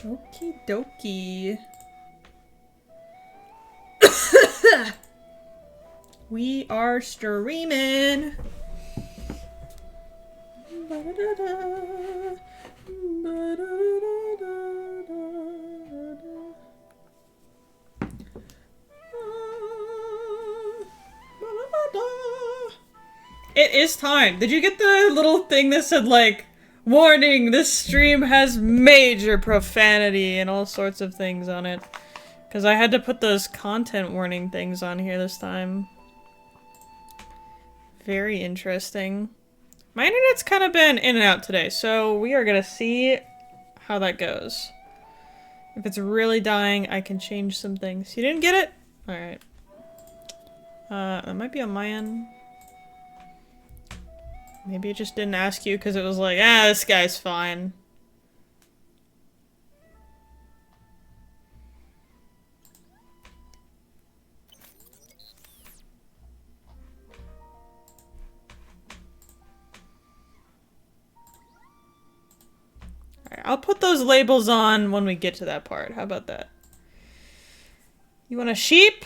Okie dokie. We are streaming. It is time. Did you get the little thing that said, like, warning, this stream has major profanity and all sorts of things on it? Because I had to put those content warning things on here this time. Very interesting. My internet's kind of been in and out today, so we are gonna see how that goes. If it's really dying, I can change some things. You didn't get it? Alright. That might be on my end. Maybe it just didn't ask you because it was like, ah, this guy's fine. Alright, I'll put those labels on when we get to that part. How about that? You want a sheep?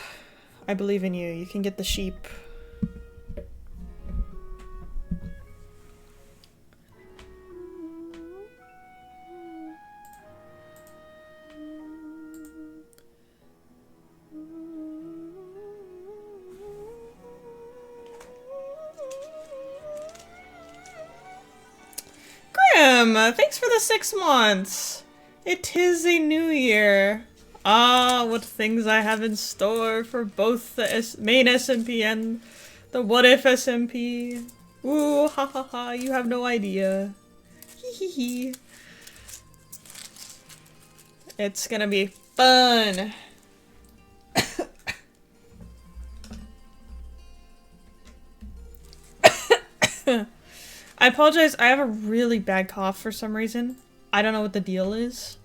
I believe in you. You can get the sheep. Thanks for the 6 months! It is a new year. Ah, what things I have in store for both the main SMP and the What If SMP. Ooh, ha ha ha, you have no idea. Hee hee hee. It's gonna be fun. I apologize, I have a really bad cough for some reason. I don't know what the deal is.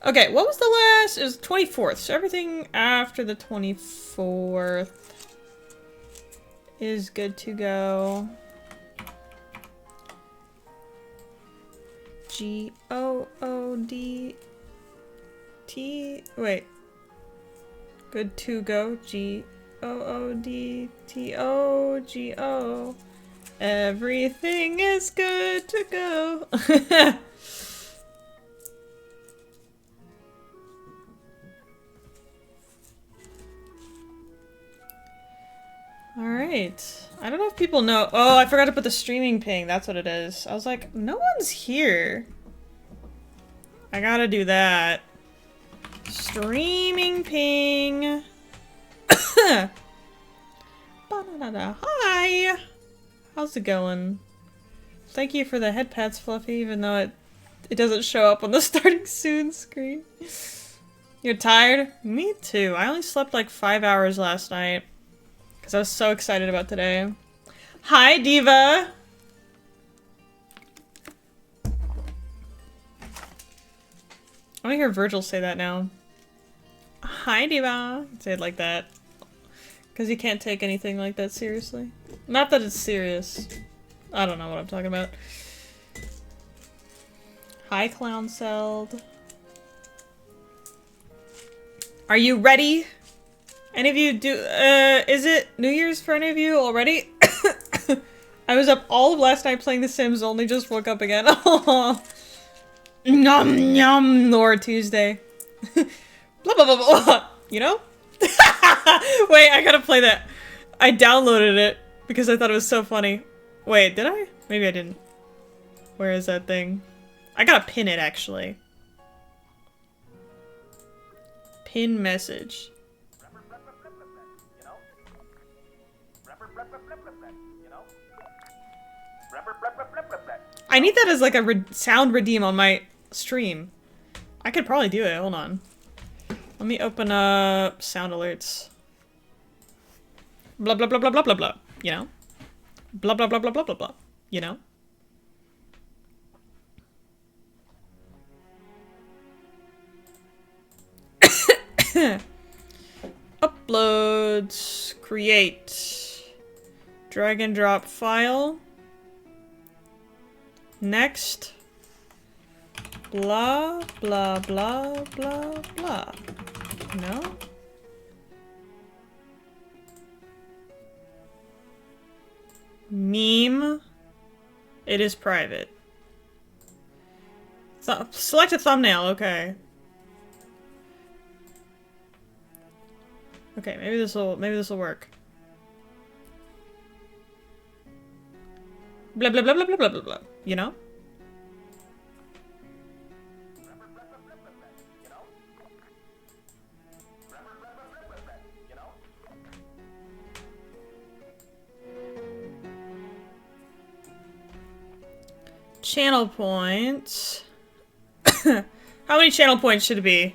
Okay, what was the last? It was 24th, so everything after the 24th is good to go. G-O-O-D-T... Wait. Good to go. G-O-O-D-T-O-G-O. Everything is good to go. Alright. I don't know if people know. Oh, I forgot to put the streaming ping. That's what it is. I was like, no one's here. I gotta do that. Streaming ping. Hi. How's it going? Thank you for the head pats, Fluffy, even though it doesn't show up on the starting soon screen. You're tired? Me too. I only slept like 5 hours last night. Because I was so excited about today. Hi, Diva! I want to hear Virgil say that now. Hi, Diva! Say it like that. Because you can't take anything like that seriously. Not that it's serious. I don't know what I'm talking about. Hi, Clown Celled. Are you ready? Any of you do, is it New Year's for any of you already? I was up all of last night playing The Sims, only just woke up again. Nom nom, or Tuesday. Blah blah blah blah, you know? Wait, I gotta play that. I downloaded it because I thought it was so funny. Wait, did I? Maybe I didn't. Where is that thing? I gotta pin it, actually. Pin message. I need that as like a sound redeem on my stream. I could probably do it. Hold on. Let me open up sound alerts. Blah blah blah blah blah blah blah. You know? Blah blah blah blah blah blah blah. You know? Up. Uploads. Create. Drag and drop file. Next. Blah, blah, blah, blah, blah. No? Meme. It is private. Select a thumbnail, okay. Okay, maybe this'll work. Blah blah blah blah blah blah blah blah. You know? Channel points. How many channel points should it be?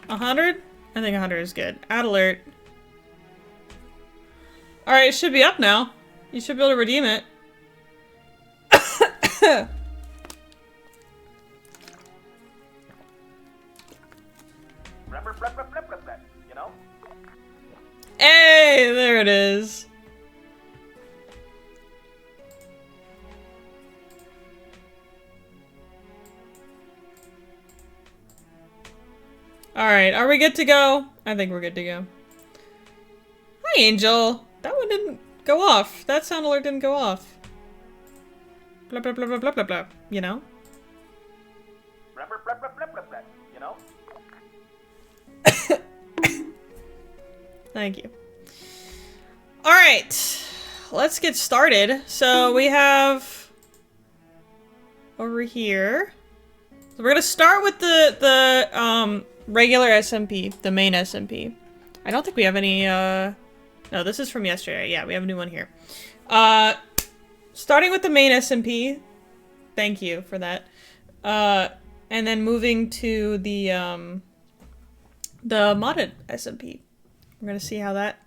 100? I think 100 is good. Add alert. Alright, it should be up now. You should be able to redeem it. You know? Hey, there it is. Alright, are we good to go? I think we're good to go. Hi, Angel. That one didn't go off. That sound alert didn't go off. Blah blah blah blah blah blah blah. You know? You know? Thank you. Alright. Let's get started. So we have over here. So we're gonna start with the regular SMP, the main SMP. I don't think we have any, no, this is from yesterday. Yeah, we have a new one here. Starting with the main SMP. Thank you for that. And then moving to the modded SMP. We're gonna see how that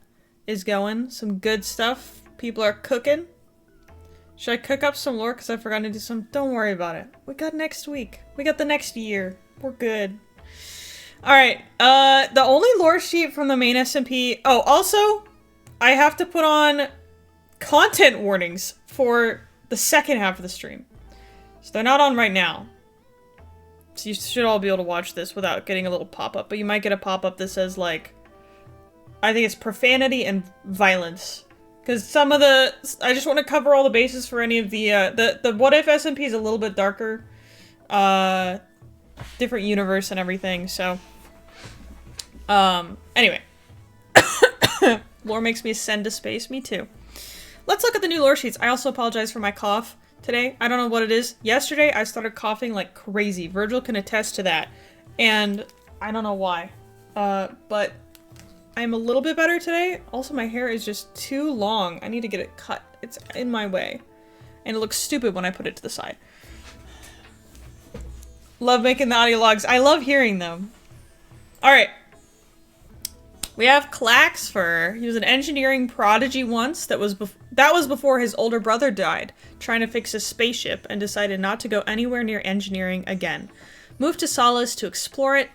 is going. Some good stuff. People are cooking. Should I cook up some lore? Because I forgot to do some. Don't worry about it. We got next week. We got the next year. We're good. Alright, the only lore sheet from the main SMP... Oh, also, I have to put on content warnings for the second half of the stream. So they're not on right now. So you should all be able to watch this without getting a little pop-up. But you might get a pop-up that says, like... I think it's profanity and violence. Because some of the... I just want to cover all the bases for any of the What If SMP is a little bit darker. Different universe and everything, so... Anyway. Lore makes me ascend to space. Me too. Let's look at the new lore sheets. I also apologize for my cough today. I don't know what it is. Yesterday, I started coughing like crazy. Virgil can attest to that. And I don't know why. But I'm a little bit better today. Also, my hair is just too long. I need to get it cut. It's in my way. And it looks stupid when I put it to the side. Love making the audio logs. I love hearing them. Alright. We have Claxfer. He was an engineering prodigy once. That was before his older brother died, trying to fix his spaceship, and decided not to go anywhere near engineering again. Moved to Solace to explore it.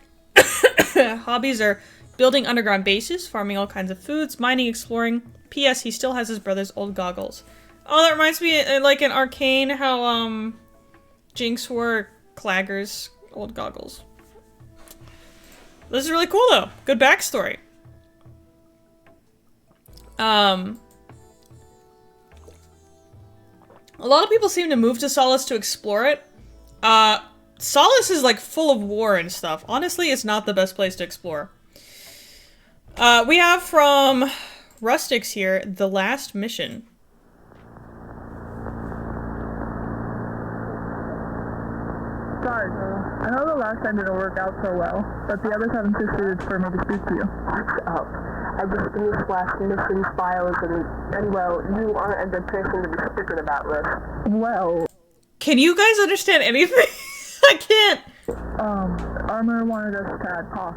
Hobbies are building underground bases, farming all kinds of foods, mining, exploring. P.S. He still has his brother's old goggles. Oh, that reminds me, like in Arcane, how, Jinx wore Clagger's old goggles. This is really cool, though. Good backstory. A lot of people seem to move to Solace to explore it. Solace is, like, full of war and stuff. Honestly, it's not the best place to explore. We have from Rustics here, The Last Mission. Sorry, I know the last time didn't work out so well, but the others haven't succeeded for me to speak to you. What's up? I just finished last mission's files and well, you aren't a good person to be speaking about this. Well, Can you guys understand anything? I can't. Armor wanted us to add cost.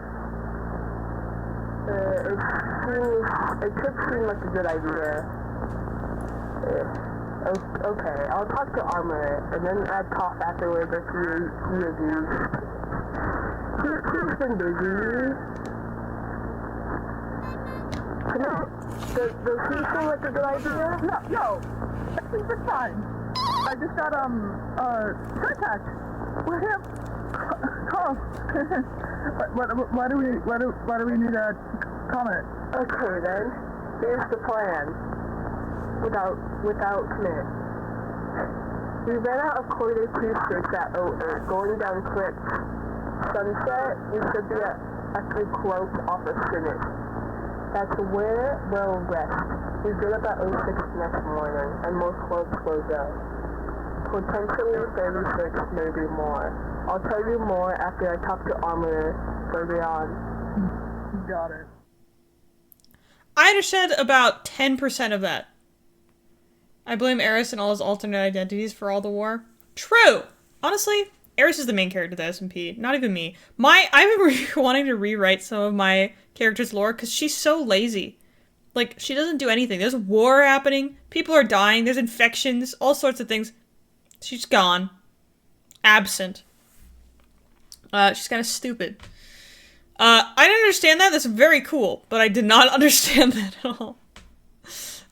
It could seem like a good idea. Okay, I'll talk to Armor and then add Toph afterwards if he agrees. He's been busy. Does he seem like a good idea? No, I think it's fine. I just got, contact. With him. Call. Why do we need a comment? Okay then, here's the plan. Without commit. We ran out of Corridor 26 at 08, going down Cliff. Sunset, we should be a few close off of Senate. That's where we'll rest. We get up at 06 next morning, and most clubs close out. Potentially 36, maybe more. I'll tell you more after I talk to Armorer further on. Got it. I understood about 10% of that. I blame Eris and all his alternate identities for all the war. True! Honestly, Eris is the main character of the SMP, not even me. I've been wanting to rewrite some of my character's lore because she's so lazy. Like, she doesn't do anything. There's war happening, people are dying, there's infections, all sorts of things. She's gone. Absent. She's kind of stupid. I didn't understand that. That's very cool, but I did not understand that at all.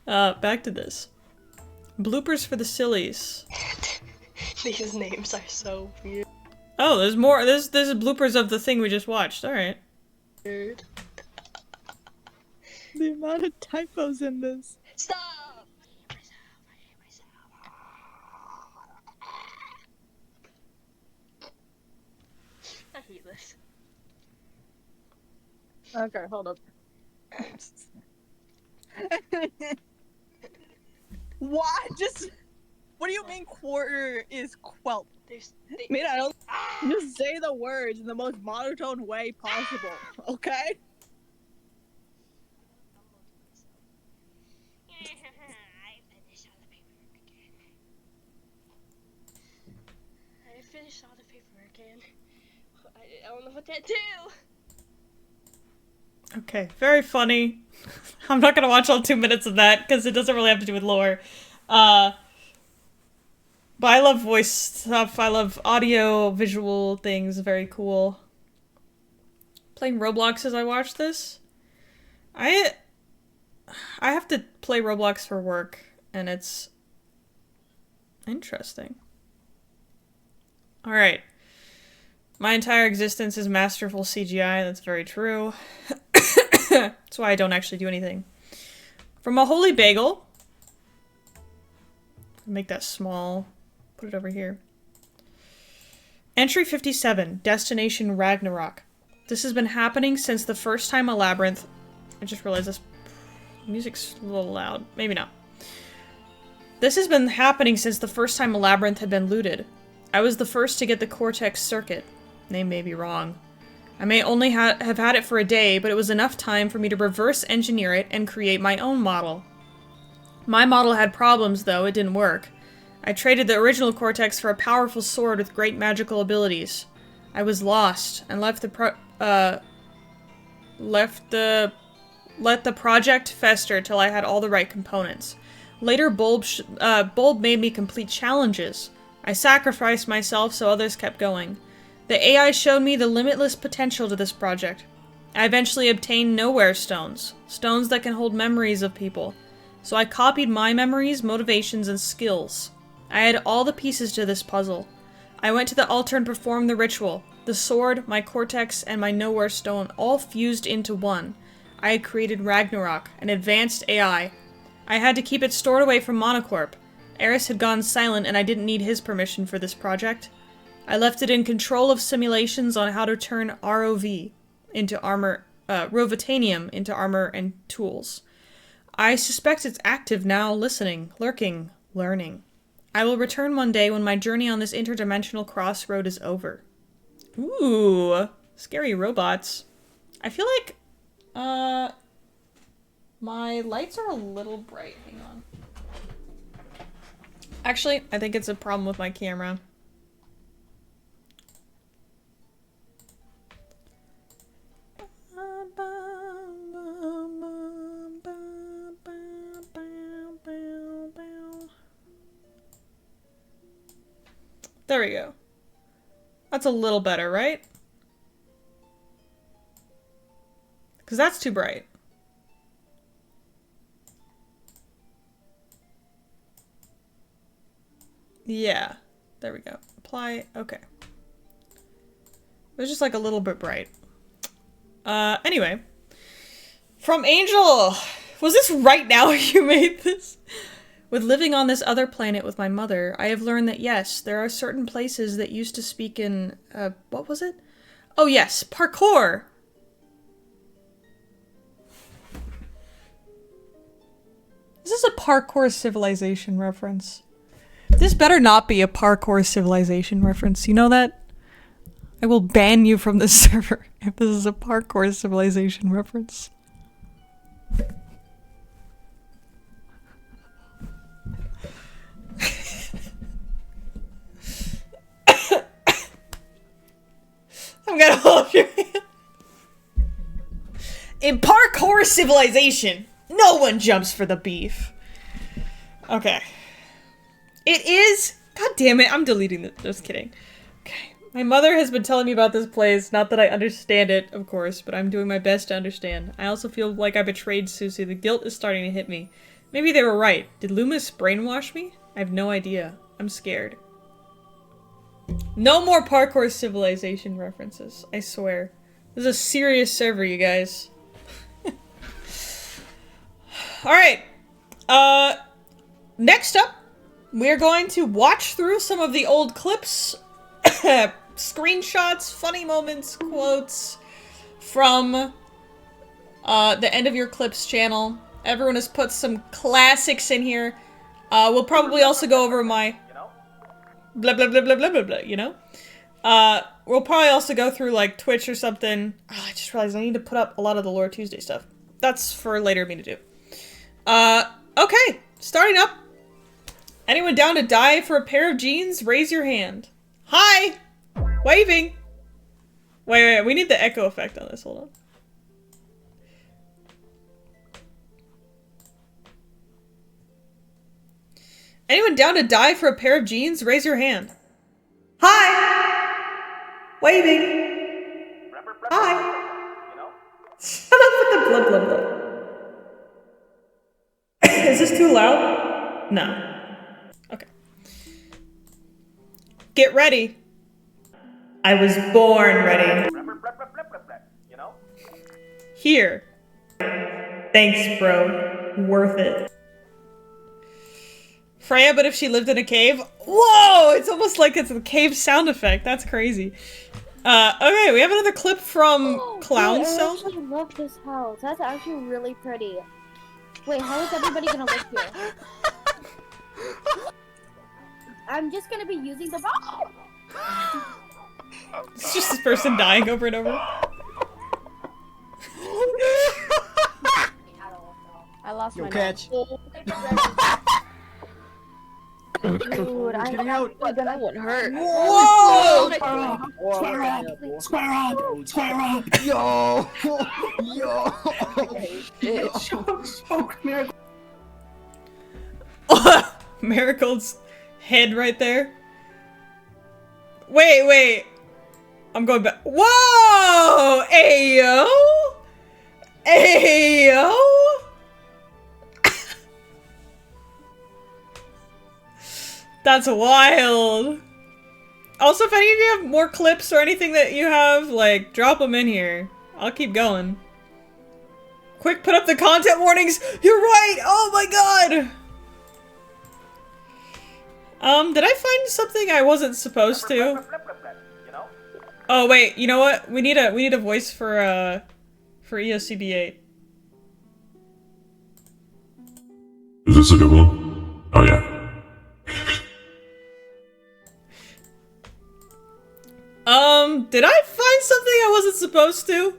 Back to this. Bloopers for the sillies. These names are so weird. Oh, there's more. There's bloopers of the thing we just watched. All right. The amount of typos in this. Stop! I hate this. Okay, hold up. What? What do you mean quarter is quelt? I don't just say the words in the most monotone way possible, okay? I finished all the paperwork and I don't know what that do. Okay, very funny. I'm not gonna watch all 2 minutes of that because it doesn't really have to do with lore. But I love voice stuff. I love audio, visual things. Very cool. Playing Roblox as I watch this. I have to play Roblox for work, and it's interesting. All right. My entire existence is masterful CGI. That's very true. That's why I don't actually do anything. From a holy bagel. Make that small. Put it over here. Entry 57. Destination Ragnarok. This has been happening since the first time a labyrinth... I just realized this music's a little loud. Maybe not. This has been happening since the first time a labyrinth had been looted. I was the first to get the Cortex circuit. Name may be wrong. I may only have had it for a day, but it was enough time for me to reverse engineer it and create my own model. My model had problems, though. It didn't work. I traded the original Cortex for a powerful sword with great magical abilities. I was lost, and let the project fester till I had all the right components. Later, Bulb made me complete challenges. I sacrificed myself so others kept going. The AI showed me the limitless potential to this project. I eventually obtained Nowhere Stones, stones that can hold memories of people. So I copied my memories, motivations, and skills. I had all the pieces to this puzzle. I went to the altar and performed the ritual. The sword, my Cortex, and my Nowhere Stone all fused into one. I had created Ragnarok, an advanced AI. I had to keep it stored away from Monocorp. Eris had gone silent and I didn't need his permission for this project. I left it in control of simulations on how to turn ROV into armor, Rovitanium into armor and tools. I suspect it's active now, listening, lurking, learning. I will return one day when my journey on this interdimensional crossroad is over. Ooh, scary robots. I feel like, my lights are a little bright. Hang on. Actually, I think it's a problem with my camera. There we go. That's a little better, right? Because that's too bright. Yeah. There we go. Apply. Okay. It was just like a little bit bright. Anyway. From Angel! Was this right now you made this? With living on this other planet with my mother, I have learned that yes, there are certain places that used to speak in, what was it? Oh yes, parkour! Is this a Parkour Civilization reference? This better not be a Parkour Civilization reference, you know that? I will ban you from this server if this is a Parkour Civilization reference. I'm gonna hold your hand. In Parkour Civilization, no one jumps for the beef. Okay. It is... God damn it, I'm deleting this. Just kidding. Okay. My mother has been telling me about this place. Not that I understand it, of course, but I'm doing my best to understand. I also feel like I betrayed Susie. The guilt is starting to hit me. Maybe they were right. Did Loomis brainwash me? I have no idea. I'm scared. No more Parkour Civilization references. I swear. This is a serious server, you guys. Alright. Next up, we're going to watch through some of the old clips, screenshots, funny moments, quotes from the End of Your Clips channel. Everyone has put some classics in here. We'll probably also go over my blah blah blah blah blah blah blah, you know? We'll probably also go through like Twitch or something. Oh, I just realized I need to put up a lot of the Lore Tuesday stuff. That's for later me to do. Okay, starting up. Anyone down to die for a pair of jeans? Raise your hand. Hi! Waving! Wait, we need the echo effect on this, hold on. Anyone down to die for a pair of jeans? Raise your hand. Hi! Waving! Hi! Shut up with the blah blah blah. Is this too loud? No. Okay. Get ready. I was born ready. Here. Thanks, bro. Worth it. Freya, but if she lived in a cave? Whoa! It's almost like it's a cave sound effect. That's crazy. Okay, we have another clip from Clown Cell. I actually love this house. That's actually really pretty. Wait, how is everybody gonna live here? I'm just gonna be using the box. It's just this person dying over and over. I lost my catch. Dude, I'm that would hurt. Whoa! Square up! Yo! Miracle. Miracle's head right there. Wait. I'm going back. Whoa! Ayo! Ayo! That's wild. Also, if any of you have more clips or anything that you have, like, drop them in here. I'll keep going. Quick, put up the content warnings! You're right! Oh my god! Did I find something I wasn't supposed to? Oh wait, you know what? We need a voice for EOCB8. Is this a good one? Oh yeah. Did I find something I wasn't supposed to?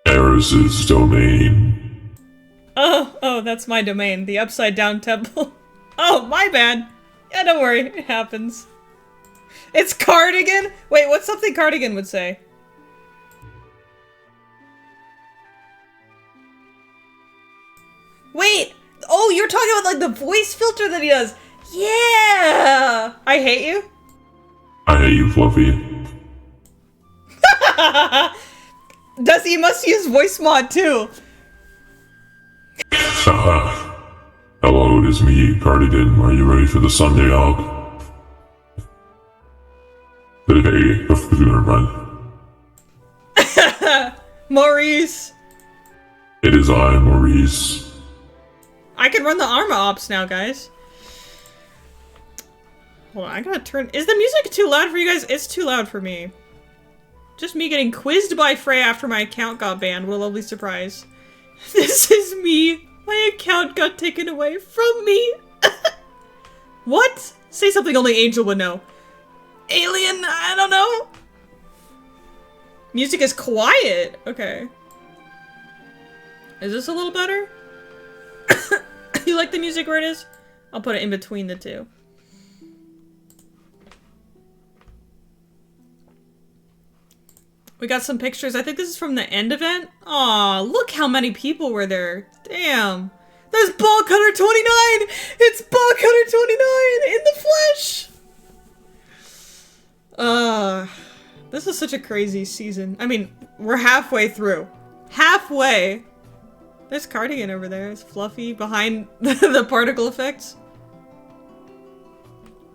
Eris's domain. Oh, that's my domain, the Upside Down Temple. Oh, my bad. Yeah, don't worry, it happens. It's Cardigan? Wait, what's something Cardigan would say? Wait! Oh, you're talking about, like, the voice filter that he does! Yeah! I hate you? I hate you, Fluffy. He must use voice mod too. Haha. Hello, it is me, Cardigan. Are you ready for the Sunday hog? Hey, never mind. Maurice! It is I, Maurice. I can run the Arma Ops now, guys. Hold on, I gotta turn- Is the music too loud for you guys? It's too loud for me. Just me getting quizzed by Frey after my account got banned. What a lovely surprise. This is me. My account got taken away from me. What? Say something only Angel would know. Alien, I don't know. Music is quiet. Okay. Is this a little better? You like the music where it is? I'll put it in between the two. We got some pictures. I think this is from the end event. Aw, look how many people were there. Damn. There's Ball Cutter 29! It's Ball Cutter 29 in the flesh! This is such a crazy season. I mean, we're halfway through. Halfway! There's Cardigan over there. It's Fluffy behind the particle effects.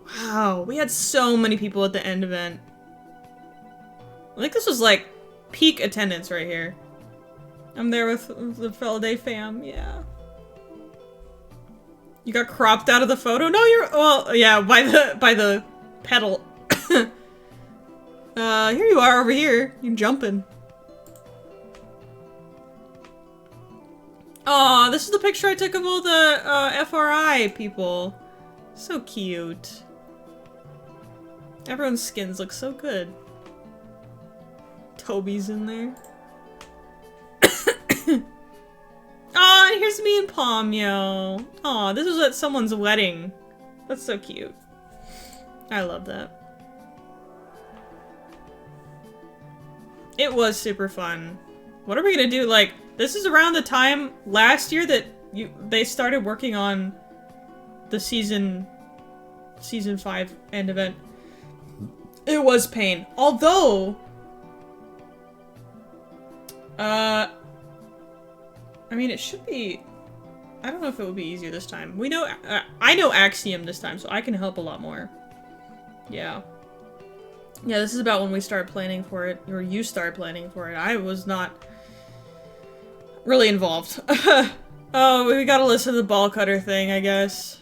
Wow, we had so many people at the end event. I think this was like peak attendance right here. I'm there with the Feladay fam, yeah. You got cropped out of the photo? No, you're- well, yeah, by the pedal. Here you are over here. You're jumping. Aw, this is the picture I took of all the, FRI people. So cute. Everyone's skins look so good. Toby's in there. Aw, here's me and Pomyo. Aw, this was at someone's wedding. That's so cute. I love that. It was super fun. What are we gonna do? Like, this is around the time last year that they started working on the season 5 end event. It was pain. Although, I mean, it should be... I don't know if it will be easier this time. We know... I know Axiom this time, so I can help a lot more. Yeah. Yeah, this is about when we start planning for it, or you start planning for it. I was not really involved. Oh, we gotta listen to the Ball Cutter thing, I guess.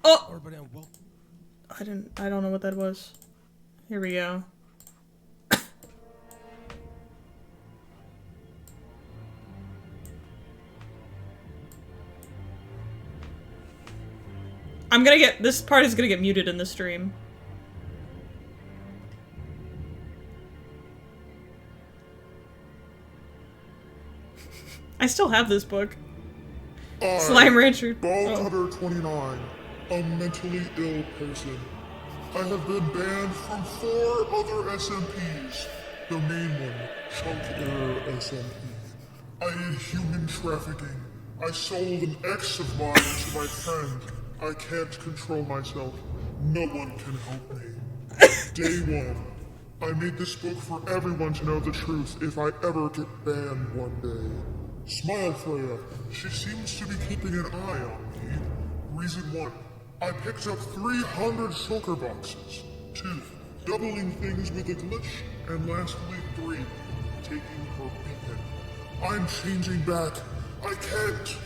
Oh! I don't know what that was. Here we go. This part is gonna get muted in the stream. I still have this book. Slime Rancher. Ball Cutter 29, a mentally ill person. I have been banned from 4 other SMPs. The main one, Chunk Error SMP. I did human trafficking. I sold an ex of mine to my friend. I can't control myself. No one can help me. Day 1. I made this book for everyone to know the truth if I ever get banned one day. Smile, Freya. She seems to be keeping an eye on me. Reason 1. I picked up 300 shulker boxes. 2. Doubling things with a glitch. And lastly, 3. Taking her beacon. I'm changing back. I can't.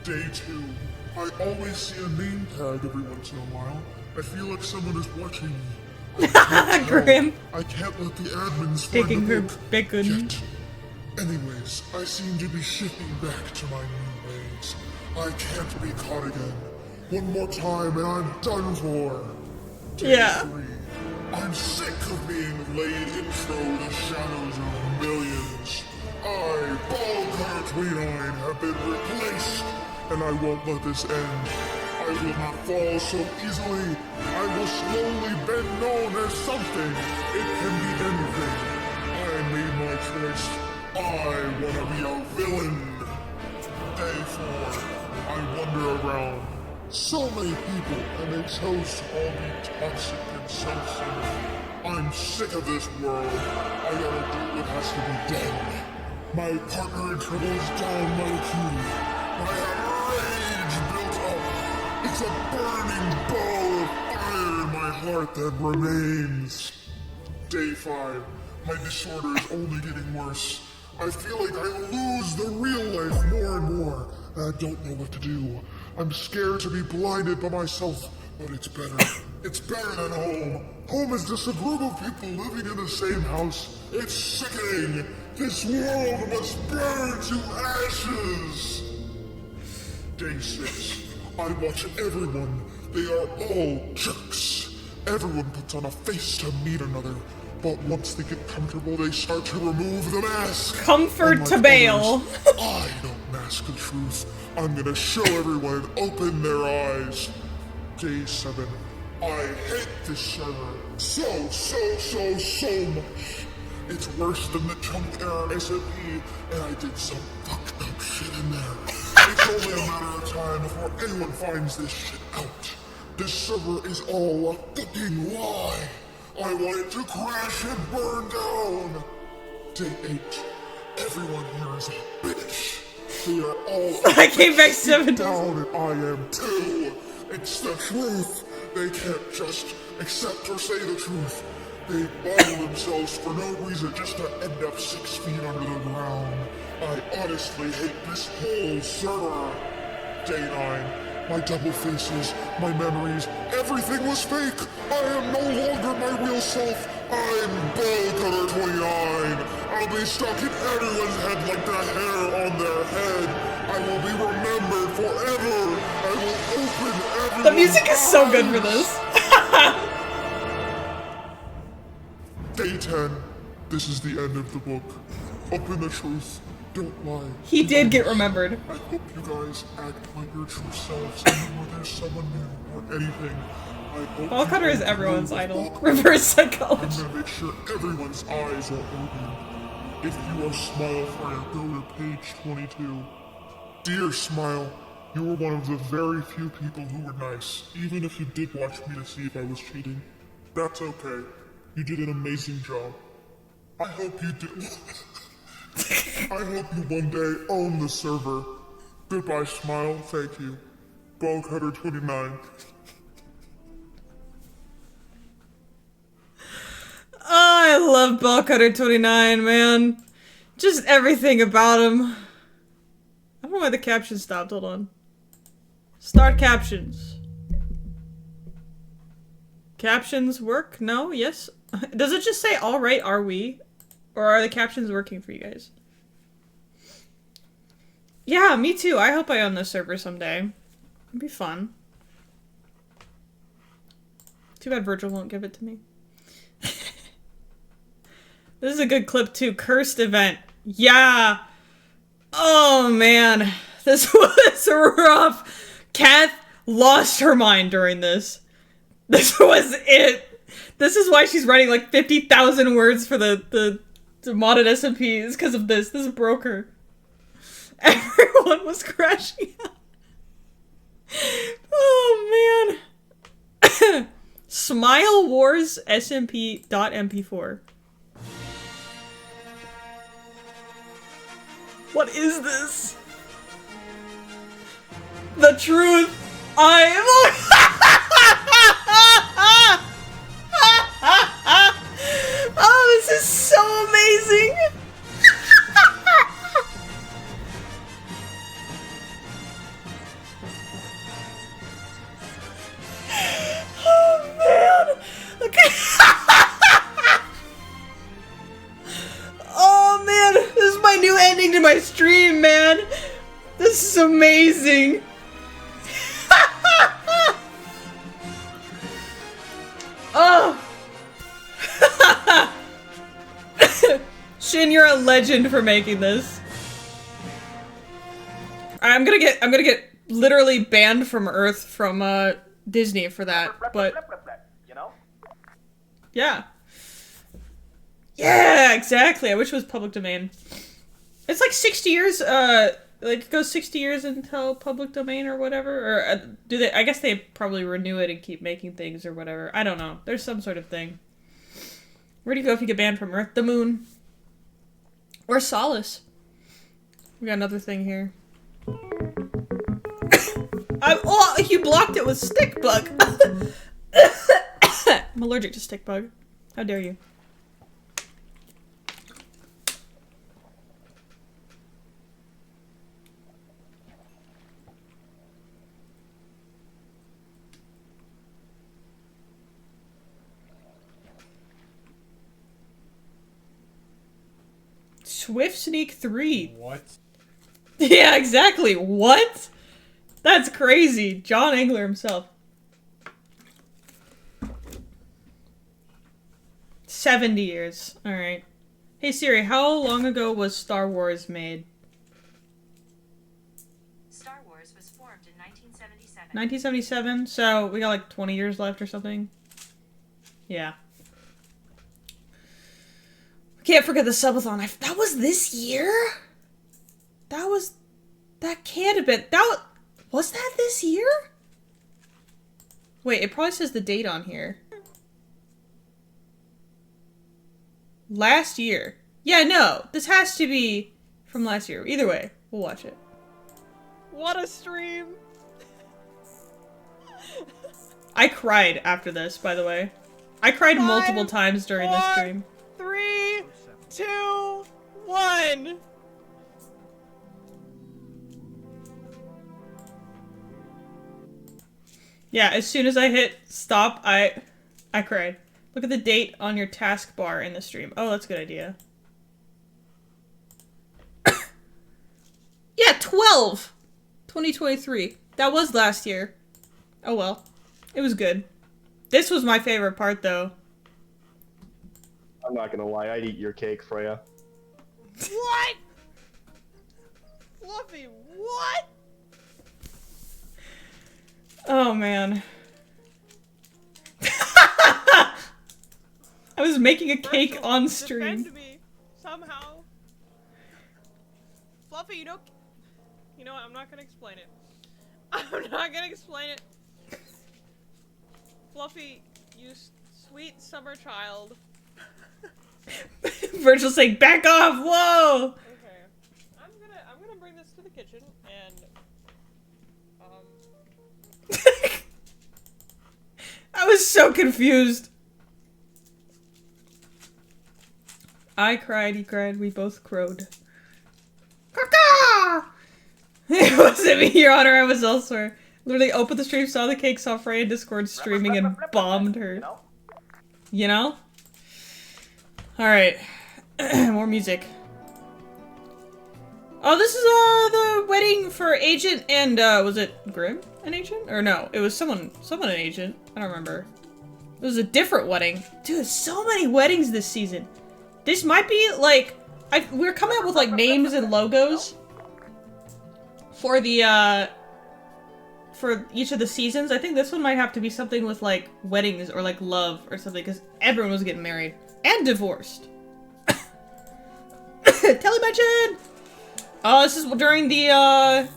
Day 2. I always see a name tag every once in a while. I feel like someone is watching me. Grim. I can't let the admins Taking find her the book bacon. yet. Anyways, I seem to be shifting back to my new ways. I can't be caught again. One more time and I'm done for. Day 3. I'm sick of being laid intro the shadows of millions. I, Ball Cutter 29, have been replaced, and I won't let this end. I will not fall so easily. I will slowly be known as something. It can be anything. I made my choice. I want to be a villain. Day 4. I wander around. So many people, and they chose to all be toxic and self-centered. I'm sick of this world. I gotta do what has to be done. My partner in trouble is down my queue. I have rage built up. It's a burning ball of fire in my heart that remains. Day 5. My disorder is only getting worse. I feel like I lose the real life more and more. I don't know what to do. I'm scared to be blinded by myself, but it's better. It's better than home. Home is just a group of people living in the same house. It's sickening. This world must burn to ashes. Day 6. I watch everyone. They are all jerks. Everyone puts on a face to meet another. But once they get comfortable, they start to remove the mask. Comfort to bail. I don't mask the truth. I'm gonna show everyone and open their eyes. Day 7. I hate this server so much. It's worse than the chunk error SMP, and I did some fucked up shit in there. It's only a matter of time before anyone finds this shit out. This server is all a fucking lie. I want it to crash and burn down. Day 8. Everyone here is a bitch. They are all I came back 7 down, and I am too. It's the truth. They can't just accept or say the truth. They bottle themselves for no reason just to end up 6 feet under the ground. I honestly hate this whole server. Day 9. My double faces, my memories, everything was fake. I am no longer my real self. I'm Bowcutter 29. I'll be stuck in everyone's head like the hair on their head. I will be remembered forever. I will open everyone's The music is so good for this. Day 10. This is the end of the book. Open the truth. Don't lie. He did get remembered. I hope you guys act like your true selves, even when there's someone new or anything. I hope Bowcutter is everyone's idol. Reverse psychology. I'm gonna make sure everyone's eyes are open. If you are Smile Fire, go to page 22. Dear Smile, you were one of the very few people who were nice, even if you did watch me to see if I was cheating. That's okay. You did an amazing job. I hope you do. I hope you one day own the server. Goodbye, Smile. Thank you. Bowcutter 29. Oh, I love Bowcutter 29, man. Just everything about him. I don't know why the caption stopped. Hold on. Start captions. Captions work? No? Yes? Does it just say, alright, are we? Or are the captions working for you guys? Yeah, me too. I hope I own this server someday. It'd be fun. Too bad Virgil won't give it to me. This is a good clip too. Cursed event. Yeah. Oh man. This was rough. Kath lost her mind during this. This was it. This is why she's writing like 50,000 words for the modded SMPs because of this. This broke her. Everyone was crashing out. Oh man. Smile Wars SMP.mp4. What is this? The truth. I am. Oh, this is so amazing. Oh man. Okay. Oh man, this is my new ending to my stream, man. This is amazing. Oh. Shin, you're a legend for making this. I'm gonna get literally banned from Earth from Disney for that, but You know? yeah. Yeah, exactly. I wish it was public domain. It's like 60 years, like it goes 60 years until public domain or whatever, or do they, I guess they probably renew it and keep making things or whatever. I don't know. There's some sort of thing. Where do you go if you get banned from Earth? The moon. Or Solace. We got another thing here. Oh, you blocked it with stick bug. I'm allergic to stick bug. How dare you? Swift Sneak 3. What? Yeah, exactly. What? That's crazy. John Engler himself. 70 years. Alright. Hey Siri, how long ago was Star Wars made? Star Wars was formed in 1977. 1977? So we got like 20 years left or something? Yeah. Can't forget the subathon. That was this year? That can't have been. Was that this year? Wait, it probably says the date on here. Last year. Yeah, no. This has to be from last year. Either way, we'll watch it. What a stream! I cried after this, by the way. I cried multiple times during this stream. 3, 2, 1. Yeah, as soon as I hit stop, I cried. Look at the date on your taskbar in the stream. Oh, that's a good idea. Yeah, 12! 2023. That was last year. Oh well. It was good. This was my favorite part, though. I'm not gonna lie, I'd eat your cake, Freya. What? Fluffy, what? Oh, man. I was making a cake on stream. Defend me, somehow. Fluffy, you know what, I'm not gonna explain it. I'm not gonna explain it. Fluffy, you sweet summer child. Virgil's saying, back off, whoa! Okay. I'm gonna bring this to the kitchen and I was so confused. I cried, he cried, we both crowed. Caca! It wasn't me, Your Honor, I was elsewhere. Literally opened the stream, saw the cake, saw Freya in Discord streaming, and bombed her. You know? Alright. More music. Oh, this is, the wedding for Agent and, was it Grimm an agent? Or no, it was someone an agent. I don't remember. It was a different wedding. Dude, so many weddings this season. This might be, like, we're coming up with, like, names and logos for the, for each of the seasons. I think this one might have to be something with, like, weddings or, like, love or something, because everyone was getting married. And divorced. Telemention! Oh, this is during the, I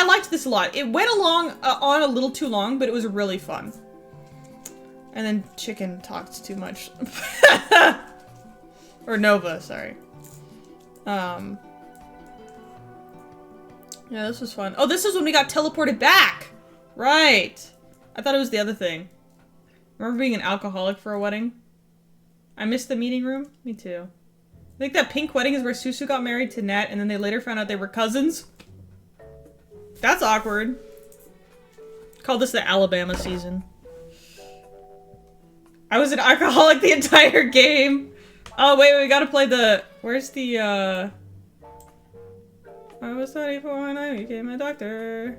liked this a lot. It went along, on a little too long, but it was really fun. And then Chicken talked too much. Or Nova, sorry. Yeah, this was fun. Oh, this is when we got teleported back! Right! I thought it was the other thing. Remember being an alcoholic for a wedding? I missed the meeting room? Me too. I think that pink wedding is where Susu got married to Nat, and then they later found out they were cousins. That's awkward. Called this the Alabama season. I was an alcoholic the entire game. Oh, wait, we gotta play the... Where's the, I was 34 when I became a doctor.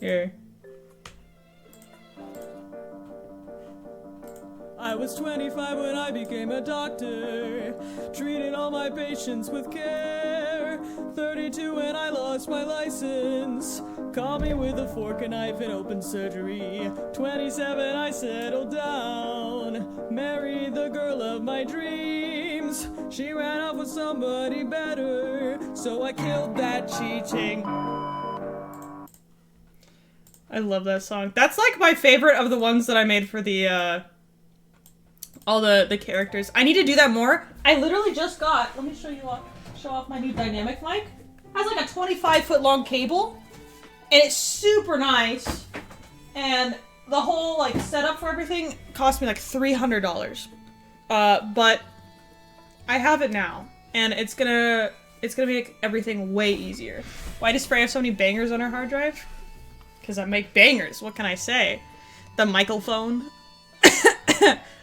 Here. I was 25 when I became a doctor, treated all my patients with care. 32 when I lost my license, call me with a fork, a knife, and open surgery. 27 I settled down, married the girl of my dreams. She ran off with somebody better, so I killed that cheating. I love that song. That's like my favorite of the ones that I made for the, all the characters. I need to do that more. I literally just got, let me show you all. show off my new dynamic mic. It has like a 25-foot long cable, and it's super nice. And the whole like setup for everything cost me like $300. But I have it now, and it's gonna make everything way easier. Why does Freya have so many bangers on her hard drive? Because I make bangers. What can I say? The microphone.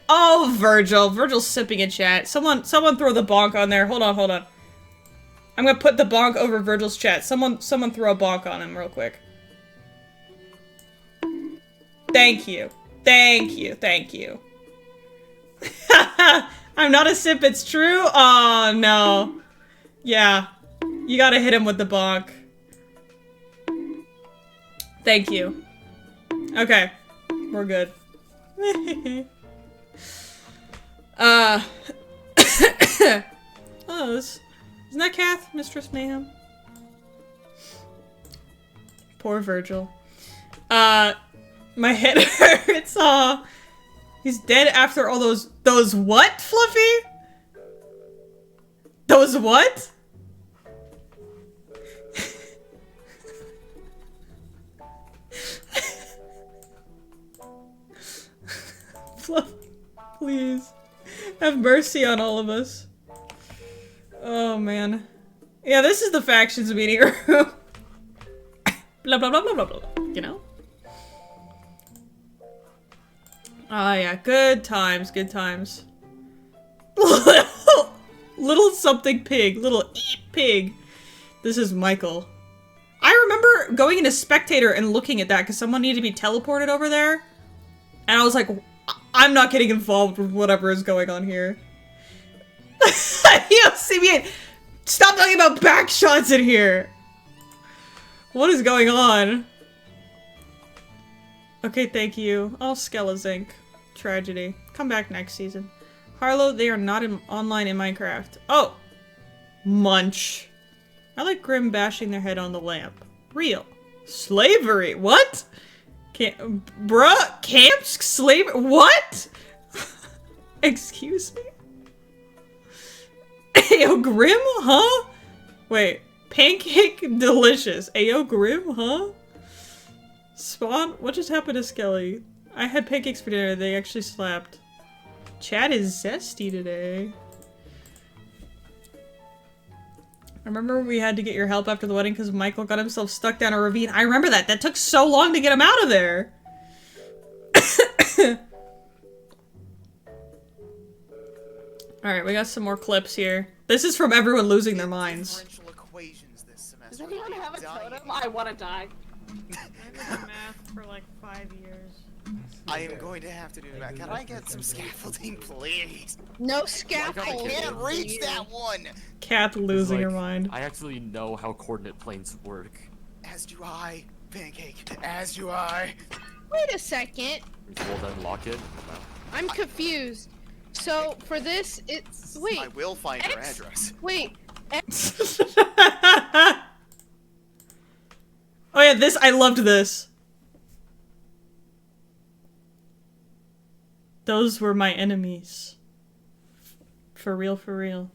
Oh, Virgil. Virgil's sipping in chat. Someone throw the bonk on there. Hold on. I'm gonna put the bonk over Virgil's chat. Someone throw a bonk on him real quick. Thank you. I'm not a sip, it's true? Oh, no. Yeah. You gotta hit him with the bonk. Thank you. Okay. We're good. Oh, isn't that Kath? Mistress Mayhem? Poor Virgil. My head hurts. Aw. He's dead after all those what, Fluffy? Those what? Fluffy, please. Have mercy on all of us. Oh, man. Yeah, this is the factions meeting room. Blah, blah, blah, blah, blah, blah. You know? Ah, yeah. Good times, good times. Little something pig. Little eat pig. This is Michael. I remember going into Spectator and looking at that because someone needed to be teleported over there. And I was like, I'm not getting involved with whatever is going on here. Yo, CBA, stop talking about back shots in here. What is going on? Okay, thank you. Oh, Skelezinc. Tragedy. Come back next season. Harlow, they are not online in Minecraft. Oh! Munch. I like Grim bashing their head on the lamp. Real. Slavery. What? Bruh, camps? Slavery? What? Excuse me? Ayo, Grim? Huh? Wait. Pancake delicious. Ayo, Grim? Huh? Spawn? What just happened to Skelly? I had pancakes for dinner. They actually slapped. Chat is zesty today. I remember we had to get your help after the wedding because Michael got himself stuck down a ravine. I remember that. That took so long to get him out of there. Alright, we got some more clips here. This is from everyone losing their minds. Does anyone have a totem? I wanna die. I was in math for like 5 years. I am going to have to do that. Can I get some scaffolding, please? No scaffolding. I can't reach that one. Kath losing her mind. I actually know how coordinate planes work. As do I, Pancake. As do I. Wait a second. We'll unlock it. I'm confused. So for this, it's wait. I will find your address. Wait. Oh yeah, this, I loved this. Those were my enemies. For real, for real.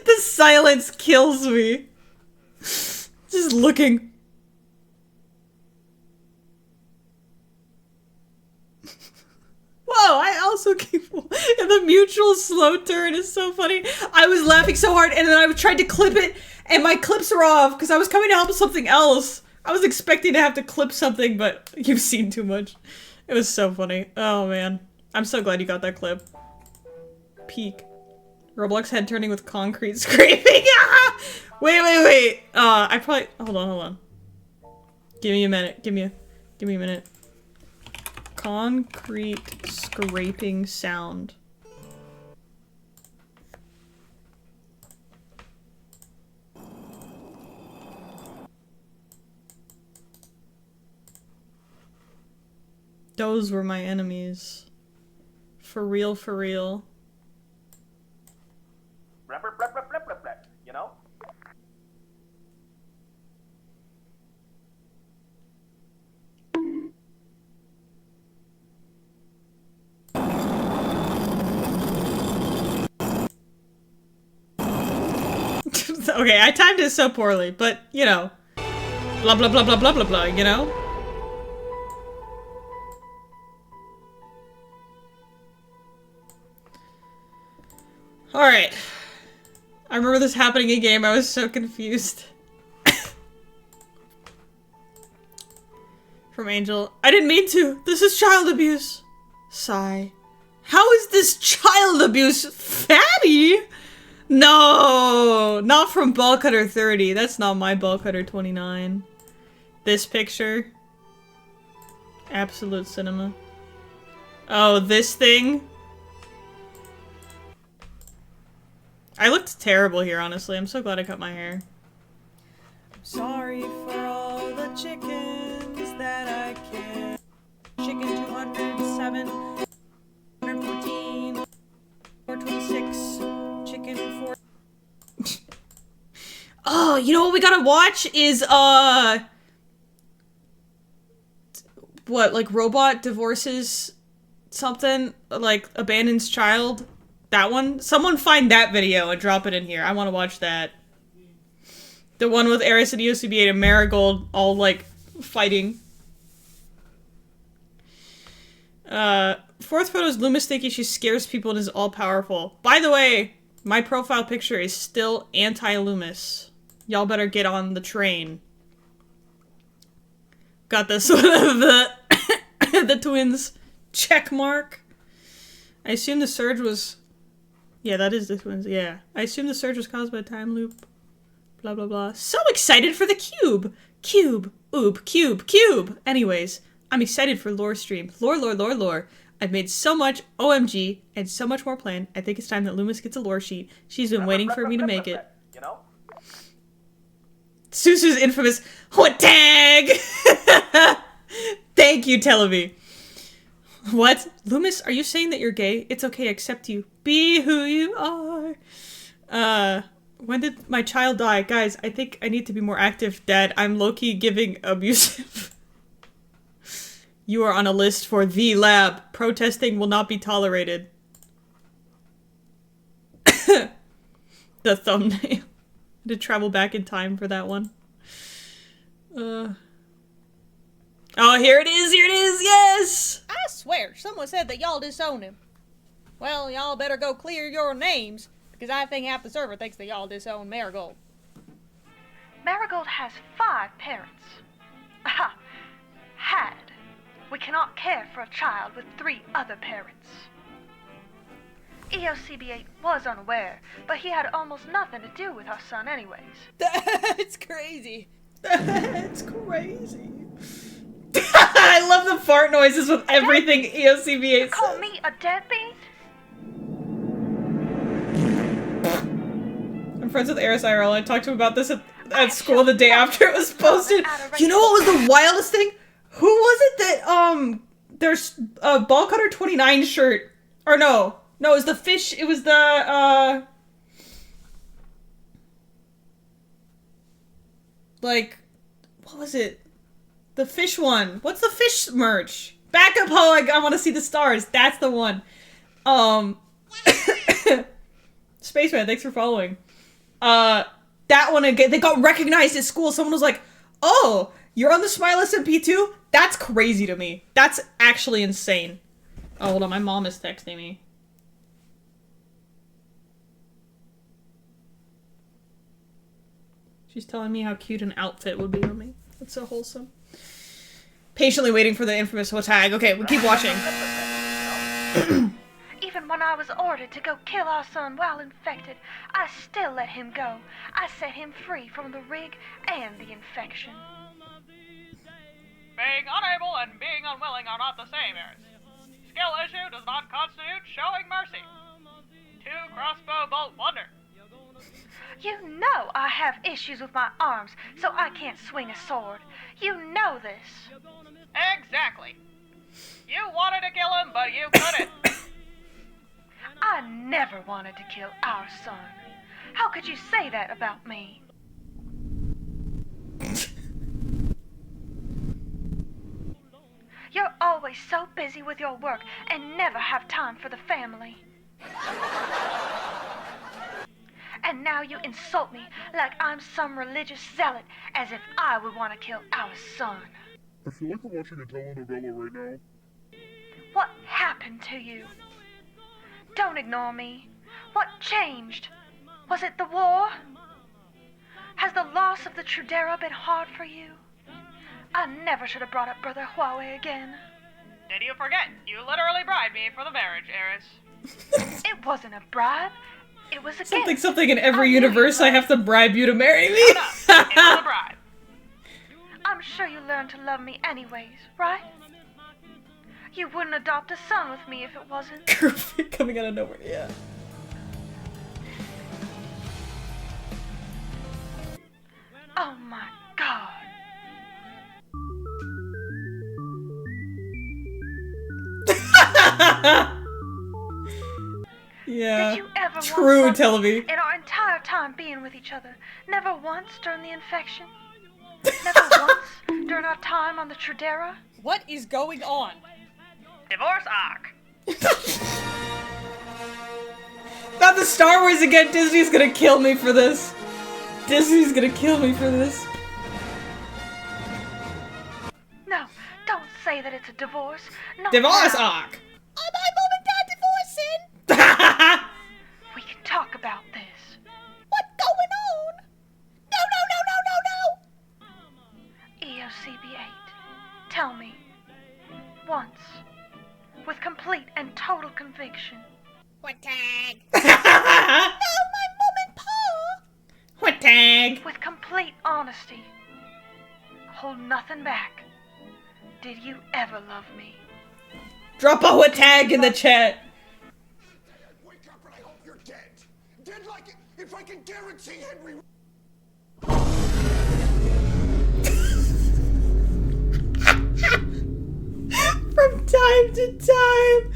The silence kills me. Just looking. Whoa, I also keep... And the mutual slow turn is so funny. I was laughing so hard and then I tried to clip it and my clips were off because I was coming to help with something else. I was expecting to have to clip something, but you've seen too much. It was so funny. Oh man. I'm so glad you got that clip. Peak. Roblox head turning with concrete scraping. Wait. I probably... Hold on. Give me a minute. Give me a minute. Concrete scraping sound. Those were my enemies. For real, for real. Remember Okay, I timed it so poorly, but, you know. Blah, blah, blah, blah, blah, blah, blah, you know? Alright. I remember this happening in game, I was so confused. From Angel. I didn't mean to. This is child abuse. Sigh. How is this child abuse? Fatty? No! Not from Ball Cutter 30. That's not my Ball Cutter 29. This picture. Absolute cinema. Oh, this thing? I looked terrible here, honestly. I'm so glad I cut my hair. I'm sorry for all the chickens that I killed. Chicken 207, 114, 426, chicken 4. Oh, you know what we gotta watch is, what, like, robot divorces something? Like, abandons child? That one? Someone find that video and drop it in here. I want to watch that. The one with Eris and EOCB8 and Marigold all, like, fighting. Fourth photo is Loomis thinking she scares people and is all-powerful. By the way, my profile picture is still anti-Loomis. Y'all better get on the train. Got this one of the twins check mark. I assume the surge was... Yeah, that is the twins, yeah. I assume the surge was caused by a time loop. Blah, blah, blah. So excited for the cube! Cube! Oob, cube, cube! Anyways, I'm excited for lore stream. Lore, lore, lore, lore. I've made so much OMG and so much more planned. I think it's time that Loomis gets a lore sheet. She's been waiting for me to make it. You know? Susu's infamous what tag! Thank you, Telemi. What? Loomis, are you saying that you're gay? It's okay, accept you. Be who you are. When did my child die? Guys, I think I need to be more active, Dad. I'm low-key giving abusive. You are on a list for the lab. Protesting will not be tolerated. The thumbnail. To travel back in time for that one. Oh, here it is! Here it is! Yes! I swear, someone said that y'all disown him. Well, y'all better go clear your names, because I think half the server thinks that y'all disown Marigold. Marigold has 5 parents. Aha! Had. We cannot care for a child with 3 other parents. EOCB8 was unaware, but he had almost nothing to do with our son anyways. That's crazy. That's crazy. I love the fart noises with everything EOCB8 says. Call me a deadbeat? I'm friends with Eris IRL. I talked to him about this at school the day after it was posted. You know what was the wildest thing? Who was it that, there's a Ball Cutter 29 shirt. Or no. No, it was the fish, it was the, like, what was it? The fish one. What's the fish merch? Back up, ho! I want to see the stars. That's the one. Spaceman, thanks for following. That one again. They got recognized at school. Someone was like, "Oh, you're on the Smile SMP too?" That's crazy to me. That's actually insane. Oh, hold on. My mom is texting me. She's telling me how cute an outfit would be on me. That's so wholesome. Patiently waiting for the infamous tag. Okay, we keep watching. Even when I was ordered to go kill our son while infected, I still let him go. I set him free from the rig and the infection. Being unable and being unwilling are not the same, Eris. Skill issue does not constitute showing mercy. 2 crossbow bolt wonder. You know I have issues with my arms, so I can't swing a sword. You know this. Exactly. You wanted to kill him, but you couldn't. I never wanted to kill our son. How could you say that about me? You're always so busy with your work and never have time for the family. And now you insult me like I'm some religious zealot, as if I would want to kill our son. I feel like I'm watching a telenovela right now. What happened to you? Don't ignore me. What changed? Was it the war? Has the loss of the Trudera been hard for you? I never should have brought up Brother Huawei again. Did you forget? You literally bribed me for the marriage, Eris. It wasn't a bribe. It was a gift. Something in every universe I have to bribe you to marry me. It was a bribe. I'm sure you learned to love me anyways, right? You wouldn't adopt a son with me if it wasn't. Coming out of nowhere, yeah. Oh my god. Yeah. Did you ever True, want tell me. in our entire time being with each other? Never once during the infection? Never once during our time on the Trudera? What is going on? Divorce arc. Not the Star Wars again. Disney's gonna kill me for this. Disney's gonna kill me for this. No, don't say that it's a divorce. Not Divorce now. arc. Are my mom and dad divorcing? We can talk about this. What's going on? No, EOCB-8, tell me, once, with complete and total conviction. What tag? No, my mom and pa! What tag? With complete honesty. Hold nothing back. Did you ever love me? Drop a what tag in the chat. Wake up and I hope you're dead. Dead like if I can guarantee Henry. From time to time.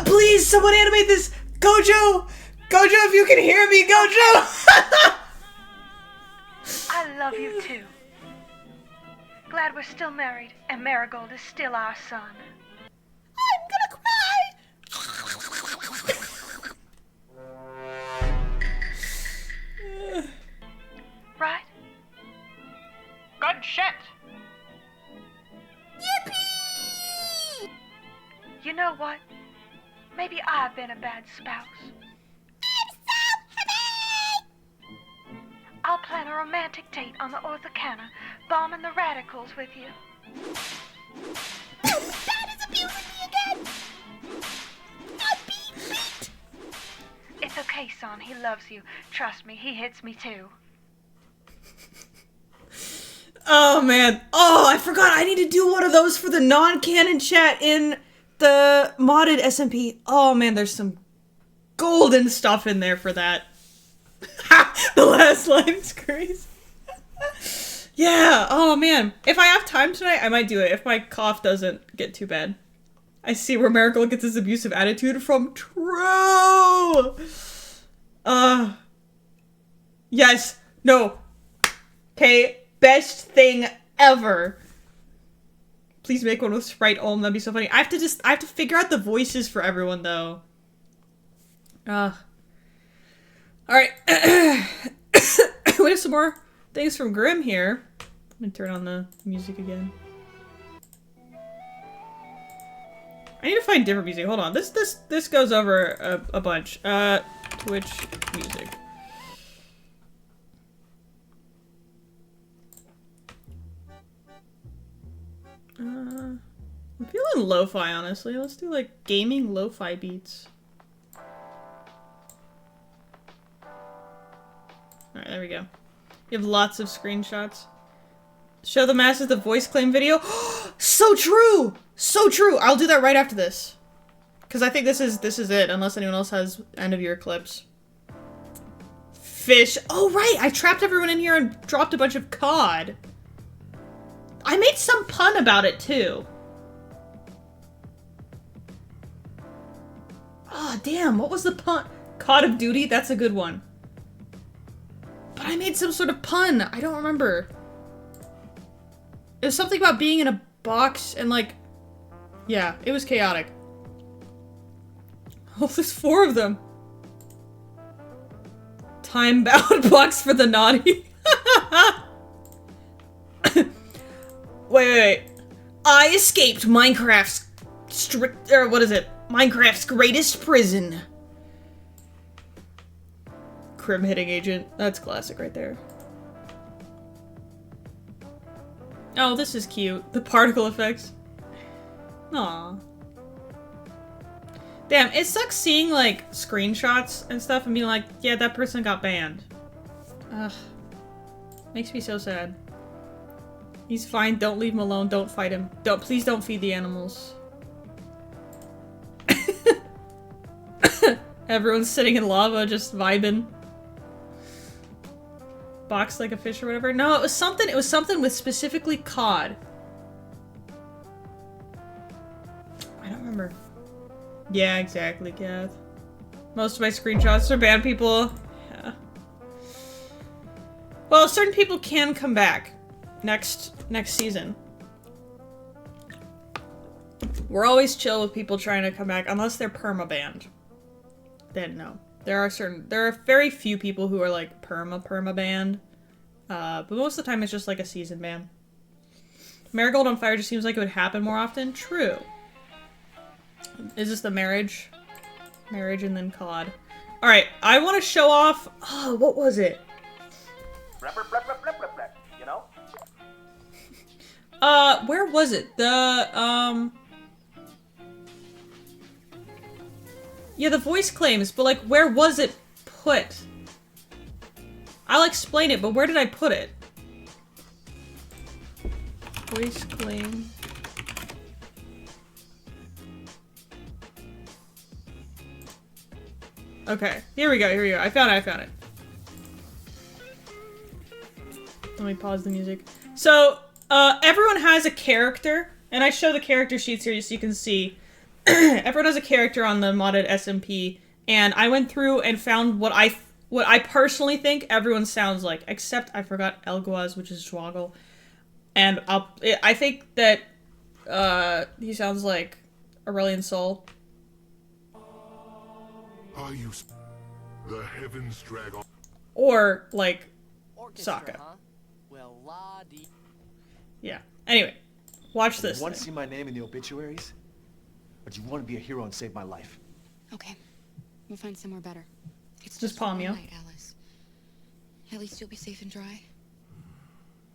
Please, someone animate this. Gojo! Gojo, if you can hear me, Gojo! I love you too. Glad we're still married and Marigold is still our son. I'm gonna cry! Right? Good shit. Yippee! You know what? Maybe I've been a bad spouse. I'm so happy! I'll plan a romantic date on the Orthocana, bombing the radicals with you. Oh, Dad is abusing me again! I'm being beat! It's okay, son. He loves you. Trust me, he hits me too. Oh, man. Oh, I forgot. I need to do one of those for the non-canon chat in the modded SMP. Oh, man, there's some golden stuff in there for that. The last line's crazy. Yeah. Oh, man. If I have time tonight, I might do it if my cough doesn't get too bad. I see where Miracle gets his abusive attitude from. True! Yes. No. Okay. Best thing ever. Please make one with Sprite Olm. That'd be so funny. I have to figure out the voices for everyone, though. Alright. We have some more things from Grimm here. Let me turn on the music again. I need to find different music. Hold on. This goes over a bunch. Twitch music. I'm feeling lo-fi, honestly. Let's do, like, gaming lo-fi beats. Alright, there we go. You have lots of screenshots. Show the masses the voice claim video. So true! So true! I'll do that right after this. Because I think this is it, unless anyone else has end-of-year clips. Fish. Oh, right! I trapped everyone in here and dropped a bunch of COD. I made some pun about it, too. Oh, damn. What was the pun? Call of Duty? That's a good one. But I made some sort of pun. I don't remember. It was something about being in a box and, like... Yeah, it was chaotic. Oh, there's 4 of them. Time-bound box for the naughty. Wait. I escaped Minecraft's Minecraft's greatest prison. Crim hitting agent. That's classic right there. Oh, this is cute. The particle effects. Aw. Damn, it sucks seeing, like, screenshots and stuff and being like, yeah, that person got banned. Ugh. Makes me so sad. He's fine, don't leave him alone, don't fight him. Please don't feed the animals. Everyone's sitting in lava, just vibing. Boxed like a fish or whatever. No, it was something with specifically cod. I don't remember. Yeah, exactly, Kath. Most of my screenshots are bad people. Yeah. Well, certain people can come back next season. We're always chill with people trying to come back unless they're perma-banned. Then no. There are very few people who are like perma-banned. But most of the time it's just like a season ban. Marigold on Fire just seems like it would happen more often. True. Is this the marriage? Marriage and then cod. Alright, I want to show off... Oh, what was it? You know? Where was it? The, yeah, the voice claims, but like, where was it put? I'll explain it, but where did I put it? Voice claim. Okay, here we go, I found it. Let me pause the music. So, everyone has a character, and I show the character sheets here so you can see. Everyone has a character on the modded SMP, and I went through and found what I personally think everyone sounds like, except I forgot Elguaz, which is Schwaggle. And I think that he sounds like Aurelian Sol. Are you the heavens drag on? Or like Sokka. Huh? Well, la-dee. Yeah. Anyway, watch this. You want to see my name in the obituaries? Or do you want to be a hero and save my life? Okay, we'll find somewhere better. It's just palm you. Night, Alice. At least you'll be safe and dry.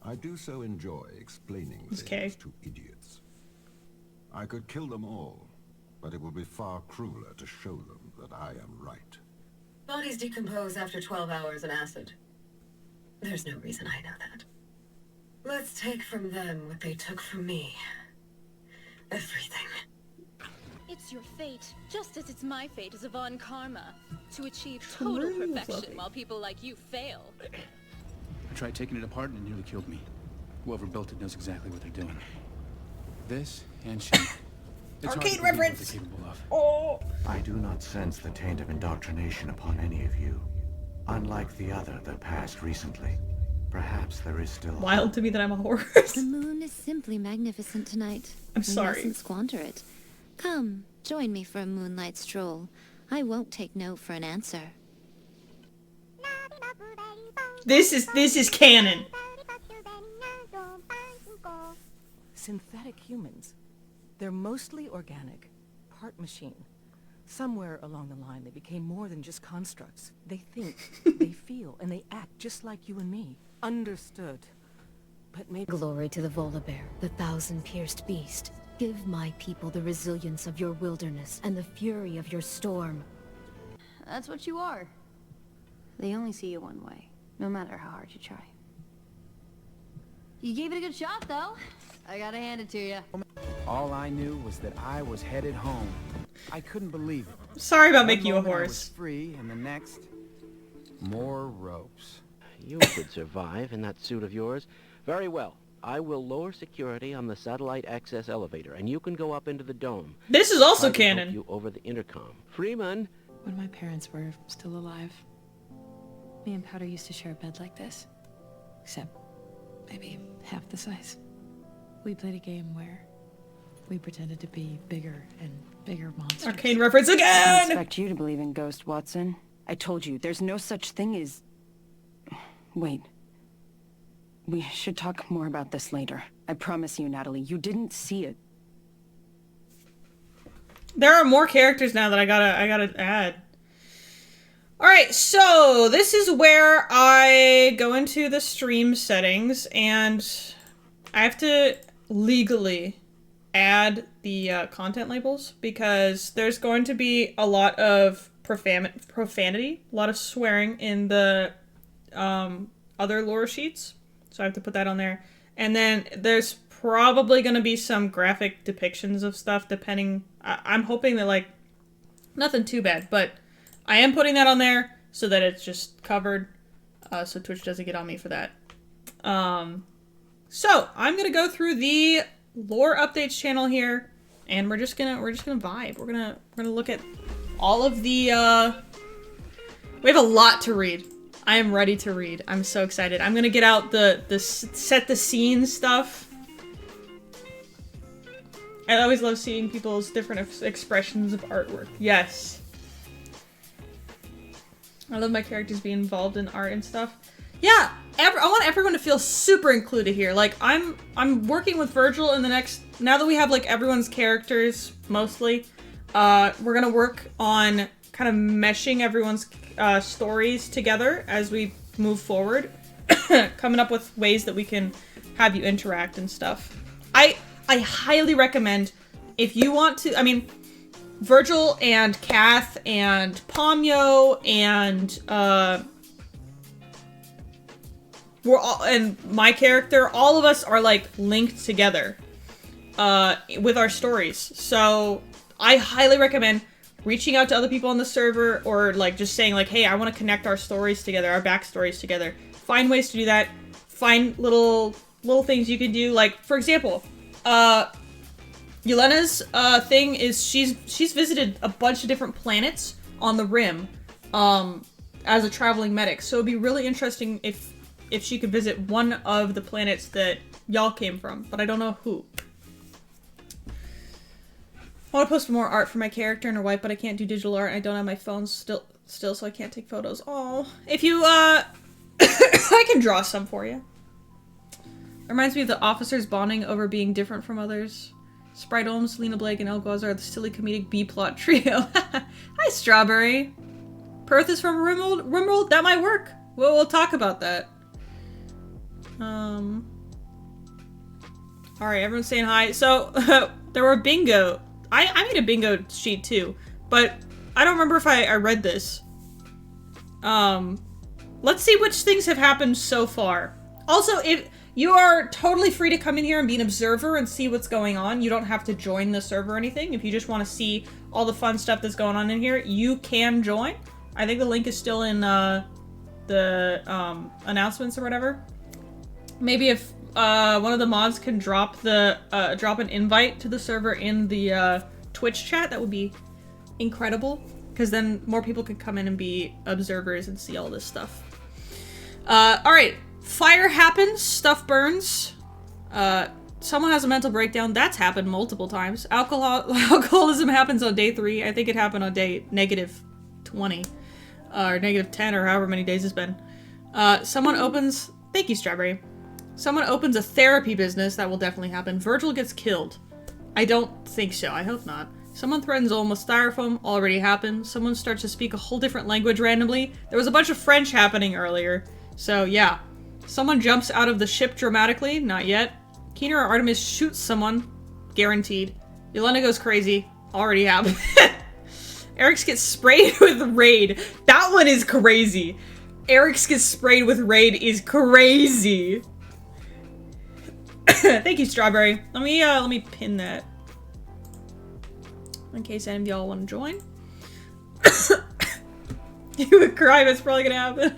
I do so enjoy explaining things to idiots. I could kill them all, but it would be far crueler to show them that I am right. Bodies decompose after 12 hours in acid. There's no reason I know that. Let's take from them what they took from me. Everything. It's your fate, just as it's my fate as a Von Karma, to achieve total perfection while people like you fail. I tried taking it apart and it nearly killed me. Whoever built it knows exactly what they're doing. This and she. Arcade reference! Oh! I do not sense the taint of indoctrination upon any of you. Unlike the other that passed recently. Perhaps there is still wild to me that I'm a horse. The moon is simply magnificent tonight. I'm sorry. We mustn't squander it. Come, join me for a moonlight stroll. I won't take no for an answer. This is canon. Synthetic humans. They're mostly organic, part machine. Somewhere along the line, they became more than just constructs. They think, they feel, and they act just like you and me. Understood. But maybe... Glory to the Volibear, the thousand-pierced beast. Give my people the resilience of your wilderness and the fury of your storm. That's what you are. They only see you one way, no matter how hard you try. You gave it a good shot, though. I gotta hand it to you. All I knew was that I was headed home. I couldn't believe it. Sorry about making you a horse. I was free, and the next, more ropes. You could survive in that suit of yours. Very well. I will lower security on the satellite access elevator, and you can go up into the dome. This is also I can help canon. you over the intercom. Freeman. When my parents were still alive, me and Powder used to share a bed like this, except maybe half the size. We played a game where we pretended to be bigger and bigger monsters. Arcane reference again! I expect you to believe in ghosts, Watson. I told you, there's no such thing as... Wait. We should talk more about this later. I promise you, Natalie, you didn't see it. There are more characters now that I gotta add. Alright, so this is where I go into the stream settings, and I have to legally add the content labels, because there's going to be a lot of profanity, a lot of swearing in the other lore sheets, so I have to put that on there. And then there's probably going to be some graphic depictions of stuff, depending... I'm hoping that, like, nothing too bad, but I am putting that on there so that it's just covered, so Twitch doesn't get on me for that. So I'm gonna go through the lore updates channel here, and we're just gonna vibe. We're gonna look at all of the. We have a lot to read. I am ready to read. I'm so excited. I'm gonna get out the set the scene stuff. I always love seeing people's different expressions of artwork. Yes. I love my characters being involved in art and stuff. Yeah, I want everyone to feel super included here. Like, I'm working with Virgil in the next... Now that we have, like, everyone's characters, mostly, we're gonna work on kind of meshing everyone's stories together as we move forward. Coming up with ways that we can have you interact and stuff. I highly recommend, if you want to... I mean... Virgil and Kath and Pomyo and we're all, and my character, all of us are like linked together with our stories. So I highly recommend reaching out to other people on the server, or like just saying like, hey, I want to connect our stories together, our backstories together. Find ways to do that. Find little things you can do. Like, for example, Yelena's thing is she's visited a bunch of different planets on the Rim as a traveling medic. So it'd be really interesting if she could visit one of the planets that y'all came from, but I don't know who. I want to post more art for my character and her wife, but I can't do digital art. I don't have my phone still, so I can't take photos. Oh, if you I can draw some for you. It reminds me of the officers bonding over being different from others. Sprite Olm, Selena Blake, and Elgwaz are the silly comedic B-plot trio. Hi, Strawberry. Perth is from Rimworld? That might work. We'll talk about that. Alright, everyone's saying hi. So, there were bingo. I made a bingo sheet too, but I don't remember if I read this. Let's see which things have happened so far. Also, if you are totally free to come in here and be an observer and see what's going on. You don't have to join the server or anything. If you just want to see all the fun stuff that's going on in here, you can join. I think the link is still in the announcements or whatever. Maybe if one of the mods can drop an invite to the server in the Twitch chat, that would be incredible. Because then more people can come in and be observers and see all this stuff. Alright. Fire happens, stuff burns, someone has a mental breakdown. That's happened multiple times. Alcoholism happens on day 3. I think it happened on day -20, or -10, or however many days it's been. Someone opens... Thank you, Strawberry. Someone opens a therapy business. That will definitely happen. Virgil gets killed. I don't think so. I hope not. Someone threatens Olm with styrofoam. Already happened. Someone starts to speak a whole different language randomly. There was a bunch of French happening earlier. So, yeah. Someone jumps out of the ship dramatically. Not yet. Keener or Artemis shoots someone. Guaranteed. Yelena goes crazy. Already happened. Eric's gets sprayed with Raid. That one is crazy. Eric's gets sprayed with Raid is crazy. Thank you, Strawberry. Let me pin that. In case any of y'all want to join. You would cry, that's probably gonna happen.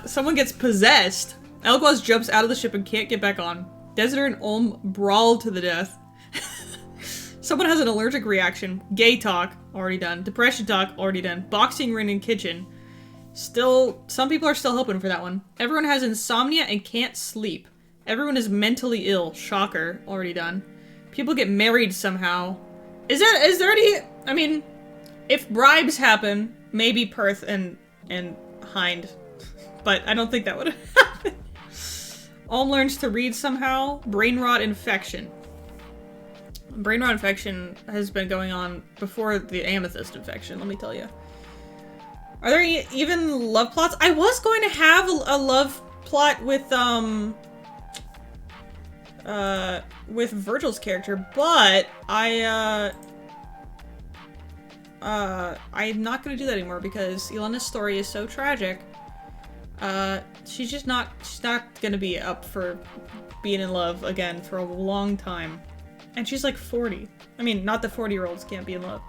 Someone gets possessed. Elgwaz jumps out of the ship and can't get back on. Desidder and Olm brawl to the death. Someone has an allergic reaction. Gay talk, already done. Depression talk, already done. Boxing ring in kitchen. Still, some people are still hoping for that one. Everyone has insomnia and can't sleep. Everyone is mentally ill. Shocker, already done. People get married somehow. Is there any... I mean, If bribes happen, maybe Perth and Hind. But I don't think that would happen. Olm learns to read somehow. Brain rot infection. Brain rot infection has been going on before the amethyst infection, let me tell you. Are there even love plots? I was going to have a love plot with Virgil's character, but I'm not gonna do that anymore because Elena's story is so tragic. She's not gonna be up for being in love again for a long time. And she's like 40. I mean, not that 40-year-olds can't be in love.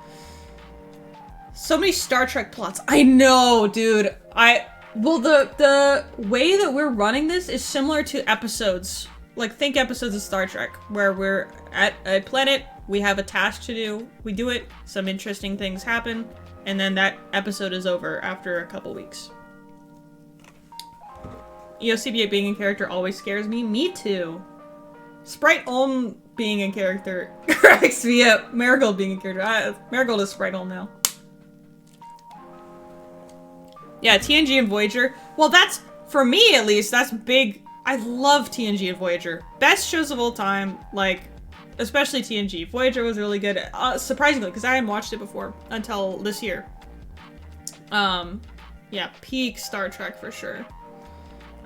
So many Star Trek plots. I know, dude. Well, the way that we're running this is similar to episodes. Like, think episodes of Star Trek, where we're at a planet, we have a task to do, we do it, some interesting things happen, and then that episode is over after a couple weeks. EOCBA being a character always scares me. Me too. Sprite Olm being a character cracks me up. Marigold being a character. Marigold is Sprite Olm now. Yeah, TNG and Voyager. Well, that's, for me at least, that's big. I love TNG and Voyager. Best shows of all time, like, especially TNG. Voyager was really good, surprisingly, because I hadn't watched it before until this year. Yeah, peak Star Trek for sure.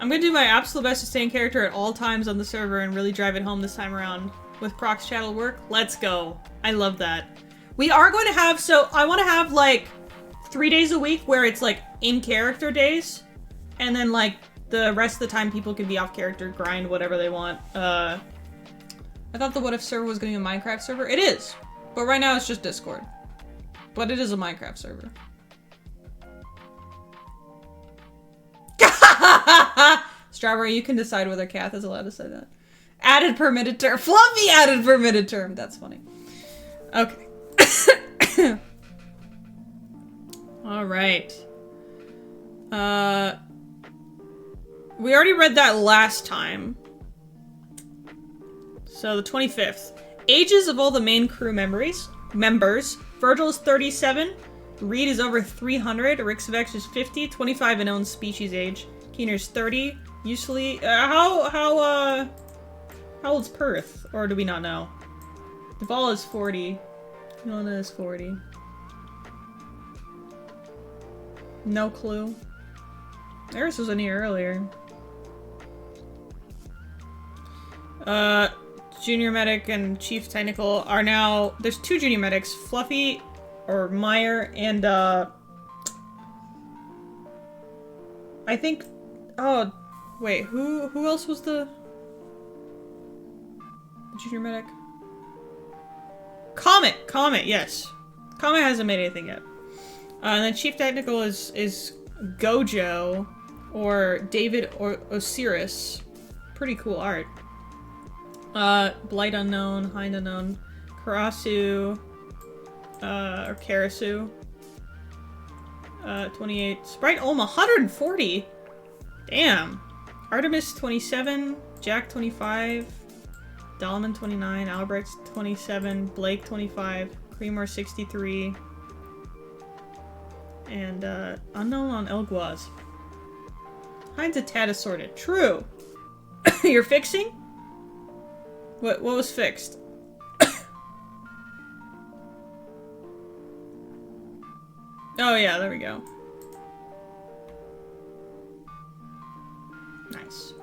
I'm gonna do my absolute best to stay in character at all times on the server and really drive it home this time around. With Proc's chat'll work, let's go. I love that. We are going to have, so I want to have like 3 days a week where it's like in character days, and then like the rest of the time people can be off character, grind whatever they want. I thought the What If server was going to be a Minecraft server. It is, but right now it's just Discord. But it is a Minecraft server. Strawberry, you can decide whether Kath is allowed to say that. Added permitted term. Fluffy added permitted term. That's funny. Okay. All right. We already read that last time. So the 25th. Ages of all the main crew members. Virgil is 37. Reed is over 300. Rixvex is 50. 25 in own species age. Keener's 30. Usually, how old's Perth? Or do we not know? Duvall is 40. Ilona is 40. No clue. Eris was in here earlier. Junior Medic and Chief Technical are now... There's 2 Junior Medics. Fluffy, or Meyer, and, I think... Oh, wait, who else was the Junior Medic? Comet, yes. Comet hasn't made anything yet. And then Chief Technical is Gojo, or David or Osiris. Pretty cool art. Blight Unknown, Hind Unknown, Karasu, or Karasu. 28. Sprite Olma, 140! Damn. Artemis, 27. Jack, 25. Dalman, 29. Albrecht, 27. Blake, 25. Creamer, 63. And, Unknown on Elguaz. Hind's a tad assorted. True! You're fixing? What was fixed? Oh yeah, there we go. Nice.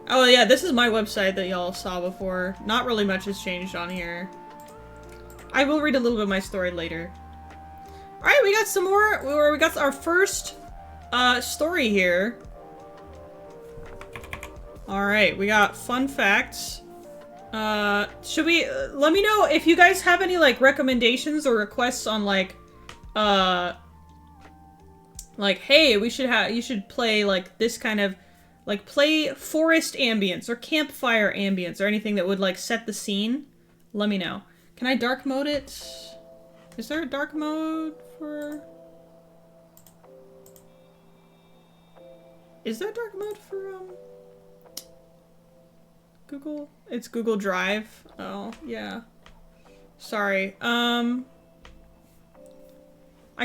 Oh yeah, this is my website that y'all saw before. Not really much has changed on here. I will read a little bit of my story later. Alright, we got some more. We got our first story here. Alright, we got fun facts. Should we, let me know if you guys have any, like, recommendations or requests on, like, hey, you should play, like, this kind of, like, play forest ambience or campfire ambience or anything that would, like, set the scene. Let me know. Can I dark mode it? Is there a dark mode for... Is there a dark mode for, Google? It's Google Drive. Oh, yeah. Sorry. I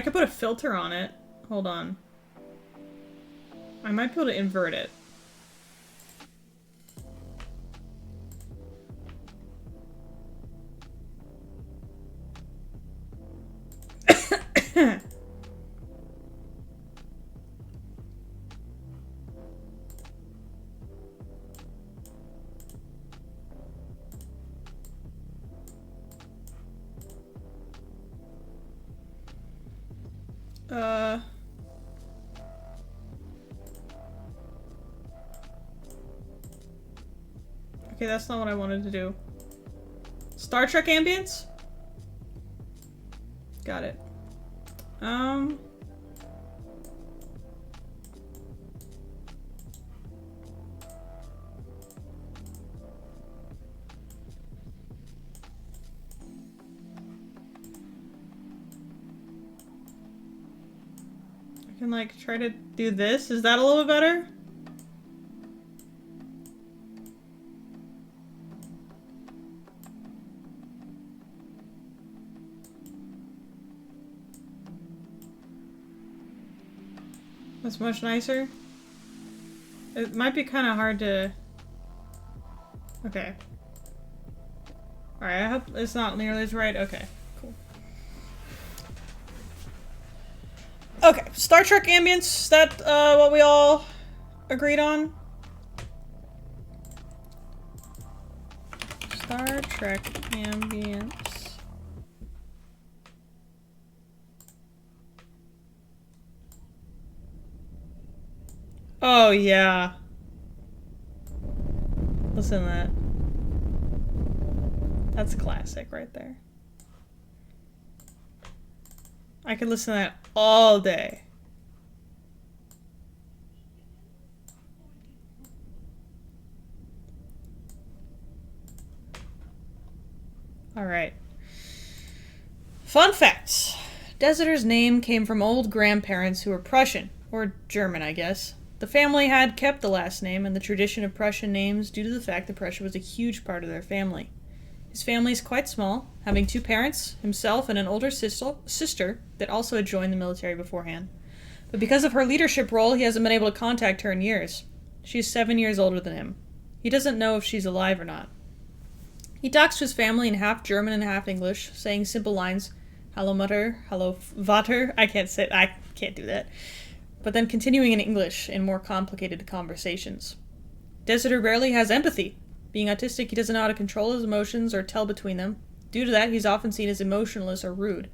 could put a filter on it. Hold on. I might be able to invert it. Okay, that's not what I wanted to do. Star Trek ambience? Got it. I can like try to do this. Is that a little bit better? That's much nicer. It might be kind of hard to... Okay. Alright, I hope it's not nearly as right. Okay, cool. Okay, Star Trek ambience. Is that what we all agreed on? Star Trek ambience. Oh, yeah. Listen to that. That's a classic right there. I could listen to that all day. Alright. Fun facts. Desidder's name came from old grandparents who were Prussian, or German, I guess. The family had kept the last name and the tradition of Prussian names due to the fact that Prussia was a huge part of their family. His family is quite small, having 2 parents, himself, and an older sister that also had joined the military beforehand. But because of her leadership role, he hasn't been able to contact her in years. She is 7 years older than him. He doesn't know if she's alive or not. He talks to his family in half German and half English, saying simple lines, "Hallo Mutter," "Hallo Vater." I can't do that. But then continuing in English in more complicated conversations. Desidder rarely has empathy. Being autistic, he doesn't know how to control his emotions or tell between them. Due to that, he's often seen as emotionless or rude.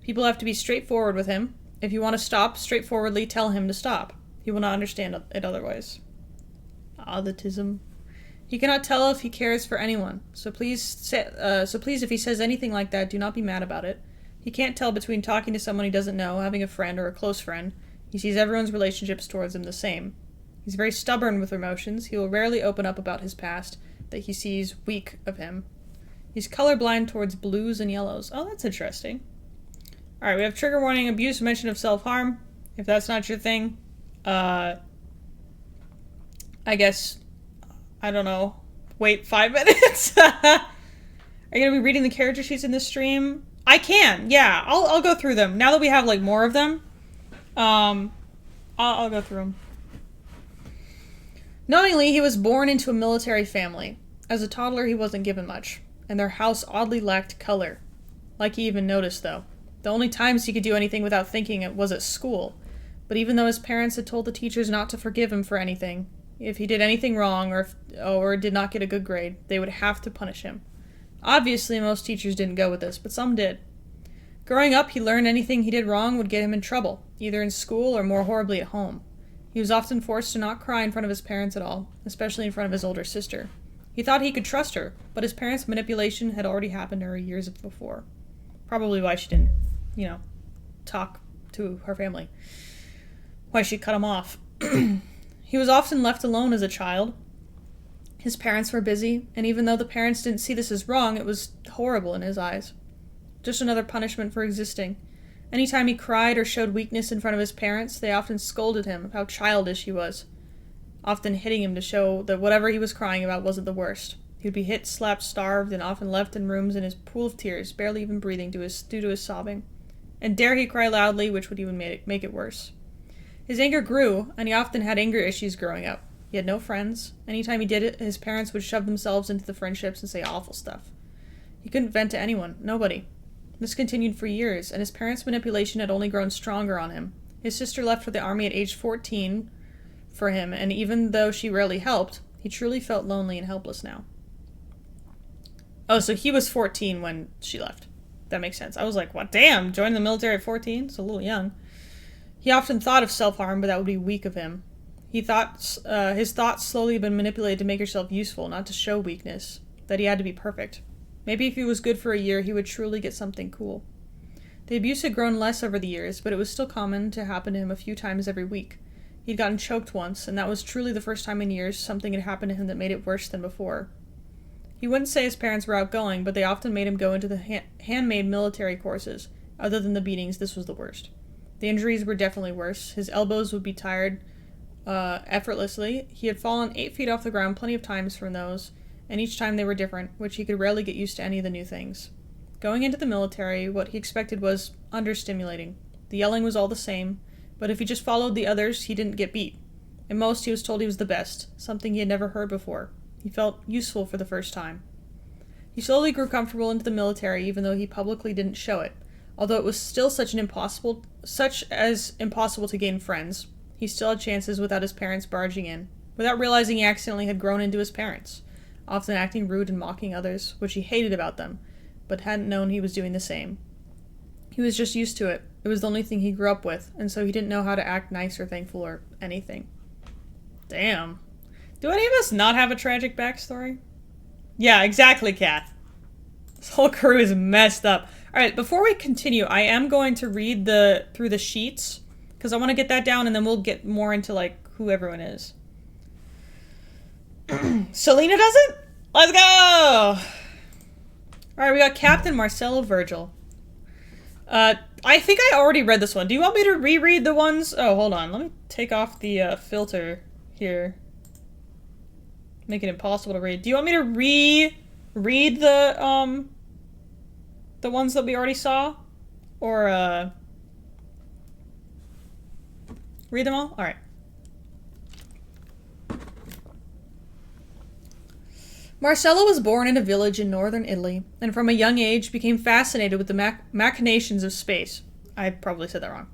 People have to be straightforward with him. If you want to stop, straightforwardly tell him to stop. He will not understand it otherwise. Autism. He cannot tell if he cares for anyone, so please if he says anything like that, do not be mad about it. He can't tell between talking to someone he doesn't know, having a friend or a close friend. He sees everyone's relationships towards him the same. He's very stubborn with emotions. He will rarely open up about his past, that he sees weak of him. He's colorblind towards blues and yellows. Oh, that's interesting. Alright, we have trigger warning, abuse, mention of self-harm. If that's not your thing, I guess, I don't know, wait 5 minutes? Are you gonna be reading the character sheets in this stream? I can, yeah. I'll go through them. Now that we have, like, more of them, I'll go through them. Knowingly, he was born into a military family. As a toddler, he wasn't given much, and their house oddly lacked color. Like he even noticed, though. The only times he could do anything without thinking it was at school. But even though his parents had told the teachers not to forgive him for anything, if he did anything wrong or did not get a good grade, they would have to punish him. Obviously, most teachers didn't go with this, but some did. Growing up, he learned anything he did wrong would get him in trouble, either in school or more horribly at home. He was often forced to not cry in front of his parents at all, especially in front of his older sister. He thought he could trust her, but his parents' manipulation had already happened to her years before. Probably why she didn't, talk to her family. Why she cut him off. He was often left alone as a child. His parents were busy, and even though the parents didn't see this as wrong, it was horrible in his eyes. Just another punishment for existing. Anytime he cried or showed weakness in front of his parents, they often scolded him of how childish he was, often hitting him to show that whatever he was crying about wasn't the worst. He would be hit, slapped, starved, and often left in rooms in his pool of tears, barely even breathing due to his sobbing. And dare he cry loudly, which would even make it worse. His anger grew, and he often had anger issues growing up. He had no friends. Anytime he did it, his parents would shove themselves into the friendships and say awful stuff. He couldn't vent to anyone, nobody. This continued for years, and his parents' manipulation had only grown stronger on him. His sister left for the army at age 14 for him, and even though she rarely helped, he truly felt lonely and helpless now. Oh, so he was 14 when she left. That makes sense. I was like, what? Damn, joining the military at 14? It's a little young. He often thought of self-harm, but that would be weak of him. He thought his thoughts slowly had been manipulated to make herself useful, not to show weakness. That he had to be perfect. Maybe if he was good for a year, he would truly get something cool. The abuse had grown less over the years, but it was still common to happen to him a few times every week. He'd gotten choked once, and that was truly the first time in years something had happened to him that made it worse than before. He wouldn't say his parents were outgoing, but they often made him go into the handmade military courses. Other than the beatings, this was the worst. The injuries were definitely worse. His elbows would be tired effortlessly. He had fallen 8 feet off the ground plenty of times from those, and each time they were different, which he could rarely get used to any of the new things. Going into the military, what he expected was understimulating. The yelling was all the same, but if he just followed the others, he didn't get beat. At most, he was told he was the best, something he had never heard before. He felt useful for the first time. He slowly grew comfortable into the military, even though he publicly didn't show it. Although it was still such as impossible to gain friends, he still had chances without his parents barging in, without realizing he accidentally had grown into his parents, often acting rude and mocking others, which he hated about them, but hadn't known he was doing the same. He was just used to it. It was the only thing he grew up with, and so he didn't know how to act nice or thankful or anything. Damn. Do any of us not have a tragic backstory? Yeah, exactly, Kath. This whole crew is messed up. Alright, before we continue, I am going to read through the sheets, because I want to get that down, and then we'll get more into, like, who everyone is. Selena does it? Let's go! Alright, we got Captain Marcelo Virgil. I think I already read this one. Do you want me to reread the ones? Oh, hold on. Let me take off the filter here. Make it impossible to read. Do you want me to read the ones that we already saw? Or, read them all? Alright. Marcello was born in a village in northern Italy, and from a young age became fascinated with the machinations of space. I probably said that wrong.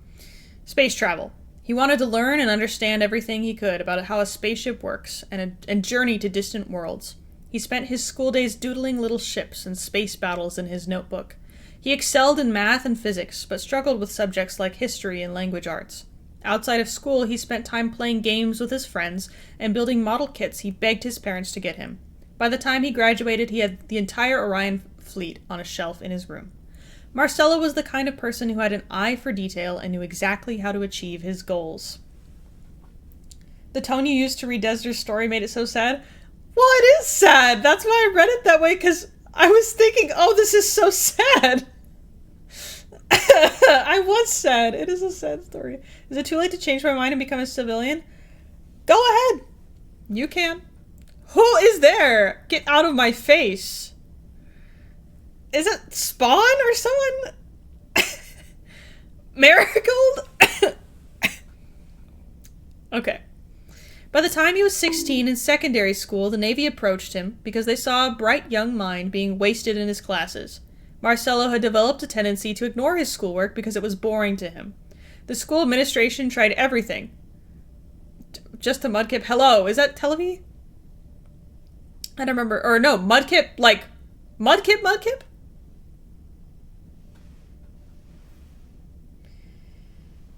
Space travel. He wanted to learn and understand everything he could about how a spaceship works, and journey to distant worlds. He spent his school days doodling little ships and space battles in his notebook. He excelled in math and physics, but struggled with subjects like history and language arts. Outside of school, he spent time playing games with his friends and building model kits he begged his parents to get him. By the time he graduated, he had the entire Orion fleet on a shelf in his room. Marcello was the kind of person who had an eye for detail and knew exactly how to achieve his goals. The tone you used to read Desir's story made it so sad. Well, it is sad. That's why I read it that way, because I was thinking, oh, this is so sad. I was sad. It is a sad story. Is it too late to change my mind and become a civilian? Go ahead. You can. Who is there? Get out of my face. Is it Spawn or someone? Marigold? Okay. By the time he was 16 in secondary school, the Navy approached him because they saw a bright young mind being wasted in his classes. Marcello had developed a tendency to ignore his schoolwork because it was boring to him. The school administration tried everything. Just a Mudkip. Hello, is that Televi? I don't remember. Or no, Mudkip, like, Mudkip?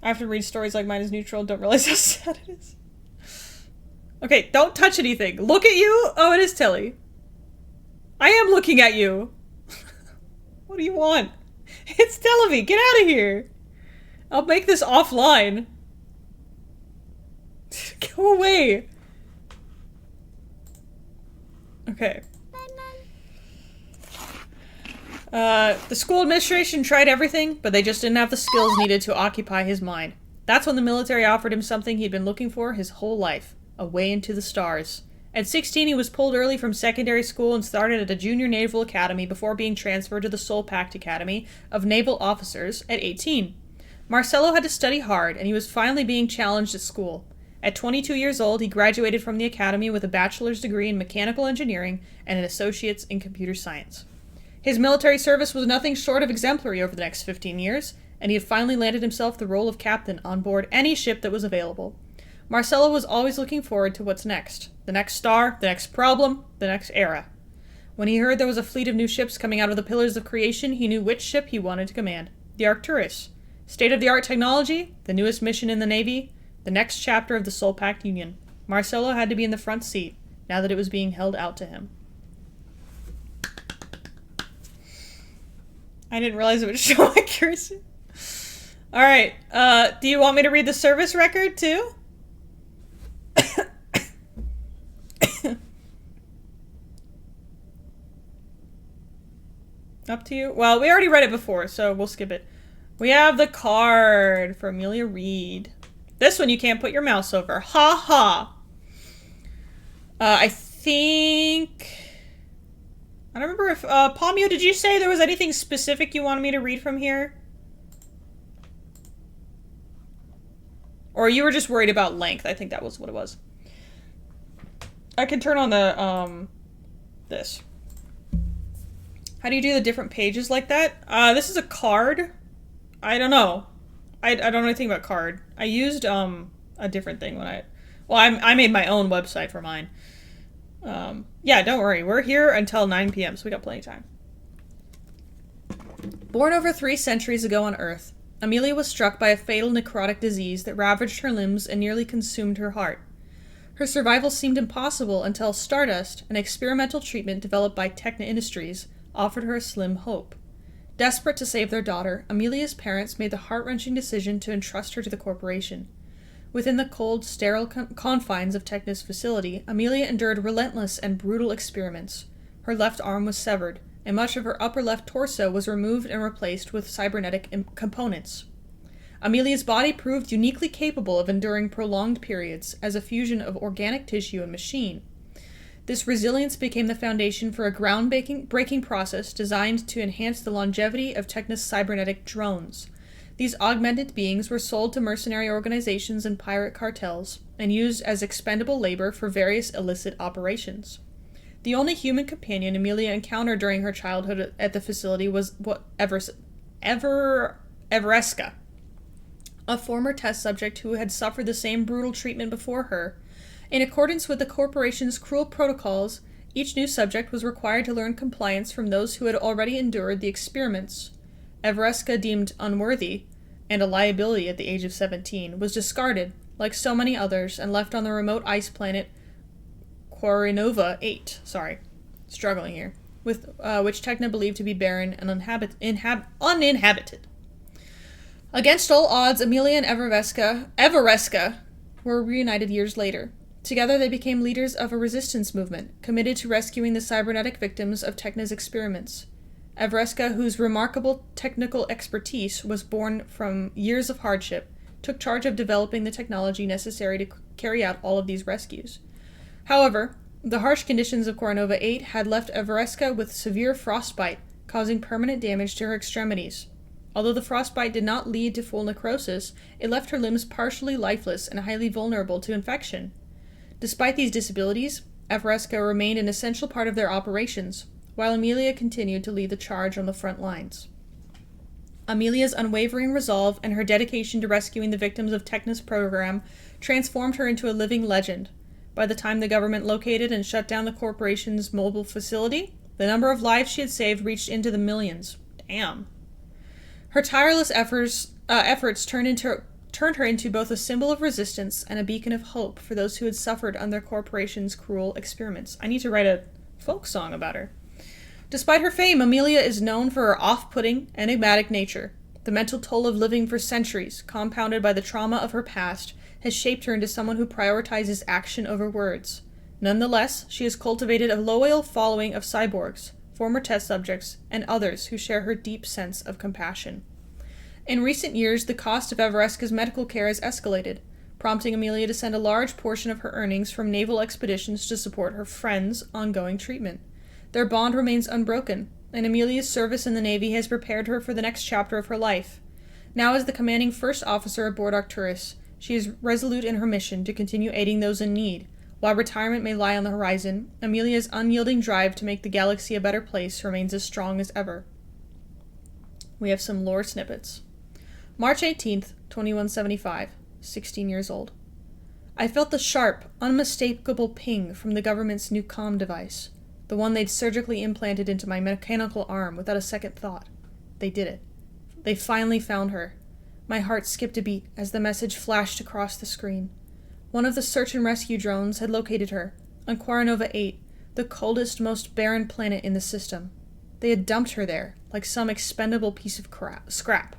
I have to read stories like mine is neutral, don't realize how sad it is. Okay, don't touch anything. Look at you? Oh, it is Tilly. I am looking at you. What do you want? It's Televi, get out of here. I'll make this offline. Go away. Okay. The school administration tried everything, but they just didn't have the skills needed to occupy his mind. That's when the military offered him something he'd been looking for his whole life. A way into the stars. At 16, he was pulled early from secondary school and started at a junior naval academy before being transferred to the Soul Pact Academy of Naval Officers at 18. Marcelo had to study hard, and he was finally being challenged at school. At 22 years old, he graduated from the academy with a bachelor's degree in mechanical engineering and an associate's in computer science. His military service was nothing short of exemplary over the next 15 years, and he had finally landed himself the role of captain on board any ship that was available. Marcelo was always looking forward to what's next. The next star, the next problem, the next era. When he heard there was a fleet of new ships coming out of the Pillars of Creation, he knew which ship he wanted to command. The Arcturus. State-of-the-art technology, the newest mission in the Navy, the next chapter of the Soul Pact Union. Marcelo had to be in the front seat, now that it was being held out to him. I didn't realize it would show accuracy. Alright, do you want me to read the service record too? Up to you. Well, we already read it before, so we'll skip it. We have the card for Amelia Reed. This one you can't put your mouse over. Ha ha. I think... I don't remember if... Palmio, did you say there was anything specific you wanted me to read from here? Or you were just worried about length. I think that was what it was. I can turn on the, this. How do you do the different pages like that? This is a card. I don't know. I don't know anything about card. I used, a different thing when I made my own website for mine. Yeah, don't worry. We're here until 9 p.m., so we got plenty of time. Born over 3 centuries ago on Earth, Amelia was struck by a fatal necrotic disease that ravaged her limbs and nearly consumed her heart. Her survival seemed impossible until Stardust, an experimental treatment developed by Techna Industries, offered her a slim hope. Desperate to save their daughter, Amelia's parents made the heart-wrenching decision to entrust her to the corporation. Within the cold, sterile confines of Techna's facility, Amelia endured relentless and brutal experiments. Her left arm was severed, and much of her upper left torso was removed and replaced with cybernetic components. Amelia's body proved uniquely capable of enduring prolonged periods as a fusion of organic tissue and machine. This resilience became the foundation for a groundbreaking process designed to enhance the longevity of Techna's cybernetic drones. These augmented beings were sold to mercenary organizations and pirate cartels, and used as expendable labor for various illicit operations. The only human companion Amelia encountered during her childhood at the facility was Evereska, a former test subject who had suffered the same brutal treatment before her. In accordance with the corporation's cruel protocols, each new subject was required to learn compliance from those who had already endured the experiments. Evereska, deemed unworthy and a liability at the age of 17, was discarded, like so many others, and left on the remote ice planet Quarinova 8. Struggling here. With which Techna believed to be barren and uninhabited. Against all odds, Amelia and Evereska were reunited years later. Together they became leaders of a resistance movement, committed to rescuing the cybernetic victims of Techna's experiments. Evereska, whose remarkable technical expertise was born from years of hardship, took charge of developing the technology necessary to carry out all of these rescues. However, the harsh conditions of Quarinova 8 had left Evereska with severe frostbite, causing permanent damage to her extremities. Although the frostbite did not lead to full necrosis, it left her limbs partially lifeless and highly vulnerable to infection. Despite these disabilities, Evereska remained an essential part of their operations, while Amelia continued to lead the charge on the front lines. Amelia's unwavering resolve and her dedication to rescuing the victims of Techna's program transformed her into a living legend. By the time the government located and shut down the corporation's mobile facility, the number of lives she had saved reached into the millions. Damn. Her tireless efforts turned her into both a symbol of resistance and a beacon of hope for those who had suffered under the corporation's cruel experiments. I need to write a folk song about her. Despite her fame, Amelia is known for her off-putting, enigmatic nature. The mental toll of living for centuries, compounded by the trauma of her past, has shaped her into someone who prioritizes action over words. Nonetheless, she has cultivated a loyal following of cyborgs, former test subjects, and others who share her deep sense of compassion. In recent years, the cost of Evereska's medical care has escalated. prompting Amelia to send a large portion of her earnings from naval expeditions to support her friend's ongoing treatment. Their bond remains unbroken, and Amelia's service in the Navy has prepared her for the next chapter of her life. Now as the commanding first officer aboard Arcturus, she is resolute in her mission to continue aiding those in need. While retirement may lie on the horizon, Amelia's unyielding drive to make the galaxy a better place remains as strong as ever. We have some lore snippets. March 18th, 2175, 16 years old. I felt the sharp, unmistakable ping from the government's new comm device, the one they'd surgically implanted into my mechanical arm without a second thought. They did it. They finally found her. My heart skipped a beat as the message flashed across the screen. One of the search and rescue drones had located her, on Quaranova 8, the coldest, most barren planet in the system. They had dumped her there, like some expendable piece of scrap.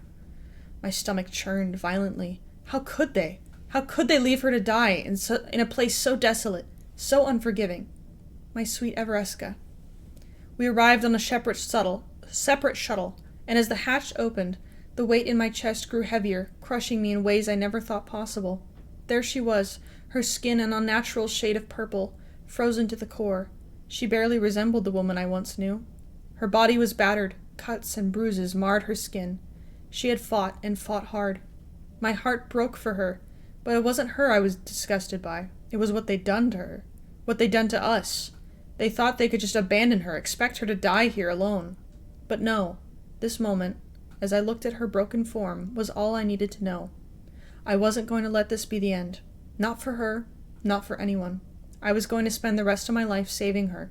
My stomach churned violently. How could they? How could they leave her to die in a place so desolate, so unforgiving? My sweet Evereska. We arrived on a separate shuttle, and as the hatch opened, the weight in my chest grew heavier, crushing me in ways I never thought possible. There she was, her skin an unnatural shade of purple, frozen to the core. She barely resembled the woman I once knew. Her body was battered, cuts and bruises marred her skin. She had fought, and fought hard. My heart broke for her, but it wasn't her I was disgusted by. It was what they'd done to her. What they'd done to us. They thought they could just abandon her, expect her to die here alone. But no, this moment, as I looked at her broken form, was all I needed to know. I wasn't going to let this be the end. Not for her, not for anyone. I was going to spend the rest of my life saving her,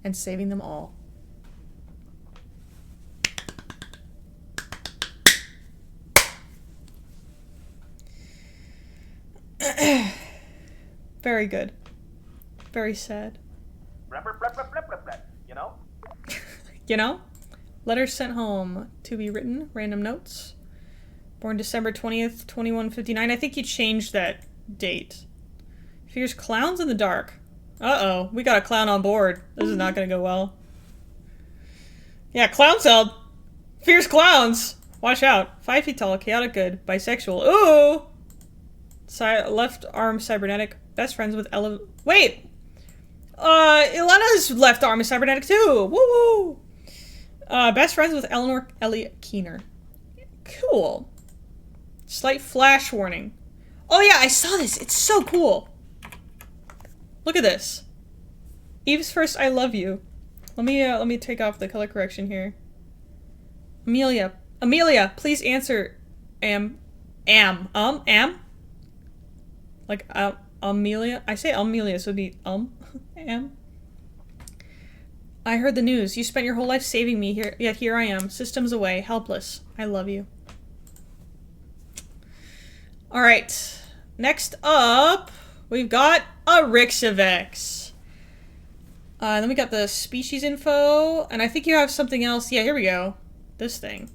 and saving them all. Very good. Very sad. You know? You know? Letters sent home. To be written. Random notes. Born December 20th, 2159. I think you changed that date. Fears clowns in the dark. Uh-oh. We got a clown on board. This is not gonna go well. Yeah, clown cell. Fears clowns. Watch out. 5 feet tall, chaotic good, bisexual. Ooh! Left arm cybernetic. Best friends with Ella. Wait! Elena's left arm is cybernetic too! Woo woo! Best friends with Eleanor Elliott Keener. Cool. Slight flash warning. Oh yeah, I saw this! It's so cool! Look at this. Eve's first I love you. Let me take off the color correction here. Amelia, please answer. Am? Like, Amelia? I say Amelia, so it'd be, am? I heard the news. You spent your whole life saving me, yet here I am, systems away, helpless. I love you. Alright. Next up, we've got Arixavex. Then we got the species info, and I think you have something else. Yeah, here we go. This thing.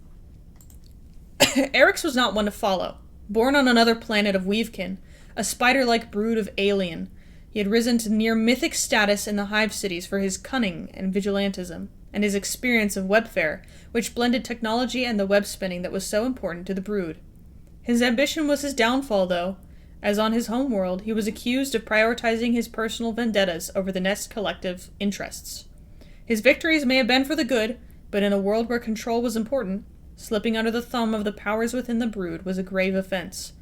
Eryx was not one to follow. Born on another planet of Weavekin, a spider-like brood of alien, he had risen to near mythic status in the Hive Cities for his cunning and vigilantism, and his experience of webfare, which blended technology and the web spinning that was so important to the brood. His ambition was his downfall, though, as on his homeworld he was accused of prioritizing his personal vendettas over the Nest collective interests. His victories may have been for the good, but in a world where control was important, slipping under the thumb of the powers within the brood was a grave offense.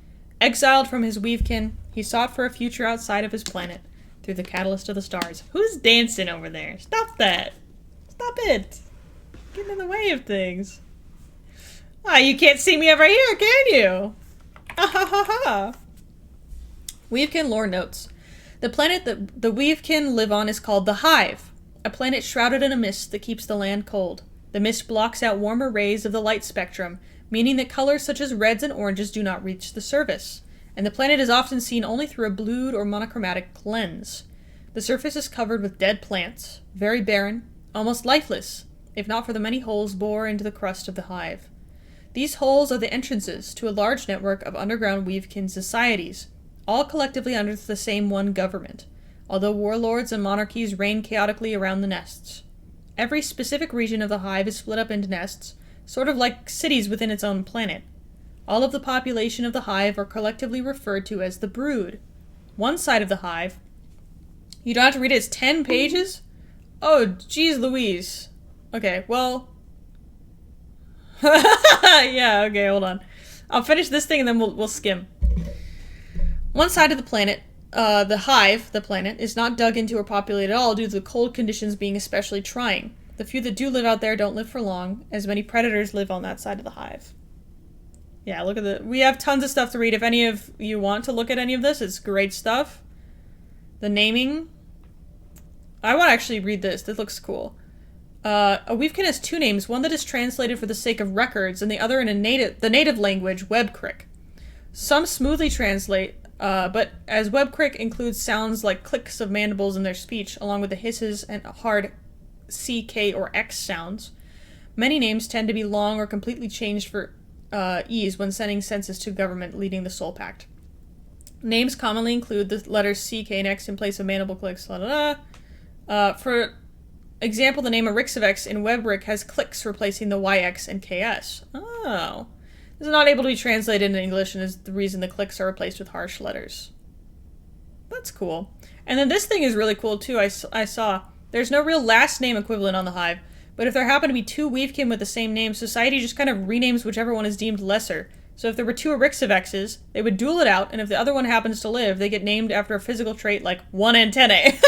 Exiled from his Weavekin, he sought for a future outside of his planet, through the catalyst of the stars. Who's dancing over there? Stop that! Stop it! Getting in the way of things. Ah, you can't see me over here, can you? Ah ha ha ha! Weavekin lore notes. The planet that the Weavekin live on is called the Hive, a planet shrouded in a mist that keeps the land cold. The mist blocks out warmer rays of the light spectrum, meaning that colors such as reds and oranges do not reach the surface, and the planet is often seen only through a blued or monochromatic lens. The surface is covered with dead plants, very barren, almost lifeless, if not for the many holes bored into the crust of the hive. These holes are the entrances to a large network of underground Weavekin societies, all collectively under the same one government, although warlords and monarchies reign chaotically around the nests. Every specific region of the hive is split up into nests, sort of like cities within its own planet. All of the population of the hive are collectively referred to as the brood. One side of the hive. You don't have to read it. It's 10 pages? Oh, geez Louise. Okay, well... yeah, okay, hold on. I'll finish this thing and then we'll skim. One side of the planet, the hive, the planet, is not dug into or populated at all due to the cold conditions being especially trying. The few that do live out there don't live for long, as many predators live on that side of the hive. Yeah, look at the... We have tons of stuff to read. If any of you want to look at any of this, it's great stuff. The naming. I want to actually read this. This looks cool. A weavekin has two names, one that is translated for the sake of records, and the other in the native language, Webcrick. Some smoothly translate, but as Webcrick includes sounds like clicks of mandibles in their speech, along with the hisses and hard C, K, or X sounds, many names tend to be long or completely changed for ease when sending census to government leading the Soul Pact. Names commonly include the letters C, K, and X in place of mandible clicks, for example, the name Arixavex in Webrick has clicks replacing the YX and KS. Oh. This is not able to be translated into English and is the reason the clicks are replaced with harsh letters. That's cool. And then this thing is really cool too. I saw. There's no real last name equivalent on the hive, but if there happen to be two weavekin with the same name, society just kind of renames whichever one is deemed lesser. So if there were two Arixavexes, they would duel it out, and if the other one happens to live, they get named after a physical trait like one antennae,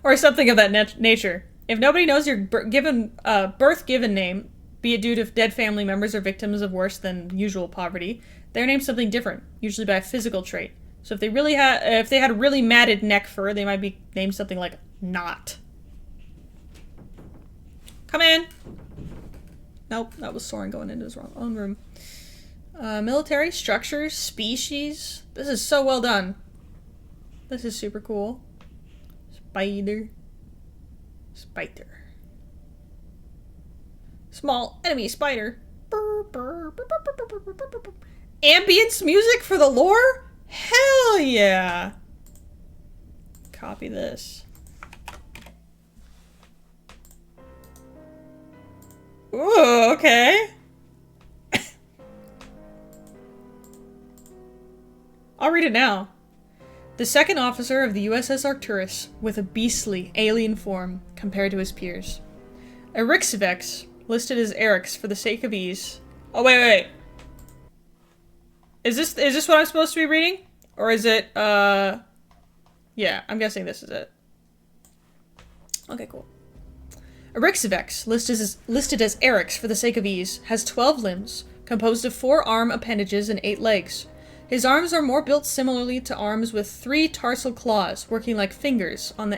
or something of that nature. If nobody knows your birth given name, be it due to dead family members or victims of worse than usual poverty, they're named something different, usually by a physical trait. So if they had really matted neck fur, they might be named something like Knot. Come in! Nope, that was Soren going into his own room. Military, structures, species. This is so well done. This is super cool. Spider. Small enemy spider. Ambience music for the lore? Hell yeah! Copy this. Ooh, okay. I'll read it now. The second officer of the USS Arcturus, with a beastly, alien form compared to his peers. Arixavex, listed as Erix for the sake of ease. Oh, wait. Is this what I'm supposed to be reading? Or is it, yeah, I'm guessing this is it. Okay, cool. Arixavex, listed as Erix for the sake of ease, has 12 limbs, composed of 4 arm appendages and 8 legs. His arms are more built similarly to arms with 3 tarsal claws, working like fingers on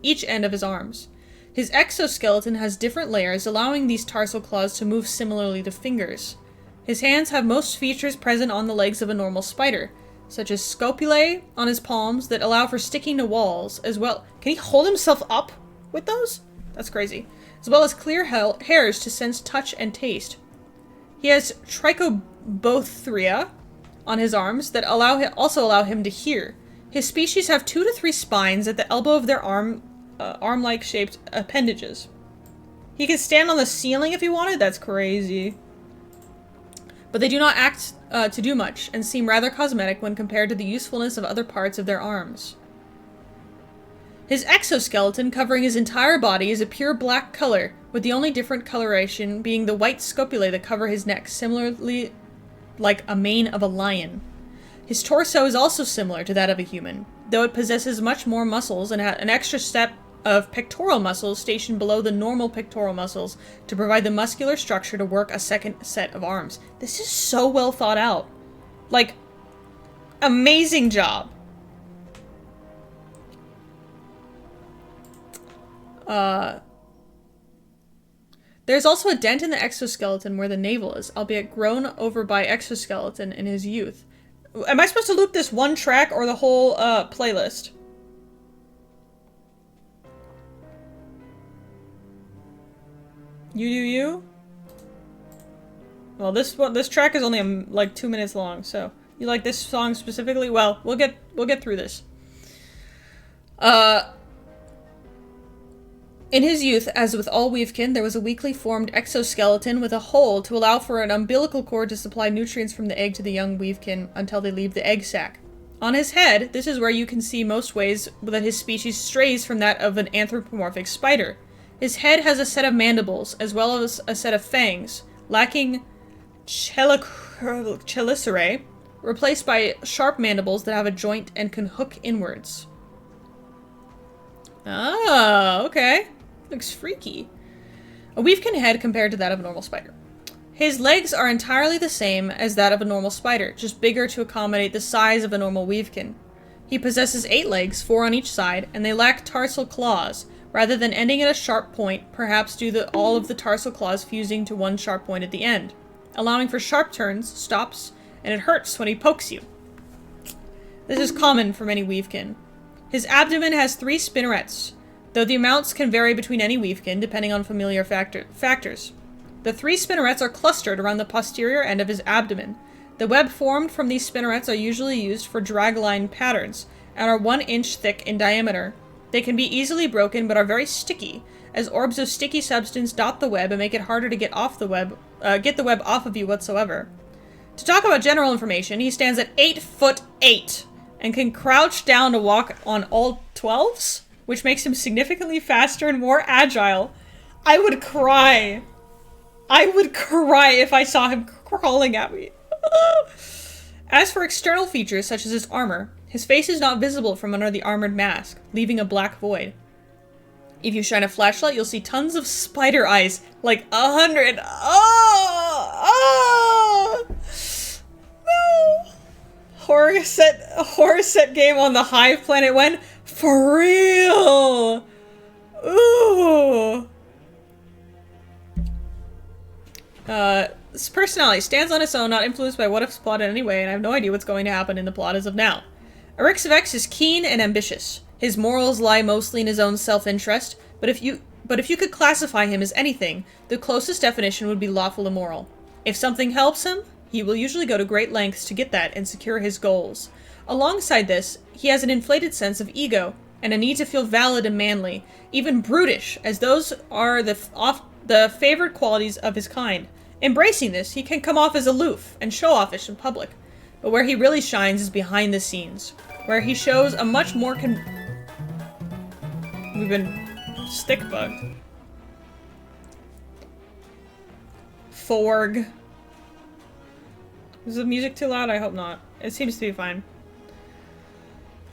each end of his arms. His exoskeleton has different layers, allowing these tarsal claws to move similarly to fingers. His hands have most features present on the legs of a normal spider, such as scopulae on his palms that allow for sticking to walls, as well. Can he hold himself up with those? That's crazy. As well as clear hairs to sense touch and taste. He has trichobothria on his arms that also allow him to hear. His species have 2 to 3 spines at the elbow of their arm-like shaped appendages. He can stand on the ceiling if he wanted. That's crazy. But they do not act to do much, and seem rather cosmetic when compared to the usefulness of other parts of their arms. His exoskeleton, covering his entire body, is a pure black color, with the only different coloration being the white scopulae that cover his neck, similarly like a mane of a lion. His torso is also similar to that of a human, though it possesses much more muscles and an extra step of pectoral muscles stationed below the normal pectoral muscles to provide the muscular structure to work a second set of arms. This is so well thought out. Like, amazing job. There's also a dent in the exoskeleton where the navel is, albeit grown over by exoskeleton in his youth. Am I supposed to loop this one track or the whole playlist? You do you? Well, this track is only like 2 minutes long, so you like this song specifically? Well, we'll get through this. In his youth, as with all Weavekin, there was a weakly formed exoskeleton with a hole to allow for an umbilical cord to supply nutrients from the egg to the young Weavekin until they leave the egg sac. On his head, this is where you can see most ways that his species strays from that of an anthropomorphic spider. His head has a set of mandibles, as well as a set of fangs, lacking chelicerae, replaced by sharp mandibles that have a joint and can hook inwards. Oh, okay. Looks freaky. A Weavekin head compared to that of a normal spider. His legs are entirely the same as that of a normal spider, just bigger to accommodate the size of a normal Weavekin. He possesses 8 legs, 4 on each side, and they lack tarsal claws, rather than ending at a sharp point, perhaps due to all of the tarsal claws fusing to one sharp point at the end, allowing for sharp turns, stops, and it hurts when he pokes you. This is common for many Weavekin. His abdomen has 3 spinnerets, though the amounts can vary between any Weavekin depending on familiar factors. The 3 spinnerets are clustered around the posterior end of his abdomen. The web formed from these spinnerets are usually used for dragline patterns, and are 1 inch thick in diameter. They can be easily broken but are very sticky, as orbs of sticky substance dot the web and make it harder to get the web off of you whatsoever. To talk about general information, he stands at 8'8", and can crouch down to walk on all 12s, which makes him significantly faster and more agile. I would cry. I would cry if I saw him crawling at me. As for external features such as his armor, his face is not visible from under the armored mask, leaving a black void. If you shine a flashlight, you'll see tons of spider eyes, like 100. Oh! No! Horror set game on the Hive planet when for real. Ooh. His personality stands on its own, not influenced by what if's plot in any way, and I have no idea what's going to happen in the plot as of now. Eryxevex is keen and ambitious. His morals lie mostly in his own self-interest, but if you could classify him as anything, the closest definition would be lawful immoral. If something helps him, he will usually go to great lengths to get that and secure his goals. Alongside this, he has an inflated sense of ego, and a need to feel valid and manly, even brutish, as those are the favored qualities of his kind. Embracing this, he can come off as aloof and show-offish in public, but where he really shines is behind the scenes, where he shows a much more We've been stick-bugged. Forg. Is the music too loud? I hope not. It seems to be fine.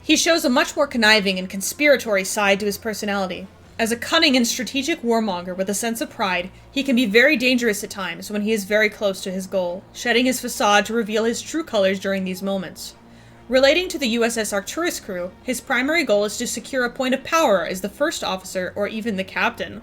He shows a much more conniving and conspiratory side to his personality. As a cunning and strategic warmonger with a sense of pride, he can be very dangerous at times when he is very close to his goal, shedding his facade to reveal his true colors during these moments. Relating to the USS Arcturus crew, his primary goal is to secure a point of power as the first officer or even the captain.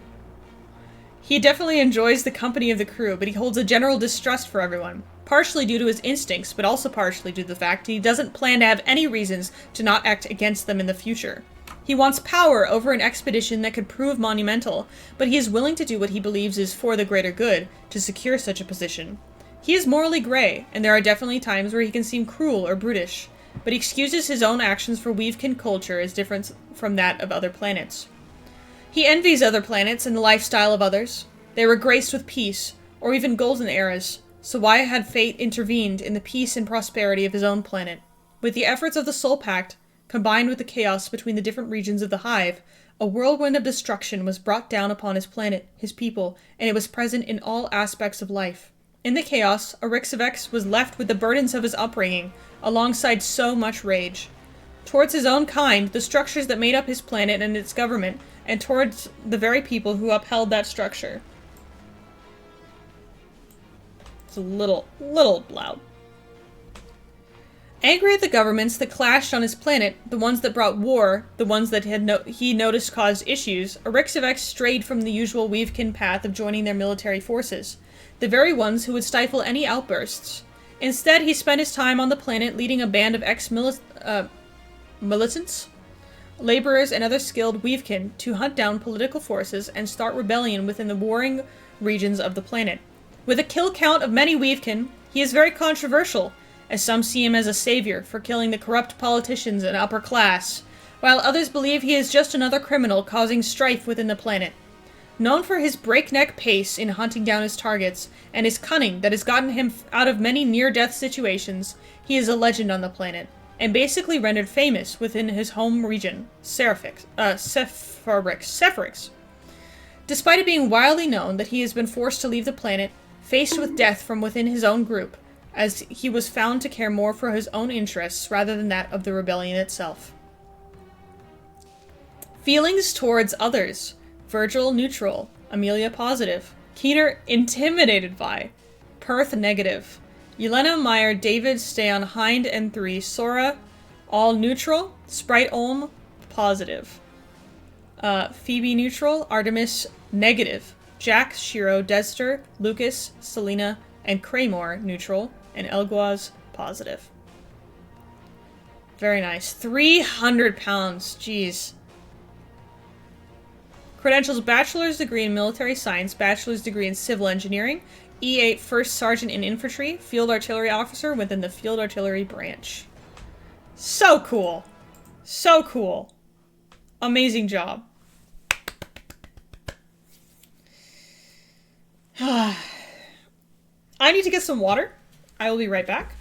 He definitely enjoys the company of the crew, but he holds a general distrust for everyone, partially due to his instincts, but also partially due to the fact he doesn't plan to have any reasons to not act against them in the future. He wants power over an expedition that could prove monumental, but he is willing to do what he believes is for the greater good to secure such a position. He is morally gray, and there are definitely times where he can seem cruel or brutish, but he excuses his own actions for Weavekin culture as different from that of other planets. He envies other planets and the lifestyle of others. They were graced with peace, or even golden eras, so why had fate intervened in the peace and prosperity of his own planet? With the efforts of the Soul Pact, combined with the chaos between the different regions of the Hive, a whirlwind of destruction was brought down upon his planet, his people, and it was present in all aspects of life. In the chaos, Eryxevex was left with the burdens of his upbringing, alongside so much rage. Towards his own kind, the structures that made up his planet and its government, and towards the very people who upheld that structure. It's a little loud. Angry at the governments that clashed on his planet, the ones that brought war, the ones that he noticed caused issues, Eryxevex strayed from the usual Weavekin path of joining their military forces, the very ones who would stifle any outbursts. Instead, he spent his time on the planet leading a band of militants, laborers, and other skilled Weavekin to hunt down political forces and start rebellion within the warring regions of the planet. With a kill count of many Weavekin, he is very controversial, as some see him as a savior for killing the corrupt politicians and upper class, while others believe he is just another criminal causing strife within the planet. Known for his breakneck pace in hunting down his targets, and his cunning that has gotten him out of many near-death situations, he is a legend on the planet, and basically rendered famous within his home region, Sephrix. Despite it being widely known that he has been forced to leave the planet, faced with death from within his own group, as he was found to care more for his own interests rather than that of the rebellion itself. Feelings towards others. Virgil, neutral. Amelia, positive. Keener, intimidated by. Perth, negative. Yelena, Meyer, David, stay on Hind and 3. Sora, all neutral. Sprite, Olm, positive. Phoebe, neutral. Artemis, negative. Jack, Shiro, Dexter, Lucas, Selena, and Kraymore, neutral. And Elguaz, positive. Very nice. 300 pounds. Jeez. Credentials: Bachelor's degree in Military Science, Bachelor's degree in Civil Engineering, E8 First Sergeant in Infantry, Field Artillery Officer within the Field Artillery Branch. So cool. So cool. Amazing job. I need to get some water. I will be right back.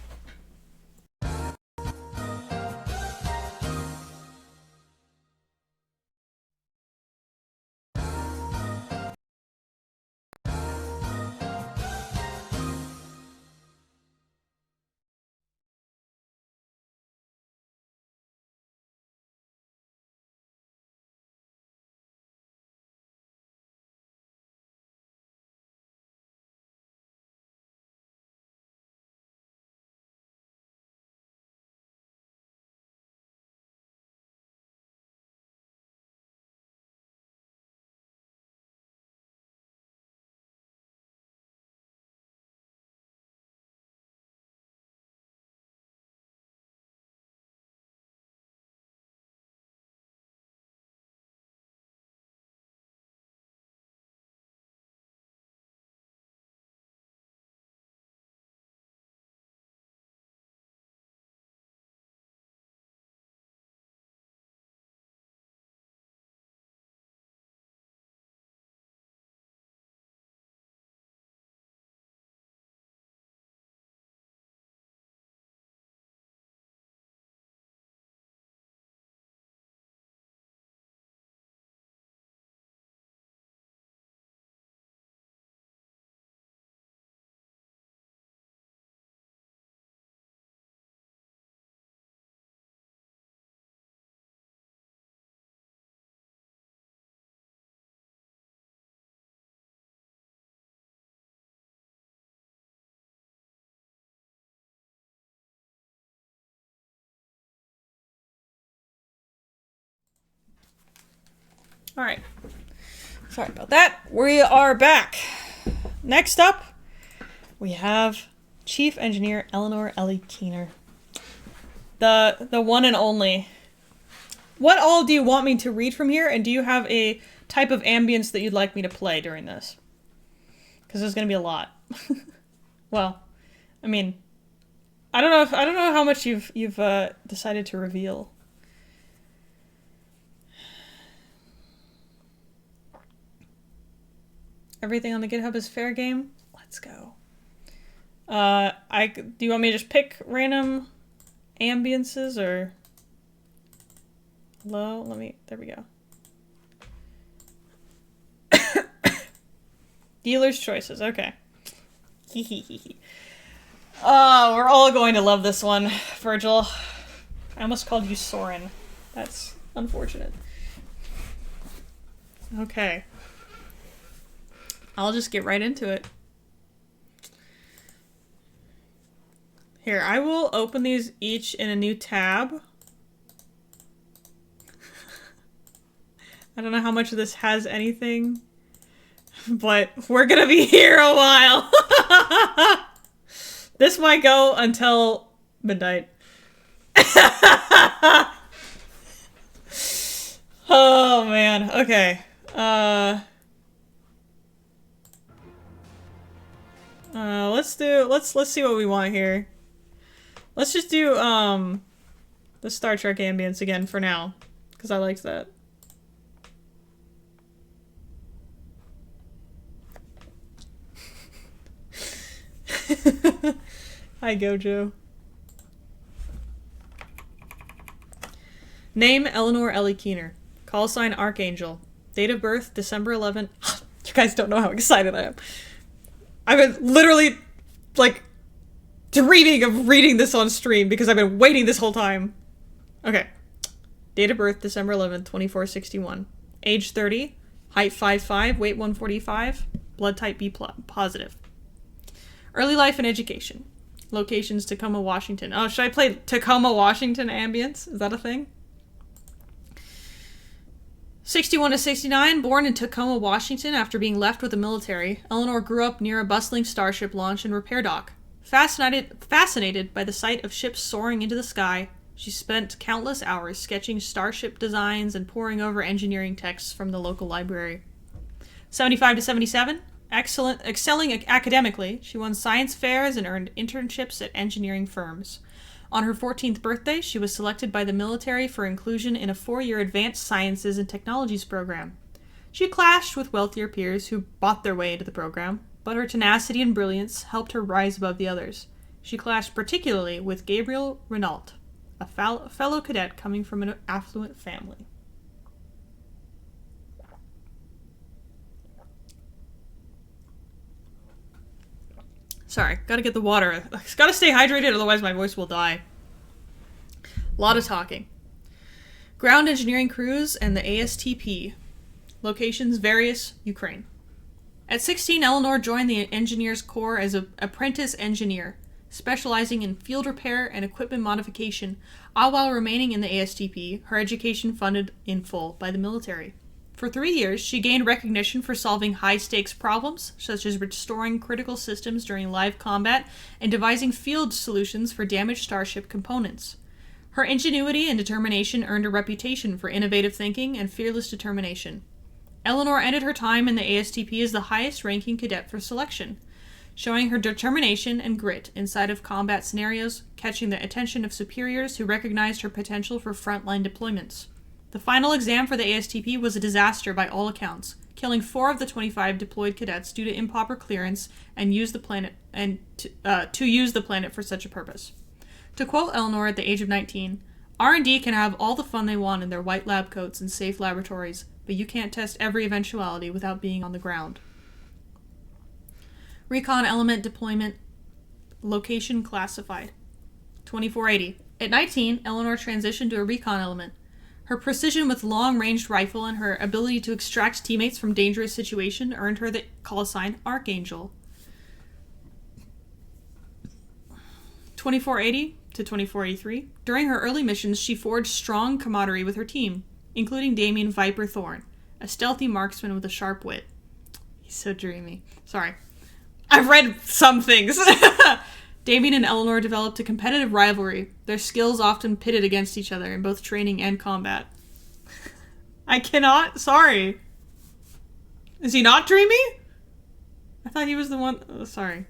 Alright. Sorry about that. We are back. Next up, we have Chief Engineer Eleanor Ellie Keener. The one and only. What all do you want me to read from here, and do you have a type of ambience that you'd like me to play during this? Because there's gonna be a lot. Well, I mean, I don't know how much you've decided to reveal. Everything on the GitHub is fair game? Let's go. Do you want me to just pick random ambiences or... Hello? There we go. Dealer's choices, okay. Oh, we're all going to love this one, Virgil. I almost called you Soren. That's unfortunate. Okay. I'll just get right into it. Here, I will open these each in a new tab. I don't know how much of this has anything, but we're gonna be here a while. This might go until midnight. Oh man, okay. Let's see what we want here. Let's just do the Star Trek ambience again for now, because I liked that. Hi, Gojo. Name, Eleanor Ellie Keener. Call sign, Archangel. Date of birth, December 11th. You guys don't know how excited I am. I've been literally, like, dreaming of reading this on stream because I've been waiting this whole time. Okay. Date of birth, December 11th, 2461. Age 30. Height 5'5", weight 145. Blood type B positive. Early life and education. Locations, Tacoma, Washington. Oh, should I play Tacoma, Washington ambience? Is that a thing? 61 to 69, born in Tacoma, Washington after being left with the military, Eleanor grew up near a bustling starship launch and repair dock. Fascinated by the sight of ships soaring into the sky, she spent countless hours sketching starship designs and poring over engineering texts from the local library. 75 to 77, excelling academically, she won science fairs and earned internships at engineering firms. On her 14th birthday, she was selected by the military for inclusion in a 4-year Advanced Sciences and Technologies program. She clashed with wealthier peers who bought their way into the program, but her tenacity and brilliance helped her rise above the others. She clashed particularly with Gabriel Renault, a fellow cadet coming from an affluent family. Sorry, gotta get the water. Gotta stay hydrated, otherwise my voice will die. A lot of talking. Ground engineering crews and the ASTP. Locations, various, Ukraine. At 16, Eleanor joined the Engineers Corps as an apprentice engineer, specializing in field repair and equipment modification, all while remaining in the ASTP, her education funded in full by the military. For 3 years, she gained recognition for solving high-stakes problems, such as restoring critical systems during live combat and devising field solutions for damaged starship components. Her ingenuity and determination earned a reputation for innovative thinking and fearless determination. Eleanor ended her time in the ASTP as the highest-ranking cadet for selection, showing her determination and grit inside of combat scenarios, catching the attention of superiors who recognized her potential for frontline deployments. The final exam for the ASTP was a disaster by all accounts, killing 4 of the 25 deployed cadets due to improper clearance and use the planet to use the planet for such a purpose. To quote Eleanor at the age of 19, R&D can have all the fun they want in their white lab coats and safe laboratories, but you can't test every eventuality without being on the ground. Recon element deployment. Location classified. 2480. At 19, Eleanor transitioned to a recon element. Her precision with long-ranged rifle and her ability to extract teammates from dangerous situations earned her the call sign Archangel. 2480 to 2483. During her early missions, she forged strong camaraderie with her team, including Damien Viper Thorn, a stealthy marksman with a sharp wit. He's so dreamy. Sorry. I've read some things. Damien and Eleanor developed a competitive rivalry, their skills often pitted against each other in both training and combat. I cannot? Sorry. Is he not dreamy? I thought he was the one... Oh, sorry.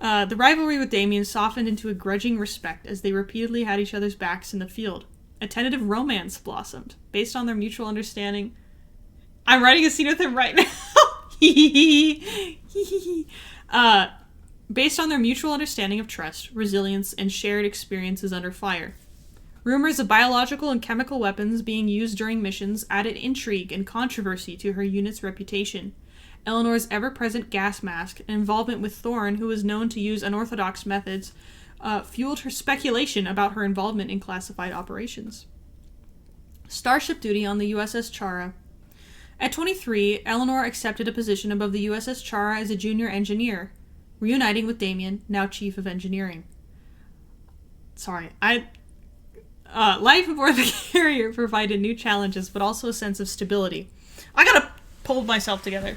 The rivalry with Damien softened into a grudging respect as they repeatedly had each other's backs in the field. A tentative romance blossomed, based on their mutual understanding. I'm writing a scene with him right now. Based on their mutual understanding of trust, resilience, and shared experiences under fire. Rumors of biological and chemical weapons being used during missions added intrigue and controversy to her unit's reputation. Eleanor's ever-present gas mask and involvement with Thorn, who was known to use unorthodox methods, fueled her speculation about her involvement in classified operations. Starship duty on the USS Chara. At 23, Eleanor accepted a position above the USS Chara as a junior engineer, reuniting with Damien, now chief of engineering. Sorry, life aboard the carrier provided new challenges, but also a sense of stability. I gotta pull myself together.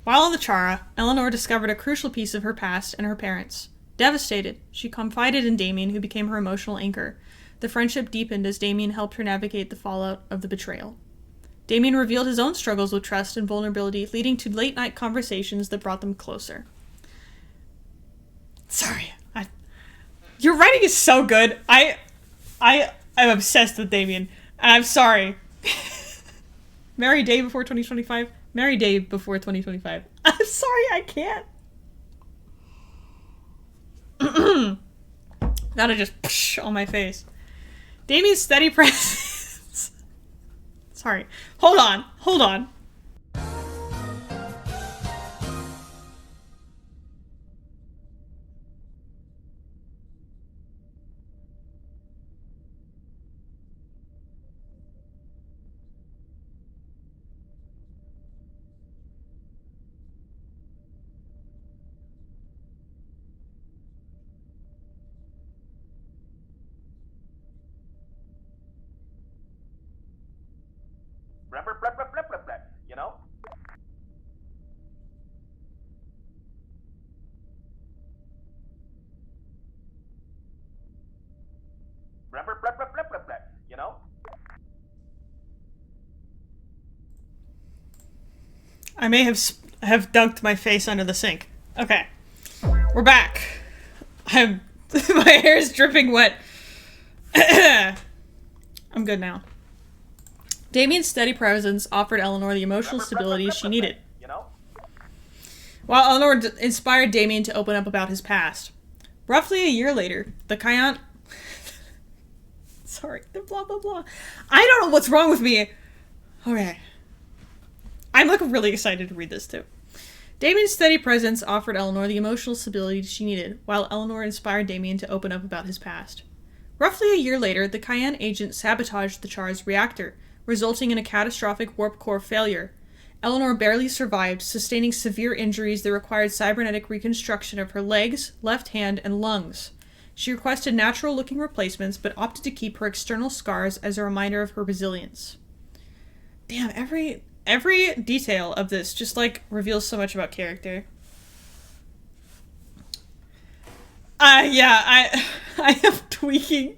While on the Chara, Eleanor discovered a crucial piece of her past and her parents. Devastated, she confided in Damien, who became her emotional anchor. The friendship deepened as Damien helped her navigate the fallout of the betrayal. Damien revealed his own struggles with trust and vulnerability, leading to late-night conversations that brought them closer. Sorry, your writing is so good. I'm obsessed with Damien. I'm sorry. Marry day before 2025. Marry Dave before 2025. I'm sorry, I can't. Gotta just psh on my face. Damien's steady presence. Sorry. Hold on. You know? You know? I may have dunked my face under the sink. Okay. We're back. My hair is dripping wet. I'm good now. Damien's steady presence offered Eleanor the emotional stability she needed. You know? While Eleanor inspired Damien to open up about his past. Roughly a year later, the Kiant... Sorry, the blah blah blah. I don't know what's wrong with me. Okay. I'm like really excited to read this too. Damien's steady presence offered Eleanor the emotional stability she needed, while Eleanor inspired Damien to open up about his past. Roughly a year later, the Kiant agent sabotaged the Char's reactor, resulting in a catastrophic warp core failure. Eleanor barely survived, sustaining severe injuries that required cybernetic reconstruction of her legs, left hand, and lungs. She requested natural-looking replacements, but opted to keep her external scars as a reminder of her resilience. Damn, every detail of this just, like, reveals so much about character. Yeah, I am tweaking.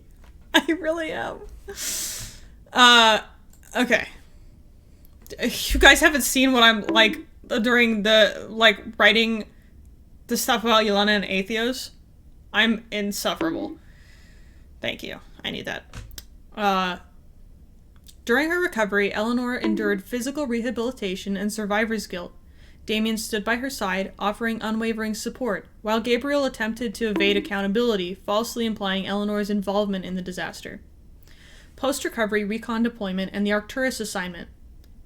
I really am. Okay. You guys haven't seen what I'm like during the writing the stuff about Yelena and Atheos. I'm insufferable. Thank you. I need that. During her recovery, Eleanor endured physical rehabilitation and survivor's guilt. Damien stood by her side, offering unwavering support, while Gabriel attempted to evade accountability, falsely implying Eleanor's involvement in the disaster. Post-recovery recon deployment and the Arcturus assignment.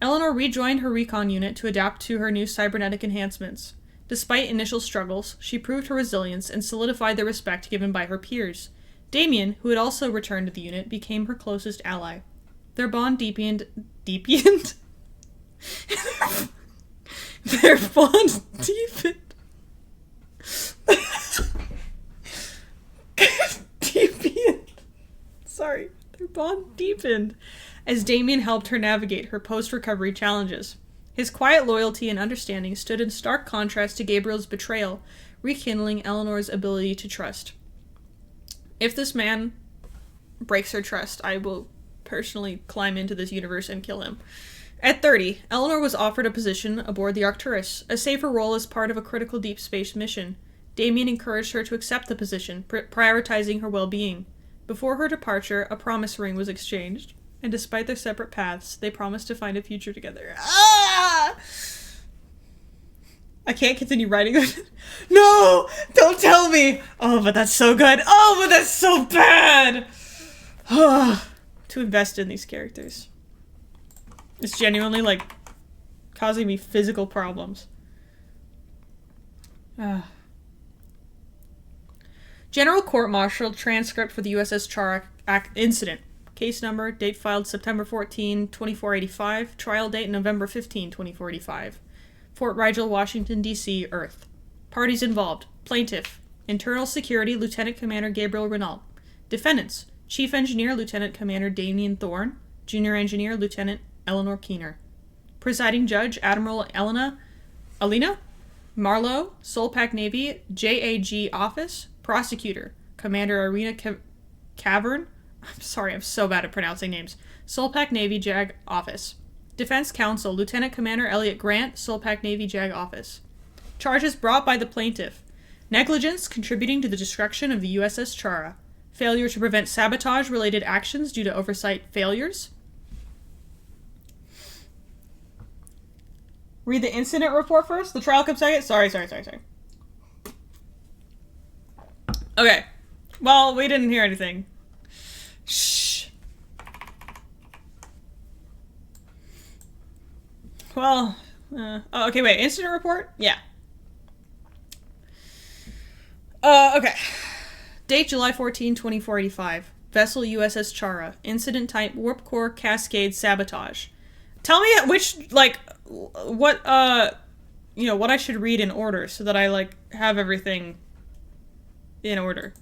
Eleanor rejoined her recon unit to adapt to her new cybernetic enhancements. Despite initial struggles, she proved her resilience and solidified the respect given by her peers. Damien, who had also returned to the unit, became her closest ally. Their bond deepened? Their bond deepened. Sorry. Their bond deepened as Damien helped her navigate her post-recovery challenges. His quiet loyalty and understanding stood in stark contrast to Gabriel's betrayal, rekindling Eleanor's ability to trust. If this man breaks her trust, I will personally climb into this universe and kill him. At 30, Eleanor was offered a position aboard the Arcturus, a safer role as part of a critical deep space mission. Damien encouraged her to accept the position, prioritizing her well-being. Before her departure, a promise ring was exchanged, and despite their separate paths, they promised to find a future together. Ah! I can't continue writing it. No! Don't tell me! Oh, but that's so good. Oh, but that's so bad! To invest in these characters. It's genuinely, like, causing me physical problems. General Court-Martial transcript for the USS Char incident. Case number, date filed September 14, 2485. Trial date November 15, 2485. Fort Rigel, Washington, D.C., Earth. Parties involved. Plaintiff. Internal Security, Lieutenant Commander Gabriel Renault. Defendants. Chief Engineer, Lieutenant Commander Damien Thorne. Junior Engineer, Lieutenant Eleanor Keener. Presiding Judge, Admiral Alina Marlowe, Solpac Navy, JAG Office. Prosecutor, Commander Irina Cavern. I'm sorry, I'm so bad at pronouncing names. Solpac Navy JAG Office. Defense Counsel, Lieutenant Commander Elliot Grant, Solpac Navy JAG Office. Charges brought by the plaintiff. Negligence contributing to the destruction of the USS Chara. Failure to prevent sabotage-related actions due to oversight failures. Read the incident report first. The trial comes second. Sorry. Okay. Well, we didn't hear anything. Shh. Well, okay, wait. Incident report? Yeah. Okay. Date July 14, 2485. Vessel USS Chara. Incident type warp core cascade sabotage. Tell me which, like, what, you know, what I should read in order so that I, like, have everything in order.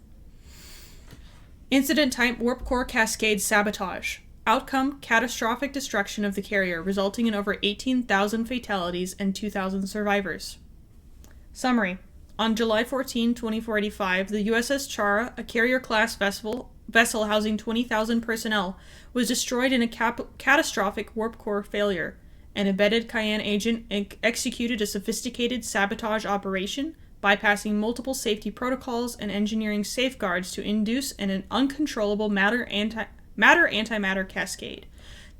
Incident type warp core cascade sabotage. Outcome, catastrophic destruction of the carrier, resulting in over 18,000 fatalities and 2,000 survivors. Summary. On July 14, 2485, the USS Chara, a carrier-class vessel housing 20,000 personnel, was destroyed in a catastrophic warp core failure. An embedded Cayenne agent executed a sophisticated sabotage operation, bypassing multiple safety protocols and engineering safeguards to induce an uncontrollable matter-antimatter cascade.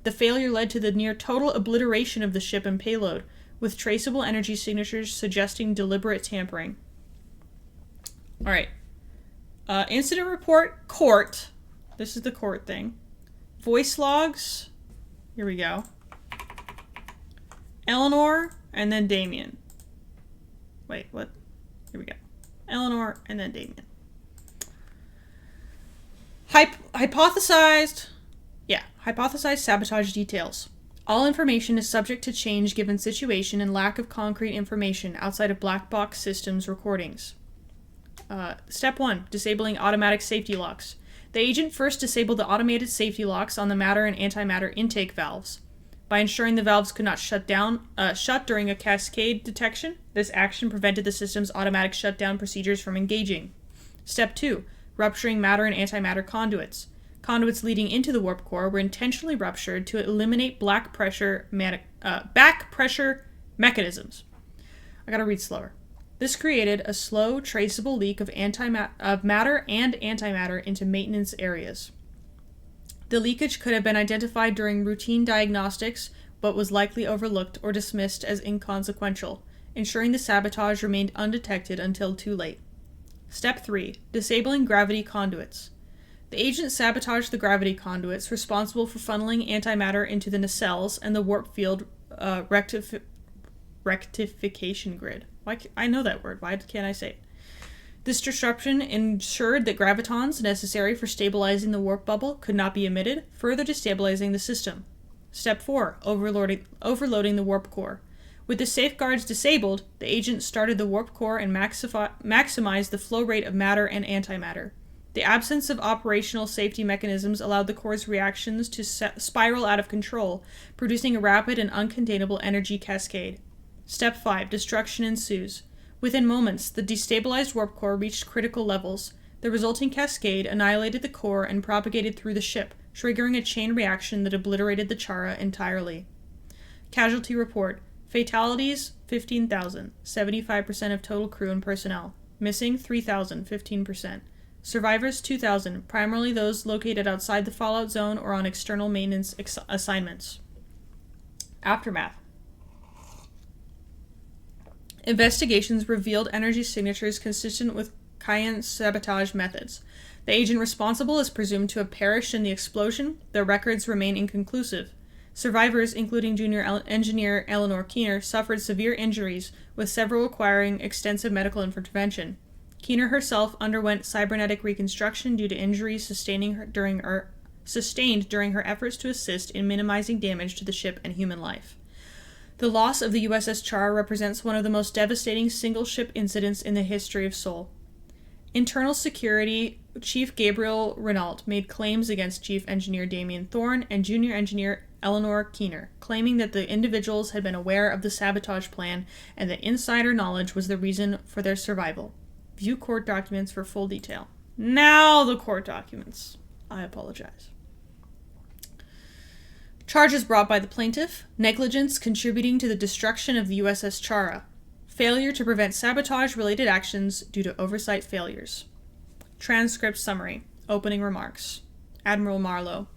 The failure led to the near-total obliteration of the ship and payload, with traceable energy signatures suggesting deliberate tampering. Alright. Incident report, court. This is the court thing. Voice logs. Here we go. Eleanor, and then Damien. Wait, what? Here we go. Eleanor, and then Damien. Hypothesized sabotage details. All information is subject to change given situation and lack of concrete information outside of black box systems recordings. Step 1. Disabling automatic safety locks. The agent first disabled the automated safety locks on the matter and antimatter intake valves. By ensuring the valves could not shut during a cascade detection, this action prevented the system's automatic shutdown procedures from engaging. Step 2. Rupturing matter and antimatter conduits. Conduits leading into the warp core were intentionally ruptured to eliminate back pressure mechanisms. I gotta read slower. This created a slow, traceable leak of matter and antimatter into maintenance areas. The leakage could have been identified during routine diagnostics, but was likely overlooked or dismissed as inconsequential, ensuring the sabotage remained undetected until too late. Step 3. Disabling gravity conduits. The agent sabotaged the gravity conduits responsible for funneling antimatter into the nacelles and the warp field rectification grid. I know that word. Why can't I say it? This disruption ensured that gravitons necessary for stabilizing the warp bubble could not be emitted, further destabilizing the system. Step 4. Overloading the warp core. With the safeguards disabled, the agent started the warp core and maximized the flow rate of matter and antimatter. The absence of operational safety mechanisms allowed the core's reactions to spiral out of control, producing a rapid and uncontainable energy cascade. Step 5. Destruction ensues. Within moments, the destabilized warp core reached critical levels. The resulting cascade annihilated the core and propagated through the ship, triggering a chain reaction that obliterated the Chara entirely. Casualty report. Fatalities, 15,000, 75% of total crew and personnel. Missing, 3,000, 15%. Survivors, 2,000, primarily those located outside the fallout zone or on external maintenance assignments. Aftermath. Investigations revealed energy signatures consistent with Cayenne sabotage methods. The agent responsible is presumed to have perished in the explosion, though records remain inconclusive. Survivors, including junior engineer Eleanor Keener, suffered severe injuries, with several requiring extensive medical intervention. Keener herself underwent cybernetic reconstruction due to injuries sustained during her efforts to assist in minimizing damage to the ship and human life. The loss of the USS Chara represents one of the most devastating single-ship incidents in the history of Sol. Internal Security Chief Gabriel Renault made claims against Chief Engineer Damien Thorne and Junior Engineer Eleanor Keener, claiming that the individuals had been aware of the sabotage plan and that insider knowledge was the reason for their survival. View court documents for full detail. Now the court documents. I apologize. Charges brought by the plaintiff: negligence contributing to the destruction of the USS Chara, failure to prevent sabotage-related actions due to oversight failures. Transcript summary. Opening remarks. Admiral Marlowe.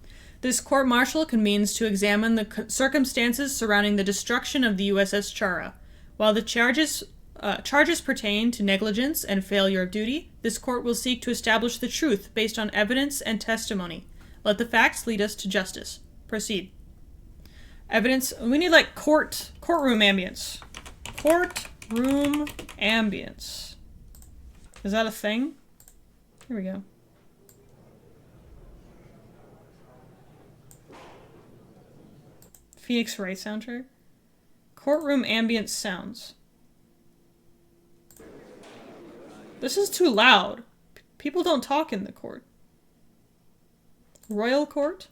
This court-martial convenes to examine the circumstances surrounding the destruction of the USS Chara. While the charges pertain to negligence and failure of duty, this court will seek to establish the truth based on evidence and testimony. Let the facts lead us to justice. Proceed. Evidence. We need like courtroom ambience. Courtroom ambience. Is that a thing? Here we go. Phoenix Wright soundtrack. Courtroom ambience sounds. This is too loud. People don't talk in the court. Royal court?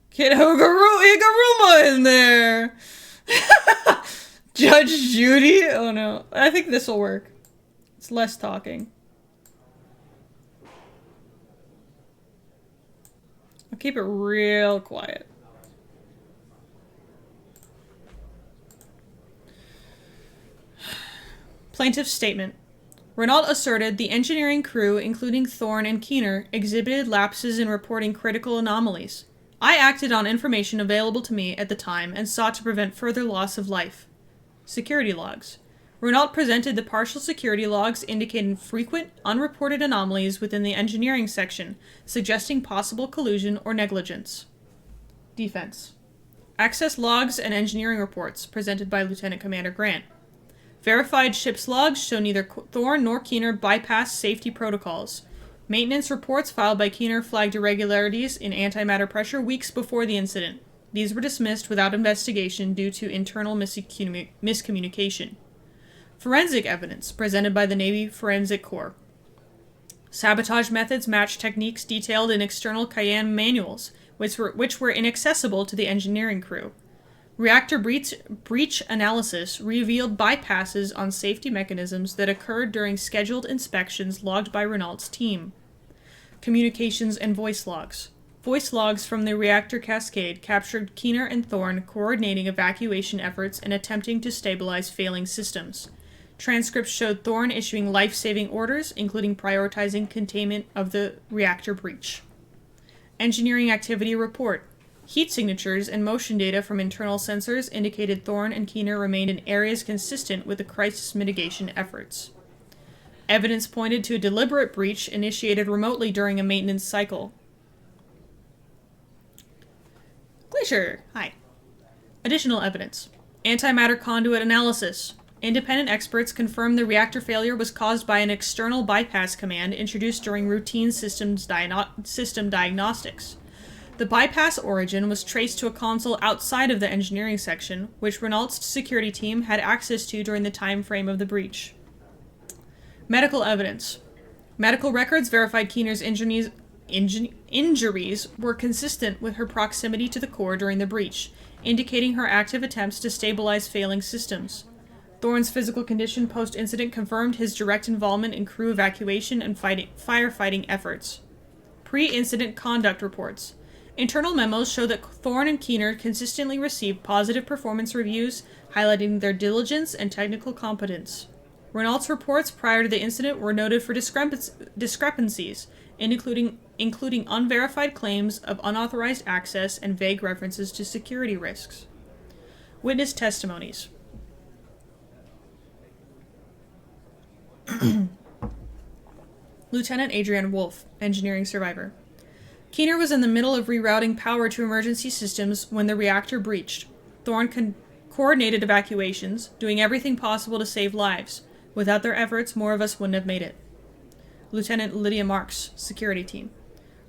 Get Higuruma in there! Judge Judy? Oh no. I think this will work. It's less talking. I'll keep it real quiet. Plaintiff's statement. Renault asserted the engineering crew, including Thorne and Keener, exhibited lapses in reporting critical anomalies. I acted on information available to me at the time and sought to prevent further loss of life. Security logs. Renault presented the partial security logs indicating frequent, unreported anomalies within the engineering section, suggesting possible collusion or negligence. Defense. Access logs and engineering reports presented by Lieutenant Commander Grant. Verified ship's logs show neither Thorne nor Keener bypassed safety protocols. Maintenance reports filed by Keener flagged irregularities in antimatter pressure weeks before the incident. These were dismissed without investigation due to internal miscommunication. Forensic evidence presented by the Navy Forensic Corps. Sabotage methods match techniques detailed in external Cayenne manuals, which were inaccessible to the engineering crew. Reactor breach analysis revealed bypasses on safety mechanisms that occurred during scheduled inspections logged by Renault's team. Communications and voice logs. Voice logs from the reactor cascade captured Keener and Thorne coordinating evacuation efforts and attempting to stabilize failing systems. Transcripts showed Thorne issuing life-saving orders, including prioritizing containment of the reactor breach. Engineering activity report. Heat signatures and motion data from internal sensors indicated Thorne and Keener remained in areas consistent with the crisis mitigation efforts. Evidence pointed to a deliberate breach initiated remotely during a maintenance cycle. Glacier, hi. Additional evidence. Antimatter conduit analysis. Independent experts confirmed the reactor failure was caused by an external bypass command introduced during routine system diagnostics. The bypass origin was traced to a console outside of the engineering section, which Renault's security team had access to during the time frame of the breach. Medical evidence. Medical records verified Keener's injuries were consistent with her proximity to the core during the breach, indicating her active attempts to stabilize failing systems. Thorne's physical condition post-incident confirmed his direct involvement in crew evacuation and firefighting efforts. Pre-incident conduct reports. Internal memos show that Thorne and Keener consistently received positive performance reviews, highlighting their diligence and technical competence. Renault's reports prior to the incident were noted for discrepancies, including unverified claims of unauthorized access and vague references to security risks. Witness testimonies. Lieutenant Adrian Wolf, engineering survivor. Keener was in the middle of rerouting power to emergency systems when the reactor breached. Thorne coordinated evacuations, doing everything possible to save lives. Without their efforts, more of us wouldn't have made it. Lieutenant Lydia Marks, security team.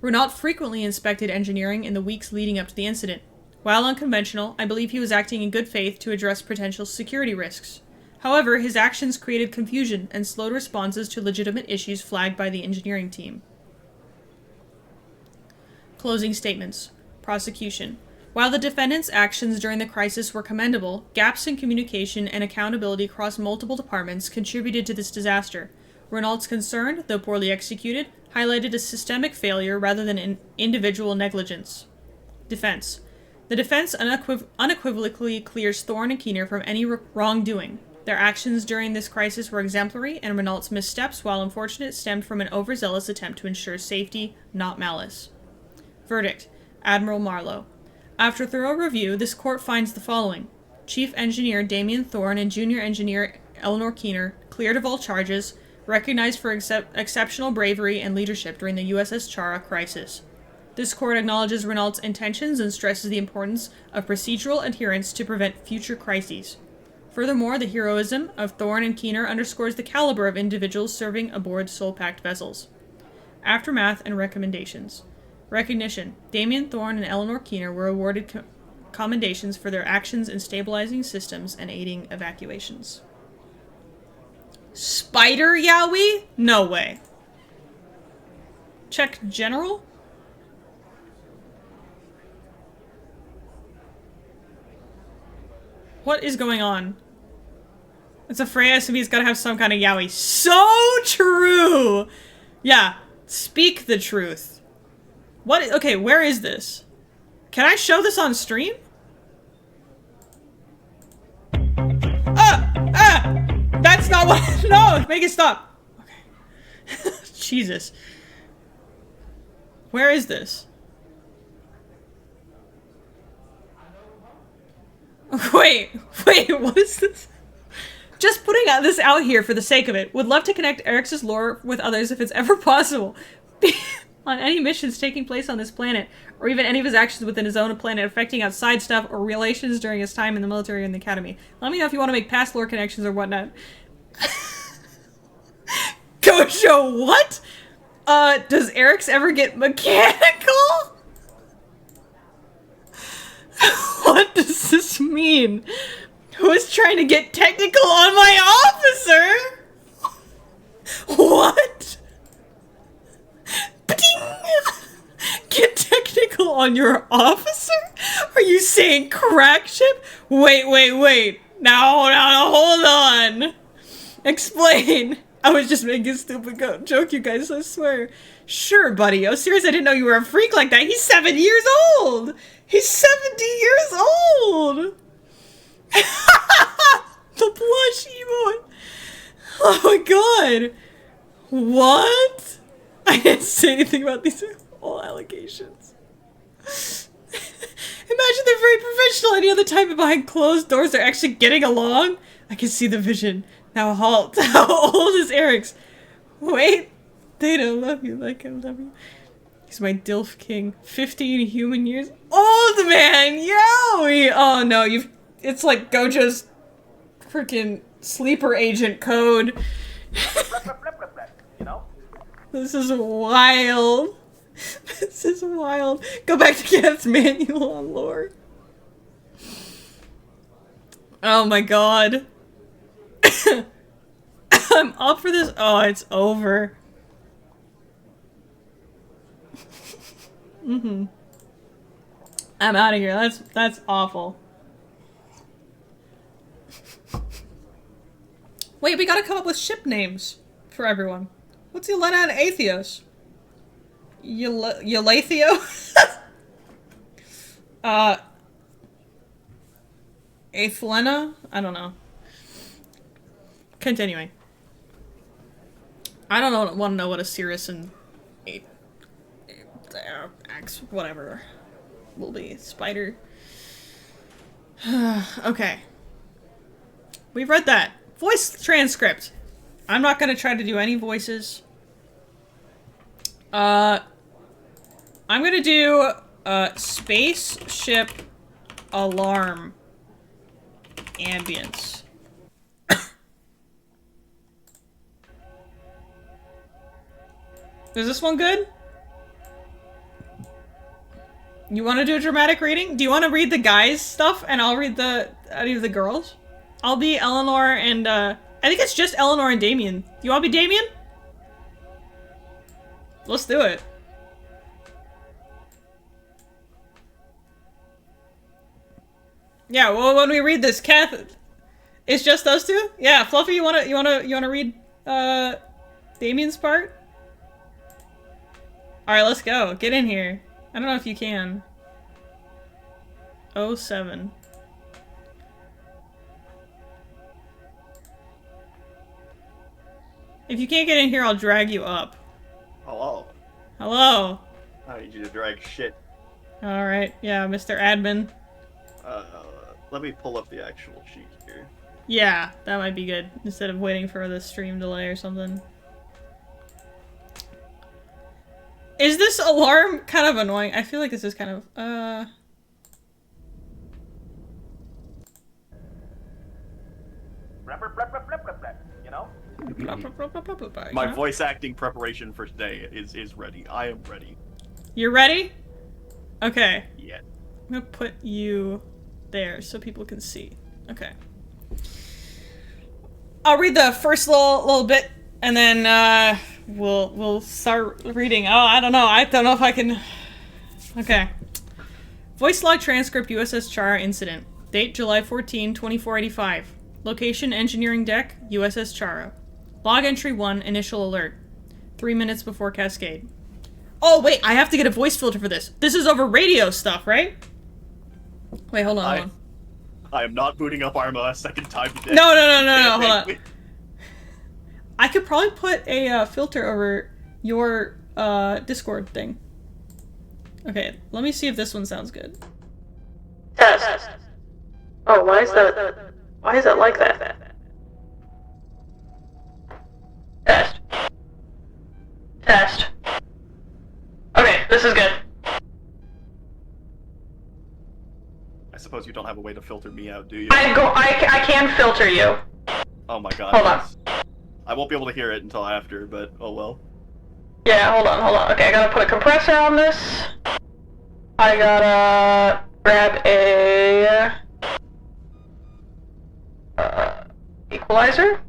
Renault frequently inspected engineering in the weeks leading up to the incident. While unconventional, I believe he was acting in good faith to address potential security risks. However, his actions created confusion and slowed responses to legitimate issues flagged by the engineering team. Closing statements. Prosecution. While the defendant's actions during the crisis were commendable, gaps in communication and accountability across multiple departments contributed to this disaster. Renault's concern, though poorly executed, highlighted a systemic failure rather than individual negligence. Defense. The defense unequivocally clears Thorne and Keener from any wrongdoing. Their actions during this crisis were exemplary, and Renault's missteps, while unfortunate, stemmed from an overzealous attempt to ensure safety, not malice. Verdict: Admiral Marlowe. After thorough review, this court finds the following. Chief Engineer Damien Thorne and Junior Engineer Eleanor Keener, cleared of all charges, recognized for exceptional bravery and leadership during the USS Chara crisis. This court acknowledges Renault's intentions and stresses the importance of procedural adherence to prevent future crises. Furthermore, the heroism of Thorne and Keener underscores the caliber of individuals serving aboard Soul-Pact vessels. Aftermath and recommendations. Recognition. Damien Thorne and Eleanor Keener were awarded commendations for their actions in stabilizing systems and aiding evacuations. Spider Yowie? No way. Check General? What is going on? It's a Freya SMB's gotta have some kind of Yowie. So true! Yeah, speak the truth. What? Okay, where is this? Can I show this on stream? That's not what- No! Make it stop! Okay. Jesus. Where is this? Wait, what is this? Just putting this out here for the sake of it. Would love to connect Eric's lore with others if it's ever possible. On any missions taking place on this planet, or even any of his actions within his own planet affecting outside stuff or relations during his time in the military or in the academy. Let me know if you want to make past lore connections or whatnot. Gojo, what? Does Eric's ever get mechanical? What does this mean? Who is trying to get technical on my officer? What? Get technical on your officer? Are you saying crack ship? Wait. Now, hold on. Explain. I was just making a stupid joke, you guys, I swear. Sure, buddy. Oh, serious, I didn't know you were a freak like that. He's 7 years old. He's 70 years old. The blush emote. Oh my god. What? I didn't say anything about these all allegations. Imagine they're very professional any other time, and behind closed doors they're actually getting along. I can see the vision. Now halt. How old is Eric's? Wait. They don't love you like I love you. He's my DILF king. 15 human years. Old man! Yowie! Oh no, it's like Gojo's freaking sleeper agent code. You know? This is wild. This is wild. Go back to Kenneth's manual on lore. Oh my god. I'm up for this. Oh, it's over. I'm out of here. That's awful. Wait, we gotta come up with ship names for everyone. What's Yelena and Atheos? Eulathio? Athelena? I don't know. Continuing. I don't want to know what a Cirrus and Axe, whatever, will be. Spider. Okay. We've read that. Voice transcript. I'm not gonna try to do any voices. I'm gonna do spaceship alarm ambience. Is this one good? You want to do a dramatic reading? Do you want to read the guys' stuff and I'll read any of the girls? I'll be Eleanor and I think it's just Eleanor and Damien. Do you want to be Damien? Let's do it. Yeah, well, when we read this, Kath, it's just us two? Yeah, Fluffy, you wanna read Damien's part? Alright, let's go. Get in here. I don't know if you can. 07. If you can't get in here, I'll drag you up. Hello. Hello. I need you to drag shit. Alright, yeah, Mr. Admin. Let me pull up the actual sheet here. Yeah, that might be good, instead of waiting for the stream delay or something. Is this alarm kind of annoying? I feel like this is kind of, You know? My voice acting preparation for today is ready. I am ready. You're ready? Okay. Yeah. I'm gonna put you there so people can see. Okay. I'll read the first little bit, and then we'll start reading. Oh, I don't know if I can. Okay. Voice log transcript USS Chara incident. Date July 14, 2485. Location engineering deck USS Chara. Log entry 1 initial alert. 3 minutes before Cascade. Oh wait, I have to get a voice filter for this. This is over radio stuff, right? Wait, hold on. I am not booting up Arma a second time today. No, hold on. I could probably put a filter over your Discord thing. Okay, let me see if this one sounds good. Test. Oh, why is that like that? Test. Okay, this is good. I suppose you don't have a way to filter me out, do you? I can filter you. Oh my god. Hold on. I won't be able to hear it until after, but oh well. Yeah, hold on. Okay, I gotta put a compressor on this. I gotta grab a equalizer.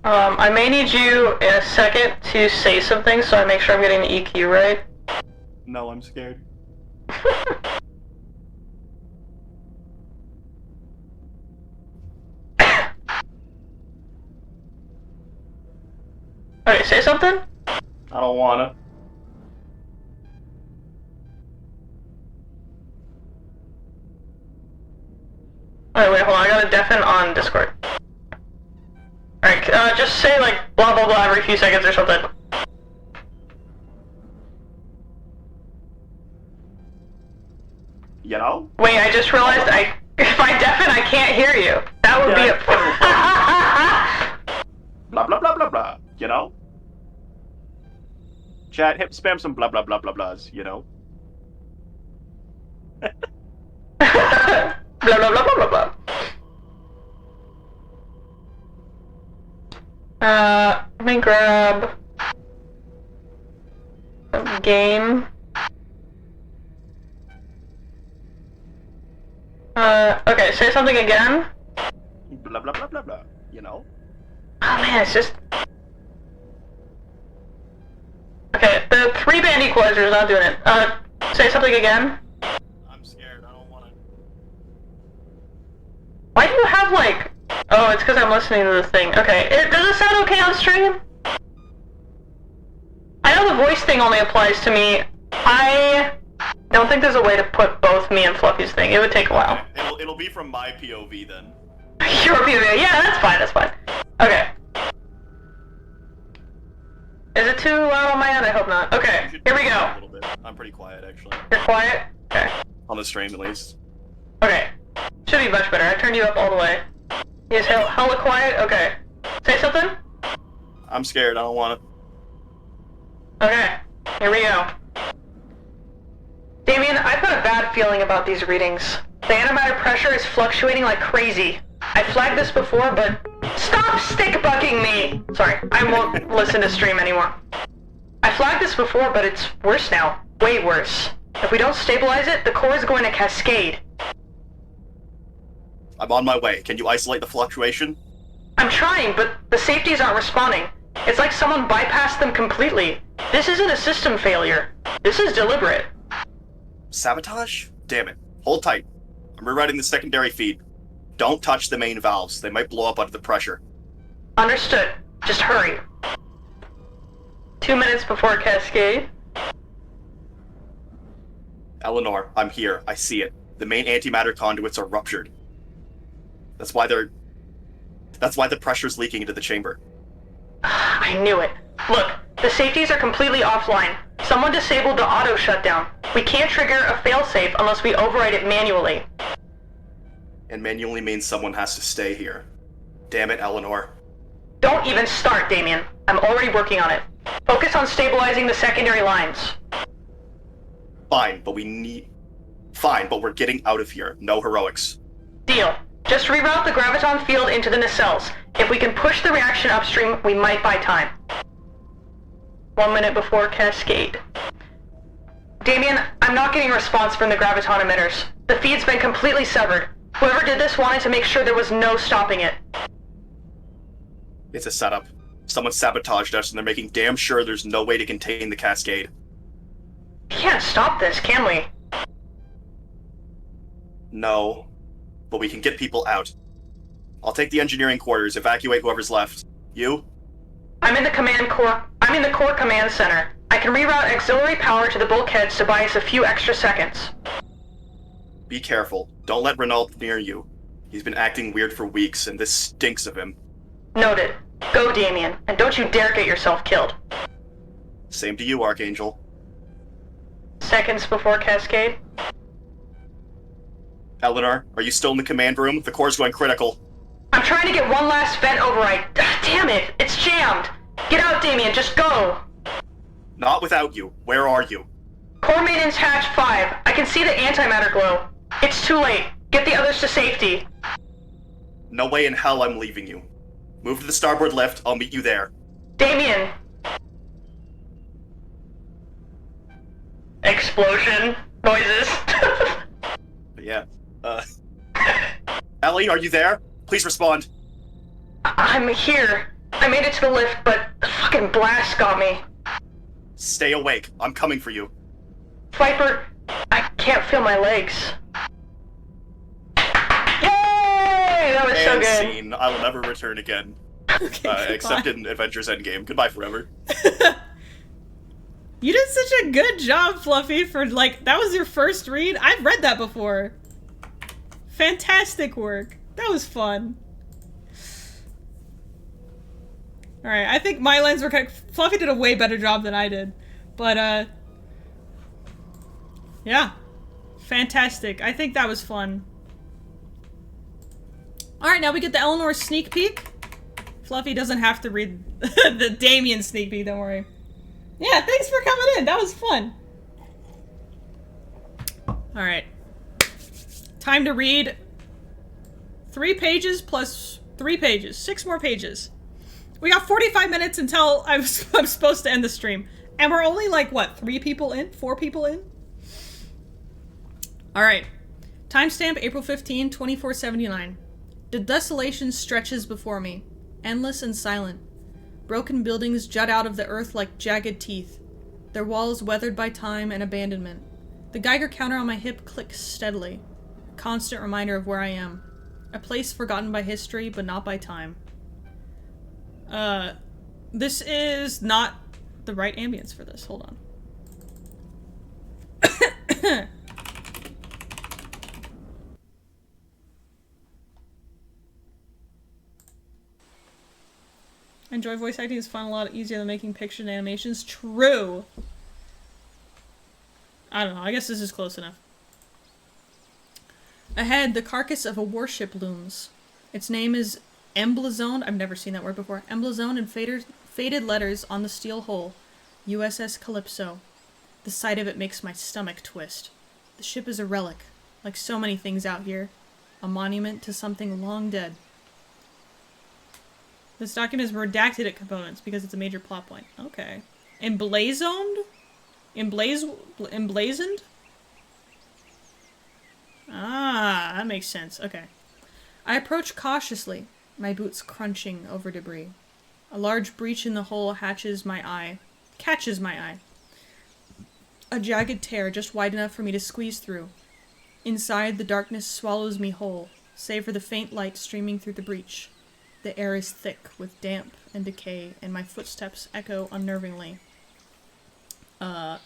I may need you in a second to say something, so I make sure I'm getting the EQ right. No, I'm scared. Okay, say something? I don't wanna. Alright, wait, hold on, I gotta deafen on Discord. Alright, just say like blah blah blah every few seconds or something. You know? Wait, I just realized if I deafen, I can't hear you. That would be a blah blah blah blah blah. You know? Chat, hit spam some blah blah blah blah blahs. You know? blah blah blah blah blah blah. Let me grab a game. Okay, say something again. Blah blah blah blah blah. You know? Oh man, it's just... Okay, the 3-band equalizer is not doing it. Say something again. I'm scared, I don't wanna... Why do you have like... Oh, it's because I'm listening to the thing. Okay, does it sound okay on stream? I know the voice thing only applies to me. I don't think there's a way to put both me and Fluffy's thing. It would take a while. Okay, it'll be from my POV then. Your POV, yeah, that's fine. Okay. Is it too loud on my end? I hope not. Okay, here we go. A little bit. I'm pretty quiet, actually. You're quiet? Okay. On the stream, at least. Okay. Should be much better. I turned you up all the way. Yes, hella quiet? Okay. Say something? I'm scared, I don't wanna. Okay. Here we go. Damien, I've got a bad feeling about these readings. The antimatter pressure is fluctuating like crazy. I flagged this before, but... Stop stick-bucking me! Sorry, I won't listen to stream anymore. I flagged this before, but it's worse now. Way worse. If we don't stabilize it, the core is going to cascade. I'm on my way. Can you isolate the fluctuation? I'm trying, but the safeties aren't responding. It's like someone bypassed them completely. This isn't a system failure. This is deliberate. Sabotage? Damn it. Hold tight. I'm rewriting the secondary feed. Don't touch the main valves. They might blow up under the pressure. Understood. Just hurry. 2 minutes before cascade. Eleanor, I'm here. I see it. The main antimatter conduits are ruptured. That's why they're That's why the pressure's leaking into the chamber. I knew it. Look, the safeties are completely offline. Someone disabled the auto shutdown. We can't trigger a failsafe unless we override it manually. And manually means someone has to stay here. Damn it, Eleanor. Don't even start, Damien. I'm already working on it. Focus on stabilizing the secondary lines. Fine, but we're getting out of here. No heroics. Deal. Just reroute the graviton field into the nacelles. If we can push the reaction upstream, we might buy time. 1 minute before cascade. Damien, I'm not getting a response from the graviton emitters. The feed's been completely severed. Whoever did this wanted to make sure there was no stopping it. It's a setup. Someone sabotaged us and they're making damn sure there's no way to contain the cascade. We can't stop this, can we? No. But we can get people out. I'll take the engineering quarters, evacuate whoever's left. You? I'm in the core command center. I can reroute auxiliary power to the bulkheads to buy us a few extra seconds. Be careful. Don't let Renault near you. He's been acting weird for weeks, and this stinks of him. Noted. Go, Damien, and don't you dare get yourself killed. Same to you, Archangel. Seconds before cascade. Eleanor, are you still in the command room? The core's going critical. I'm trying to get one last vent override. Damn it, it's jammed. Get out, Damien, just go. Not without you. Where are you? Core maintenance hatch 5. I can see the antimatter glow. It's too late. Get the others to safety. No way in hell I'm leaving you. Move to the starboard lift. I'll meet you there. Damien! Explosion noises. Yeah. Ellie, are you there? Please respond. I'm here. I made it to the lift, but the fucking blast got me. Stay awake. I'm coming for you. Viper, I can't feel my legs. Yay! That was so good. Scene. I will never return again. Okay, except in Avengers Endgame. Goodbye forever. You did such a good job, Fluffy, for, like, that was your first read? I've read that before. Fantastic work. That was fun. Alright, I think my lines were kind of... Fluffy did a way better job than I did. But, yeah. Fantastic. I think that was fun. Alright, now we get the Eleanor sneak peek. Fluffy doesn't have to read the Damien sneak peek, don't worry. Yeah, thanks for coming in. That was fun. Alright. Time to read 3 pages plus 3 pages. 6 more pages. We got 45 minutes until I'm supposed to end the stream. And we're only like, what, 3 people in? 4 people in? Alright. Timestamp April 15, 2479. The desolation stretches before me. Endless and silent. Broken buildings jut out of the earth like jagged teeth, their walls weathered by time and abandonment. The Geiger counter on my hip clicks steadily, a constant reminder of where I am. A place forgotten by history, but not by time. This is not the right ambience for this. Hold on. Enjoy voice acting is fun, a lot easier than making pictures and animations. True. I don't know, I guess this is close enough. Ahead, the carcass of a warship looms. Its name is emblazoned, I've never seen that word before, emblazoned in faded letters on the steel hull. USS Calypso. The sight of it makes my stomach twist. The ship is a relic, like so many things out here. A monument to something long dead. This document is redacted at components because it's a major plot point. Okay. Emblazoned? Emblazoned? Ah, that makes sense. Okay. I approach cautiously, my boots crunching over debris. A large breach in the hull catches my eye. A jagged tear just wide enough for me to squeeze through. Inside, the darkness swallows me whole, save for the faint light streaming through the breach. The air is thick with damp and decay, and my footsteps echo unnervingly. I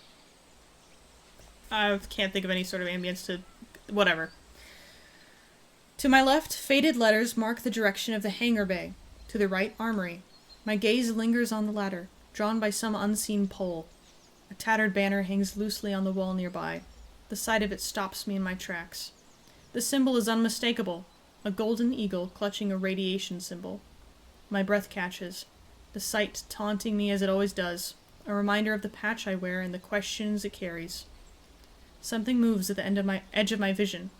can't think of any sort of ambience to... whatever. To my left, faded letters mark the direction of the hangar bay. To the right, armory. My gaze lingers on the latter, drawn by some unseen pole. A tattered banner hangs loosely on the wall nearby. The sight of it stops me in my tracks. The symbol is unmistakable, a golden eagle clutching a radiation symbol. My breath catches, the sight taunting me as it always does, a reminder of the patch I wear and the questions it carries. Something moves at the edge of my vision.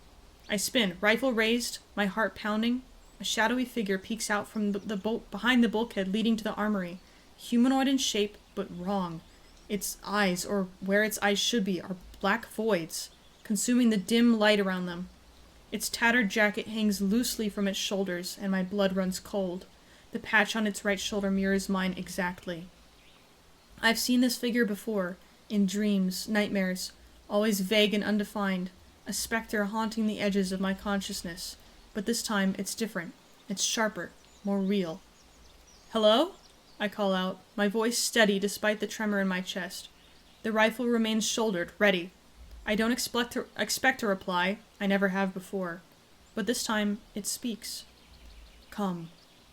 I spin, rifle raised, my heart pounding. A shadowy figure peeks out from behind the bulkhead leading to the armory, humanoid in shape, but wrong. Its eyes, or where its eyes should be, are black voids, consuming the dim light around them. Its tattered jacket hangs loosely from its shoulders, and my blood runs cold. The patch on its right shoulder mirrors mine exactly. I've seen this figure before, in dreams, nightmares, always vague and undefined, a specter haunting the edges of my consciousness. But this time, it's different. It's sharper, more real. "Hello?" I call out, my voice steady despite the tremor in my chest. The rifle remains shouldered, ready. I don't expect a reply, I never have before. But this time, it speaks. "Come,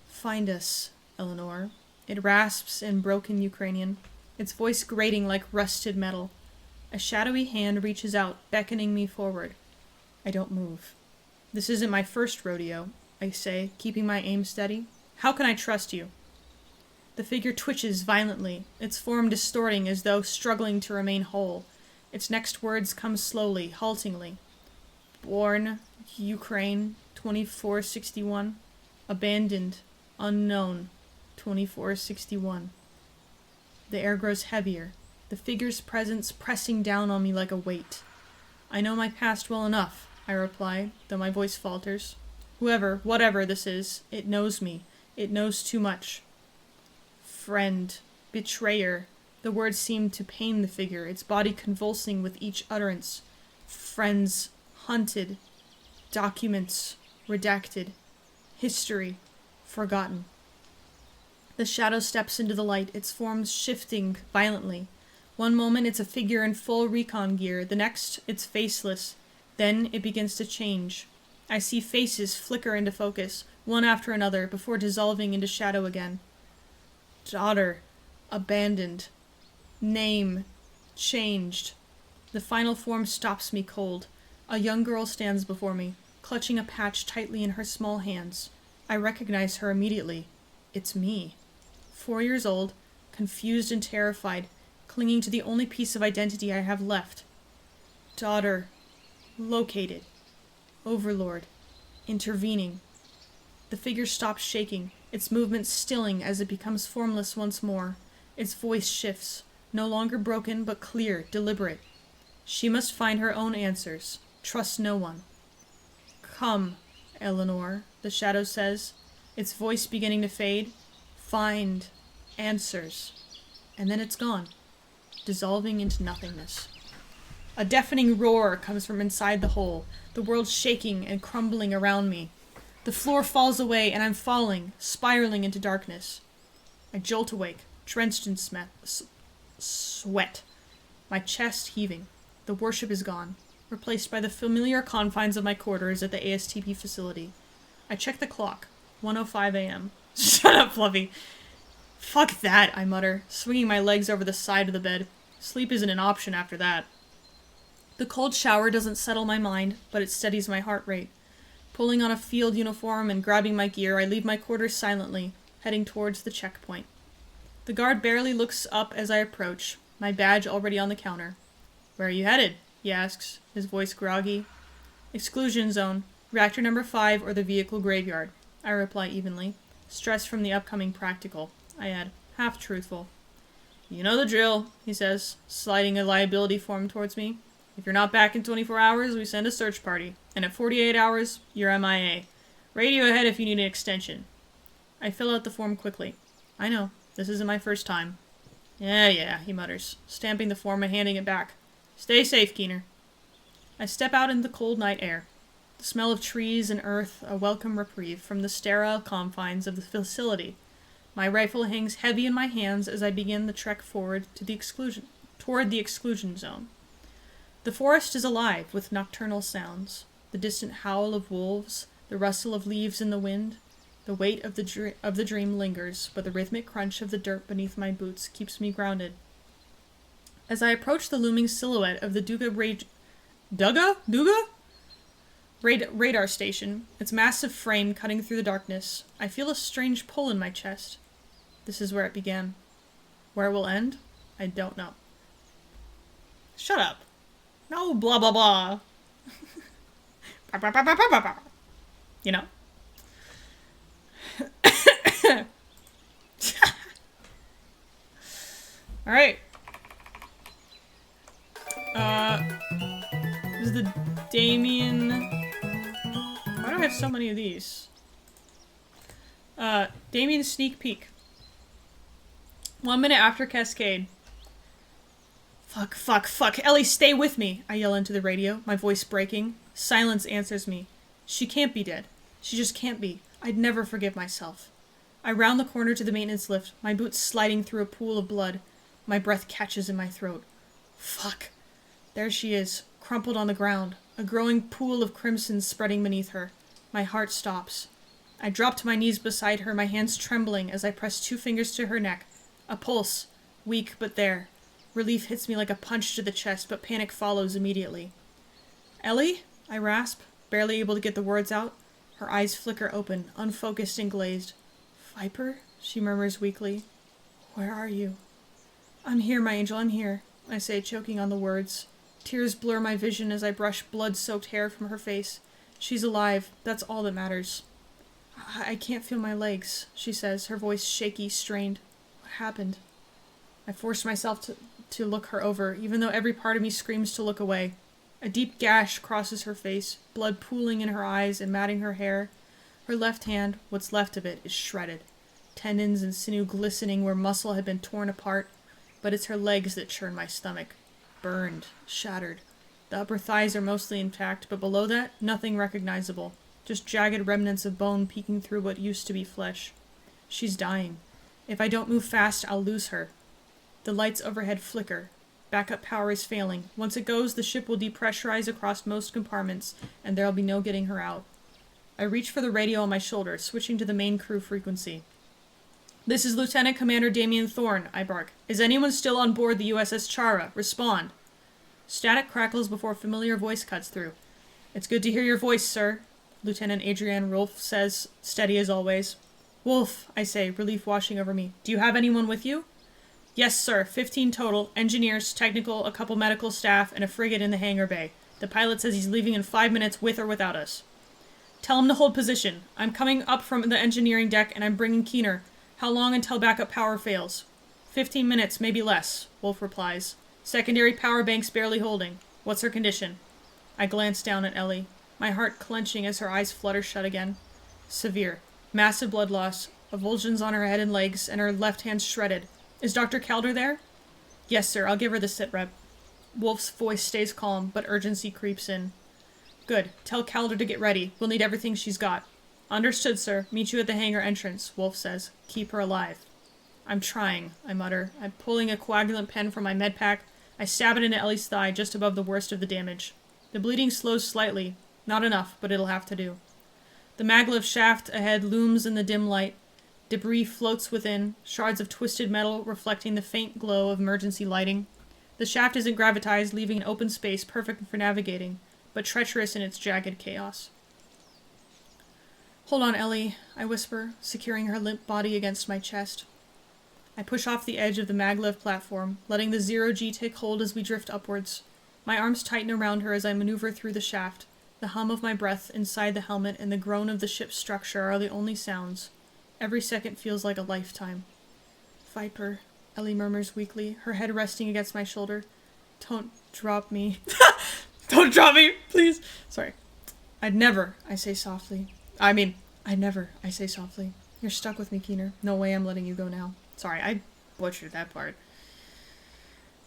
find us, Eleanor." It rasps in broken Ukrainian, its voice grating like rusted metal. A shadowy hand reaches out, beckoning me forward. I don't move. "This isn't my first rodeo," I say, keeping my aim steady. "How can I trust you?" The figure twitches violently, its form distorting as though struggling to remain whole. Its next words come slowly, haltingly. "Born, Ukraine, 2461. Abandoned, unknown, 2461. The air grows heavier, the figure's presence pressing down on me like a weight. "I know my past well enough," I reply, though my voice falters. "Whoever, whatever this is, it knows me. It knows too much." "Friend, betrayer," the words seem to pain the figure, its body convulsing with each utterance. "Friends, hunted. Documents, redacted. History, forgotten." The shadow steps into the light, its form shifting violently. One moment it's a figure in full recon gear, the next it's faceless. Then it begins to change. I see faces flicker into focus, one after another, before dissolving into shadow again. Daughter, abandoned. Name, changed. The final form stops me cold. A young girl stands before me, clutching a patch tightly in her small hands. I recognize her immediately. It's me. 4 years old, confused and terrified, clinging to the only piece of identity I have left. Daughter, located. Overlord, intervening. The figure stops shaking, its movements stilling as it becomes formless once more. Its voice shifts, no longer broken but clear, deliberate. She must find her own answers. Trust no one. "Come, Eleanor," the shadow says, its voice beginning to fade. "Find answers." And then it's gone, dissolving into nothingness. A deafening roar comes from inside the hole, the world shaking and crumbling around me. The floor falls away and I'm falling, spiraling into darkness. I jolt awake, drenched in sweat, my chest heaving. The worship is gone, replaced by the familiar confines of my quarters at the ASTP facility. I check the clock, 1:05 a.m. Shut up, Fluffy. "Fuck that," I mutter, swinging my legs over the side of the bed. Sleep isn't an option after that. The cold shower doesn't settle my mind, but it steadies my heart rate. Pulling on a field uniform and grabbing my gear, I leave my quarters silently, heading towards the checkpoint. The guard barely looks up as I approach, my badge already on the counter. "Where are you headed?" he asks, his voice groggy. "Exclusion zone, reactor number 5 or the vehicle graveyard," I reply evenly. Stress from the upcoming practical, I add, half truthful. "You know the drill," he says, sliding a liability form towards me. "If you're not back in 24 hours, we send a search party. And at 48 hours, you're MIA. Radio ahead if you need an extension." I fill out the form quickly. I know, this isn't my first time. Yeah, he mutters, stamping the form and handing it back. "Stay safe, Keener." I step out into the cold night air. The smell of trees and earth, a welcome reprieve from the sterile confines of the facility. My rifle hangs heavy in my hands as I begin the trek forward toward the exclusion zone. The forest is alive with nocturnal sounds. The distant howl of wolves, The rustle of leaves in the wind. The weight of the dream lingers, but the rhythmic crunch of the dirt beneath my boots keeps me grounded. As I approach the looming silhouette of the radar station, its massive frame cutting through the darkness, I feel a strange pull in my chest. This is where it began. Where it will end? I don't know. Shut up. No blah blah blah. You know? Alright. This is the Damien... Why do I have so many of these? Damien sneak peek. 1 minute after Cascade. Fuck. Ellie, stay with me! I yell into the radio, my voice breaking. Silence answers me. She can't be dead. She just can't be. I'd never forgive myself. I round the corner to the maintenance lift, my boots sliding through a pool of blood. My breath catches in my throat. Fuck. There she is, crumpled on the ground, a growing pool of crimson spreading beneath her. My heart stops. I drop to my knees beside her, my hands trembling as I press 2 fingers to her neck. A pulse. Weak, but there. Relief hits me like a punch to the chest, but panic follows immediately. Ellie? I rasp, barely able to get the words out. Her eyes flicker open, unfocused and glazed. Viper? She murmurs weakly. Where are you? I'm here, my angel, I'm here, I say, choking on the words. Tears blur my vision as I brush blood-soaked hair from her face. She's alive. That's all that matters. I can't feel my legs, she says, her voice shaky, strained. What happened? I force myself to look her over, even though every part of me screams to look away. A deep gash crosses her face, blood pooling in her eyes and matting her hair. Her left hand, what's left of it, is shredded. Tendons and sinew glistening where muscle had been torn apart, but it's her legs that churn my stomach. Burned, shattered. The upper thighs are mostly intact, but below that, nothing recognizable. Just jagged remnants of bone peeking through what used to be flesh. She's dying. If I don't move fast, I'll lose her. The lights overhead flicker. Backup power is failing. Once it goes, the ship will depressurize across most compartments, and there'll be no getting her out. I reach for the radio on my shoulder, switching to the main crew frequency. This is Lieutenant Commander Damien Thorne, I bark. Is anyone still on board the USS Chara? Respond. Static crackles before a familiar voice cuts through. It's good to hear your voice, sir, Lieutenant Adrian Rolfe says, steady as always. Wolf, I say, relief washing over me. Do you have anyone with you? Yes, sir. 15 total. Engineers, technical, a couple medical staff, and a frigate in the hangar bay. The pilot says he's leaving in 5 minutes with or without us. Tell him to hold position. I'm coming up from the engineering deck and I'm bringing Keener. How long until backup power fails? 15 minutes, maybe less, Wolf replies. Secondary power banks barely holding. What's her condition? I glance down at Ellie, my heart clenching as her eyes flutter shut again. Severe. Massive blood loss, avulsions on her head and legs, and her left hand shredded. Is Dr. Calder there? Yes, sir. I'll give her the sitrep. Wolf's voice stays calm, but urgency creeps in. Good. Tell Calder to get ready. We'll need everything she's got. Understood, sir. Meet you at the hangar entrance, Wolf says. Keep her alive. I'm trying, I mutter. I'm pulling a coagulant pen from my med pack. I stab it into Ellie's thigh just above the worst of the damage. The bleeding slows slightly. Not enough, but it'll have to do. The maglev shaft ahead looms in the dim light. Debris floats within, shards of twisted metal reflecting the faint glow of emergency lighting. The shaft isn't gravitized, leaving an open space perfect for navigating, but treacherous in its jagged chaos. Hold on, Ellie, I whisper, securing her limp body against my chest. I push off the edge of the maglev platform, letting the zero-G take hold as we drift upwards. My arms tighten around her as I maneuver through the shaft. The hum of my breath inside the helmet and the groan of the ship's structure are the only sounds. Every second feels like a lifetime. Viper, Ellie murmurs weakly, her head resting against my shoulder. Don't drop me. Don't drop me, please. Sorry. I'd never, I say softly. I'd never, I say softly. You're stuck with me, Keener. No way I'm letting you go now. Sorry, I butchered that part.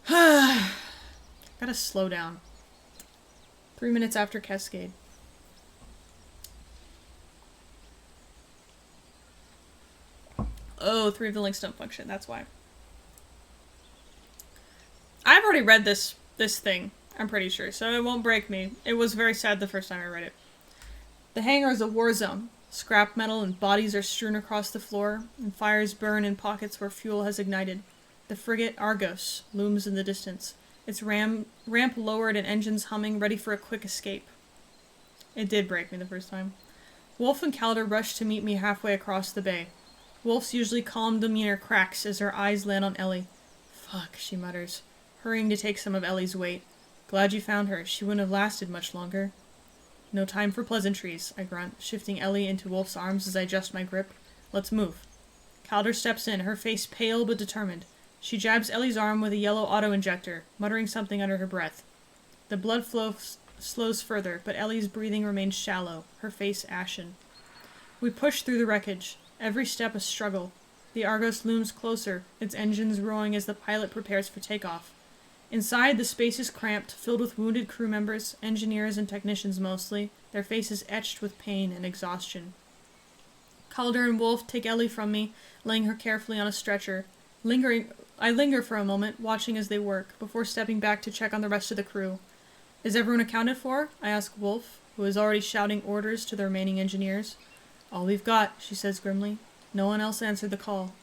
Gotta slow down. 3 minutes after Cascade. Oh, 3 of the links don't function. That's why. I've already read this thing. I'm pretty sure, so it won't break me. It was very sad the first time I read it. The hangar is a war zone. Scrap metal and bodies are strewn across the floor, and fires burn in pockets where fuel has ignited. The frigate Argos looms in the distance, its ramp lowered and engines humming, ready for a quick escape. It did break me the first time. Wolf and Calder rush to meet me halfway across the bay. Wolf's usually calm demeanor cracks as her eyes land on Ellie. Fuck, she mutters, hurrying to take some of Ellie's weight. Glad you found her. She wouldn't have lasted much longer. No time for pleasantries, I grunt, shifting Ellie into Wolf's arms as I adjust my grip. Let's move. Calder steps in, her face pale but determined. She jabs Ellie's arm with a yellow auto-injector, muttering something under her breath. The blood flow slows further, but Ellie's breathing remains shallow, her face ashen. We push through the wreckage, every step a struggle. The Argos looms closer, its engines roaring as the pilot prepares for takeoff. Inside, the space is cramped, filled with wounded crew members, engineers and technicians mostly, their faces etched with pain and exhaustion. Calder and Wolf take Ellie from me, laying her carefully on a stretcher. I linger for a moment, watching as they work, before stepping back to check on the rest of the crew. Is everyone accounted for? I ask Wolf, who is already shouting orders to the remaining engineers. All we've got, she says grimly. No one else answered the call.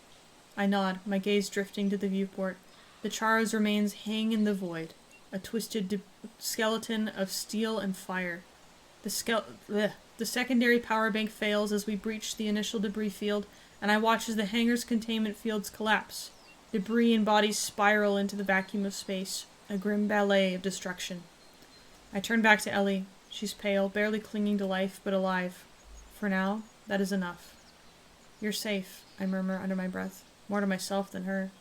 I nod, my gaze drifting to the viewport. The Chara's remains hang in the void, a twisted skeleton of steel and fire. The secondary power bank fails as we breach the initial debris field, and I watch as the hangar's containment fields collapse. Debris and bodies spiral into the vacuum of space, a grim ballet of destruction. I turn back to Ellie. She's pale, barely clinging to life, but alive. For now, that is enough. You're safe, I murmur under my breath, more to myself than her.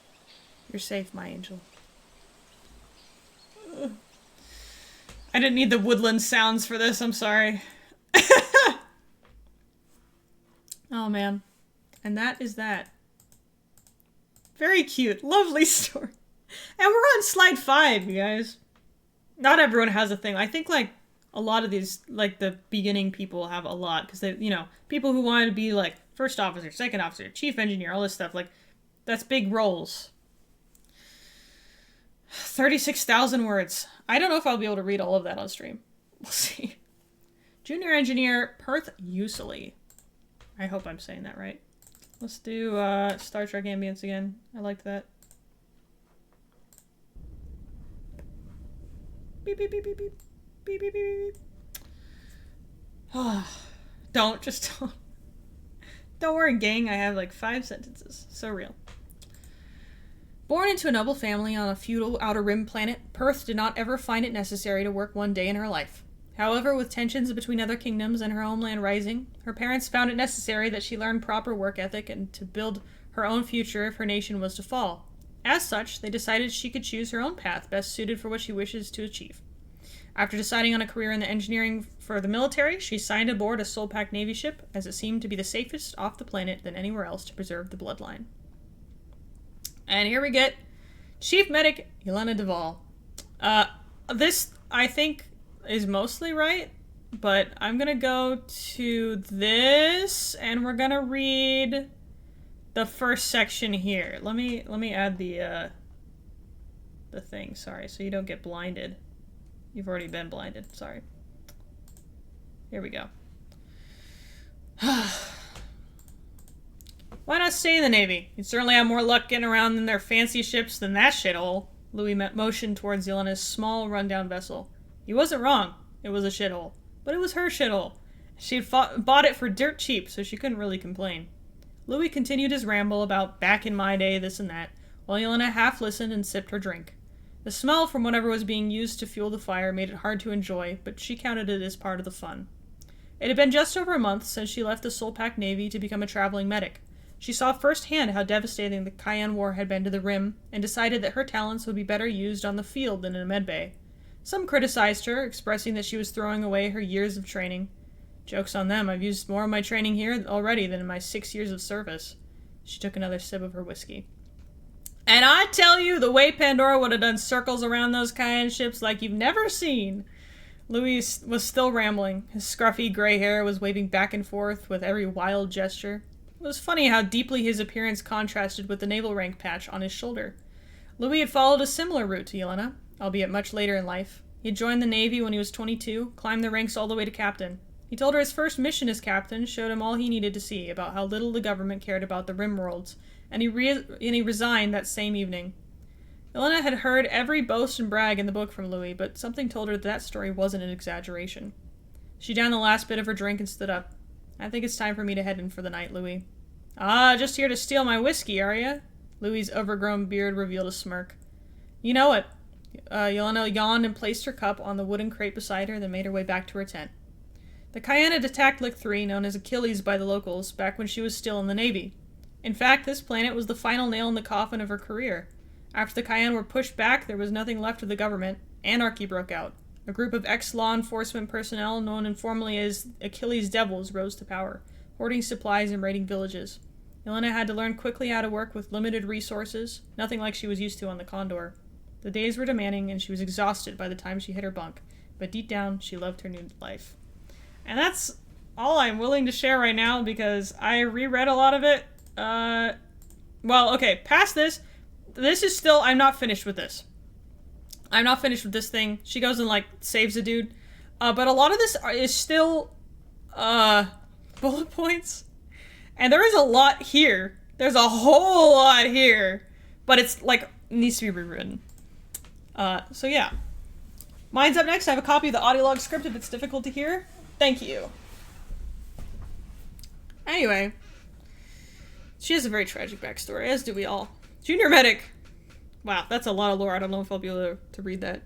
You're safe, my angel. Ugh. I didn't need the woodland sounds for this, I'm sorry. Oh man. And that is that. Very cute. Lovely story. And we're on slide 5, you guys. Not everyone has a thing. I think, like, a lot of these, like, the beginning people have a lot. Because, they, you know, people who wanted to be, like, first officer, second officer, chief engineer, all this stuff. Like, that's big roles. 36,000 words. I don't know if I'll be able to read all of that on stream. We'll see. Junior engineer Perth Usely. I hope I'm saying that right. Let's do Star Trek ambience again. I liked that. Beep, beep, beep, beep, beep. Beep, beep, beep, beep. Don't. Don't worry, gang. I have like 5 sentences. So real. Born into a noble family on a feudal Outer Rim planet, Perth did not ever find it necessary to work one day in her life. However, with tensions between other kingdoms and her homeland rising, her parents found it necessary that she learn proper work ethic and to build her own future if her nation was to fall. As such, they decided she could choose her own path best suited for what she wishes to achieve. After deciding on a career in the engineering for the military, she signed aboard a Solpak Navy ship, as it seemed to be the safest off the planet than anywhere else to preserve the bloodline. And here we get Chief Medic Yelena Duvall. This, I think, is mostly right, but I'm gonna go to this, and we're gonna read the first section here. Let me add the thing, sorry, so you don't get blinded. You've already been blinded, sorry. Here we go. Why not stay in the Navy? You'd certainly have more luck getting around in their fancy ships than that shithole. Louis motioned towards Yelena's small, rundown vessel. He wasn't wrong. It was a shithole. But it was her shithole. She had bought it for dirt cheap, so she couldn't really complain. Louis continued his ramble about back in my day, this and that, while Yelena half listened and sipped her drink. The smell from whatever was being used to fuel the fire made it hard to enjoy, but she counted it as part of the fun. It had been just over a month since she left the Solpak Navy to become a traveling medic. She saw firsthand how devastating the Cayenne War had been to the Rim, and decided that her talents would be better used on the field than in a medbay. Some criticized her, expressing that she was throwing away her years of training. Joke's on them, I've used more of my training here already than in my 6 years of service. She took another sip of her whiskey. And I tell you, the way Pandora would have done circles around those Cayenne ships like you've never seen. Louis was still rambling. His scruffy gray hair was waving back and forth with every wild gesture. It was funny how deeply his appearance contrasted with the naval rank patch on his shoulder. Louis had followed a similar route to Yelena, albeit much later in life. He had joined the Navy when he was 22, climbed the ranks all the way to captain. He told her his first mission as captain showed him all he needed to see about how little the government cared about the Rimworlds, and he resigned that same evening. Yelena had heard every boast and brag in the book from Louis, but something told her that story wasn't an exaggeration. She downed the last bit of her drink and stood up. I think it's time for me to head in for the night, Louis. Ah, just here to steal my whiskey, are ya? Louis's overgrown beard revealed a smirk. You know it. Yelena yawned and placed her cup on the wooden crate beside her, then made her way back to her tent. The Cayenne had attacked Lick 3, known as Achilles by the locals, back when she was still in the Navy. In fact, this planet was the final nail in the coffin of her career. After the Cayenne were pushed back, there was nothing left of the government. Anarchy broke out. A group of ex-law enforcement personnel, known informally as Achilles Devils, rose to power, hoarding supplies and raiding villages. Yelena had to learn quickly how to work with limited resources, nothing like she was used to on the Condor. The days were demanding, and she was exhausted by the time she hit her bunk, but deep down, she loved her new life. And that's all I'm willing to share right now, because I reread a lot of it. Well, okay, past this, this is still, I'm not finished with this. I'm not finished with this thing. She goes and, like, saves a dude. But a lot of this is still, bullet points. And there is a lot here. There's a whole lot here. But it's, like, needs to be rewritten. So yeah. Mine's up next. I have a copy of the audio log script if it's difficult to hear. Thank you. Anyway. She has a very tragic backstory, as do we all. Junior medic. Wow, that's a lot of lore. I don't know if I'll be able to read that.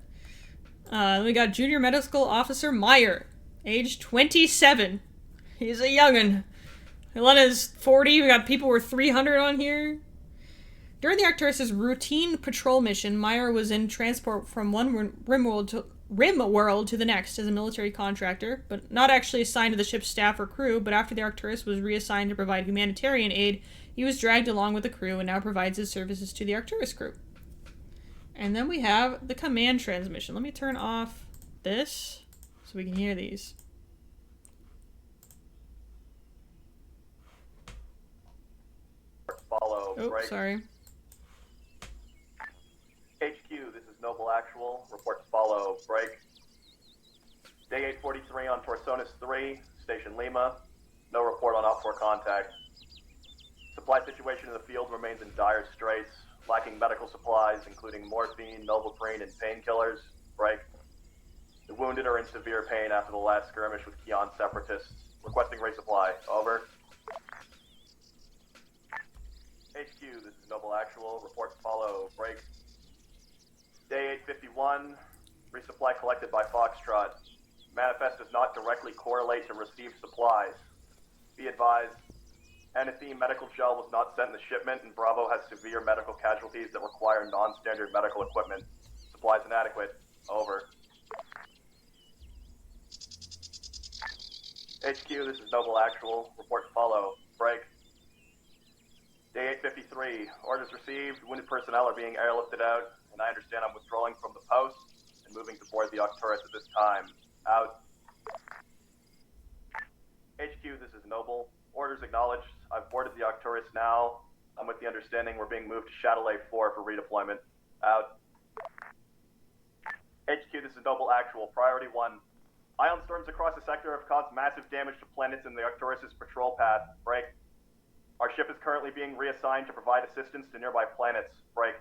Then we got Junior Medical Officer Meyer, age 27. He's a young'un. Yelena's 40. We got people with 300 on here. During the Arcturus' routine patrol mission, Meyer was in transport from one Rimworld to the next as a military contractor, but not actually assigned to the ship's staff or crew, but after the Arcturus was reassigned to provide humanitarian aid, he was dragged along with the crew and now provides his services to the Arcturus crew. And then we have the command transmission. Let me turn off this so we can hear these. Follow. Oh, break. sorry. HQ, this is Noble Actual. Reports follow. Break. Day 843 on Torsonis 3, Station Lima. No report on OPFOR contact. Supply situation in the field remains in dire straits, lacking medical supplies, including morphine, Novoprene, and painkillers. Break. The wounded are in severe pain after the last skirmish with Kion separatists. Requesting resupply. Over. HQ, this is Noble Actual. Reports follow. Break. Day 851. Resupply collected by Foxtrot. Manifest does not directly correlate to received supplies. Be advised, Anatheme medical gel was not sent in the shipment, and Bravo has severe medical casualties that require non-standard medical equipment. Supplies inadequate. Over. HQ, this is Noble Actual. Reports follow. Break. Day 853. Orders received. Wounded personnel are being airlifted out, and I understand I'm withdrawing from the post and moving to board the Arcturus at this time. Out. HQ, this is Noble. Orders acknowledged. I've boarded the Arcturus now. I'm with the understanding we're being moved to Chatelet 4 for redeployment. Out. HQ, this is Noble Actual. Priority 1. Ion storms across the sector have caused massive damage to planets in the Arcturus' patrol path. Break. Our ship is currently being reassigned to provide assistance to nearby planets. Break.